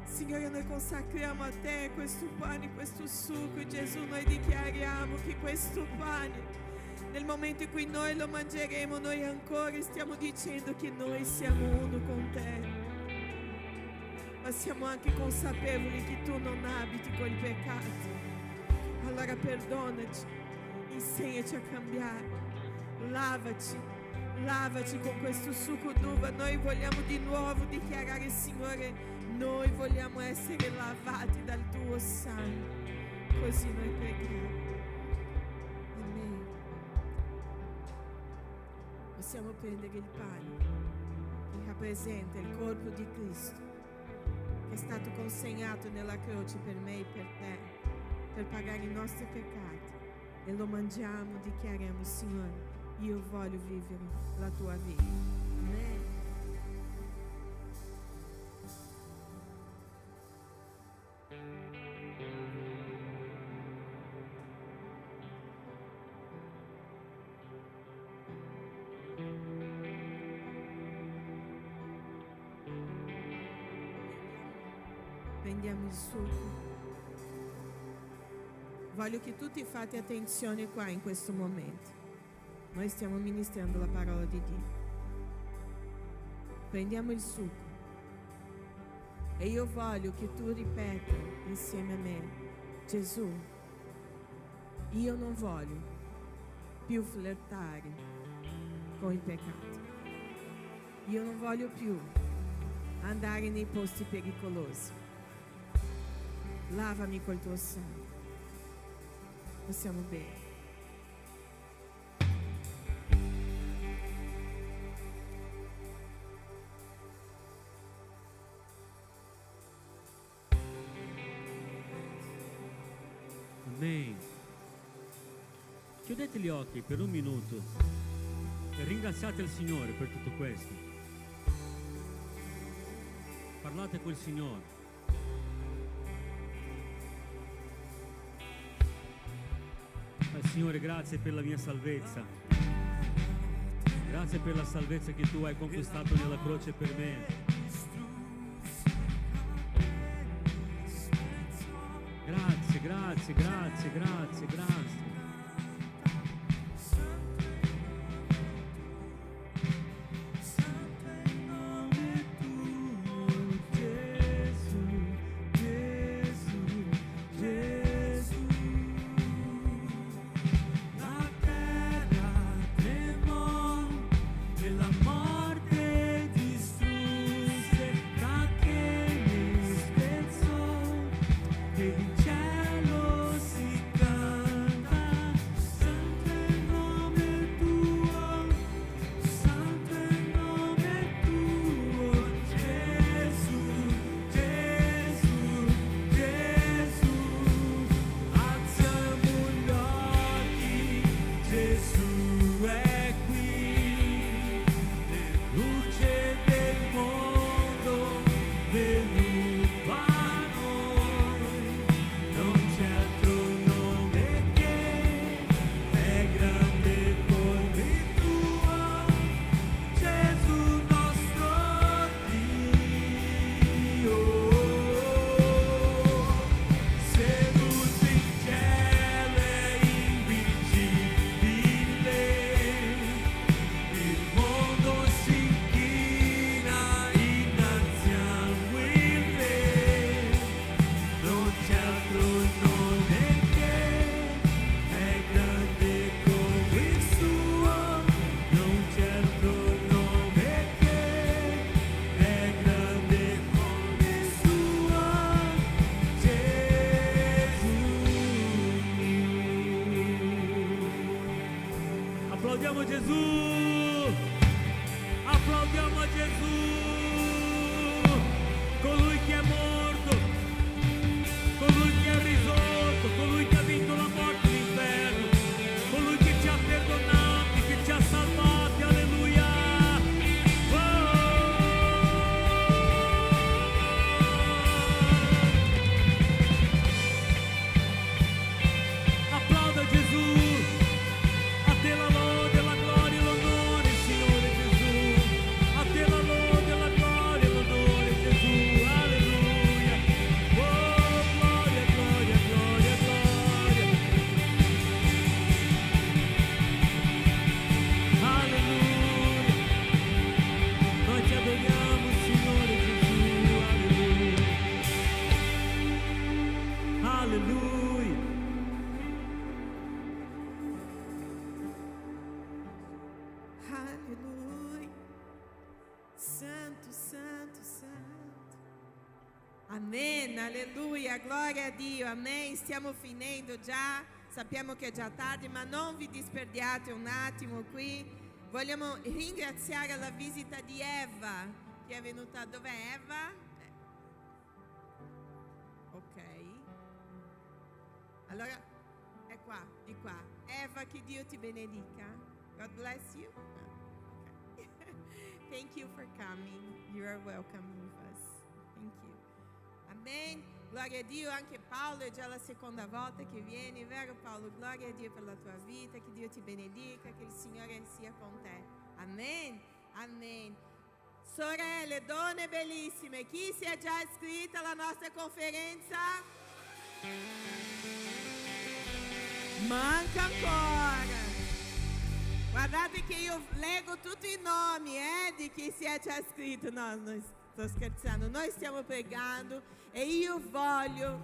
Speaker 2: Signore, noi consacriamo a te questo pane, questo succo. Gesù, noi dichiariamo che questo pane, nel momento in cui noi lo mangeremo, noi ancora stiamo dicendo che noi siamo uno con te. Ma siamo anche consapevoli che tu non abiti con i peccati. Allora perdonaci, insegnaci a cambiare, lavaci con questo succo d'uva. Noi vogliamo di nuovo dichiarare, Signore, noi vogliamo essere lavati dal tuo sangue. Così noi preghiamo. Amen. Possiamo prendere il pane che rappresenta il corpo di Cristo, che è stato consegnato nella croce per me e per te, per pagare i nostri peccati e lo mangiamo, dichiariamo: Signore, io voglio vivere la tua vita. Amen. Prendiamo il succo. Voglio che tutti fate attenzione qua in questo momento. Noi stiamo ministrando la parola di Dio. Prendiamo il succo e io voglio che tu ripeta insieme a me: Gesù, io non voglio più flirtare con il peccato. Io non voglio più andare nei posti pericolosi. Lavami col tuo sangue. Possiamo bere.
Speaker 4: Amen. Chiudete gli occhi per un minuto e ringraziate il Signore per tutto questo. Parlate col Signore. Signore, grazie per la mia salvezza. Grazie per la salvezza che tu hai conquistato nella croce per me. Grazie, grazie, grazie, grazie, grazie. Applaudiamo Gesù! Applaudiamo a Gesù! Colui che è morto, colui che è risorto, colui che ha vinto la morte e l'inferno, colui che ci ha perdonati, che ci ha salvati, alleluia! Applauda Gesù! A te la lode, la gloria e l'onore, Signore Gesù. A te la lode, la gloria e l'onore, Gesù. Alleluia. Oh, gloria, gloria, gloria, gloria. Alleluia. Noi ti adoriamo, Signore Gesù. Alleluia. Alleluia.
Speaker 2: Aleluia. Santo, santo, santo. Amen, alleluia, gloria a Dio, amen. Stiamo finendo già, sappiamo che è già tardi, ma non vi disperdiate un attimo qui. Vogliamo ringraziare la visita di Eva, che è venuta. Dov'è Eva? Ok. Allora, è qua, di qua. Eva, che Dio ti benedica. God bless you. Okay. Thank you for coming. You are welcome with us. Thank you. Amen. Gloria a Dio, anche Paolo è già la seconda volta che vieni, vero Paolo? Gloria a Dio per la tua vita, che Dio ti benedica, che il Signore sia con te. Amen. Amen. Sorelle, donne bellissime, chi si è già iscritta alla nostra conferenza? Manca ancora. Guardate che io leggo tutti i nomi di chi si è già iscritto. No, non sto scherzando. Noi stiamo pregando e io voglio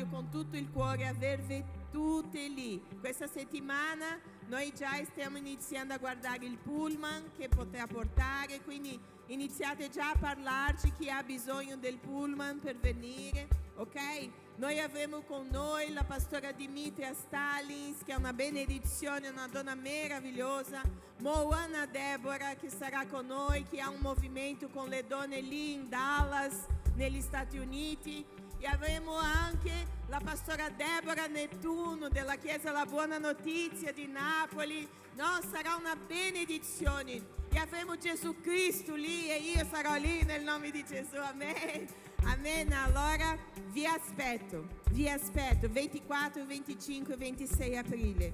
Speaker 2: con tutto il cuore avervi tutte lì. Questa settimana noi già stiamo iniziando a guardare il pullman che potrà portare, quindi iniziate già a parlarci chi ha bisogno del pullman per venire, ok? Noi avremo con noi la pastora Dimitria Stalins, che è una benedizione, una donna meravigliosa, Moana Deborah che sarà con noi, che ha un movimento con le donne lì in Dallas, negli Stati Uniti, e avremo anche la pastora Deborah Nettuno della Chiesa La Buona Notizia di Napoli. No, sarà una benedizione. E avremo Gesù Cristo lì e io sarò lì nel nome di Gesù. Amen. Amen. Allora vi aspetto 24, 25 e 26 aprile.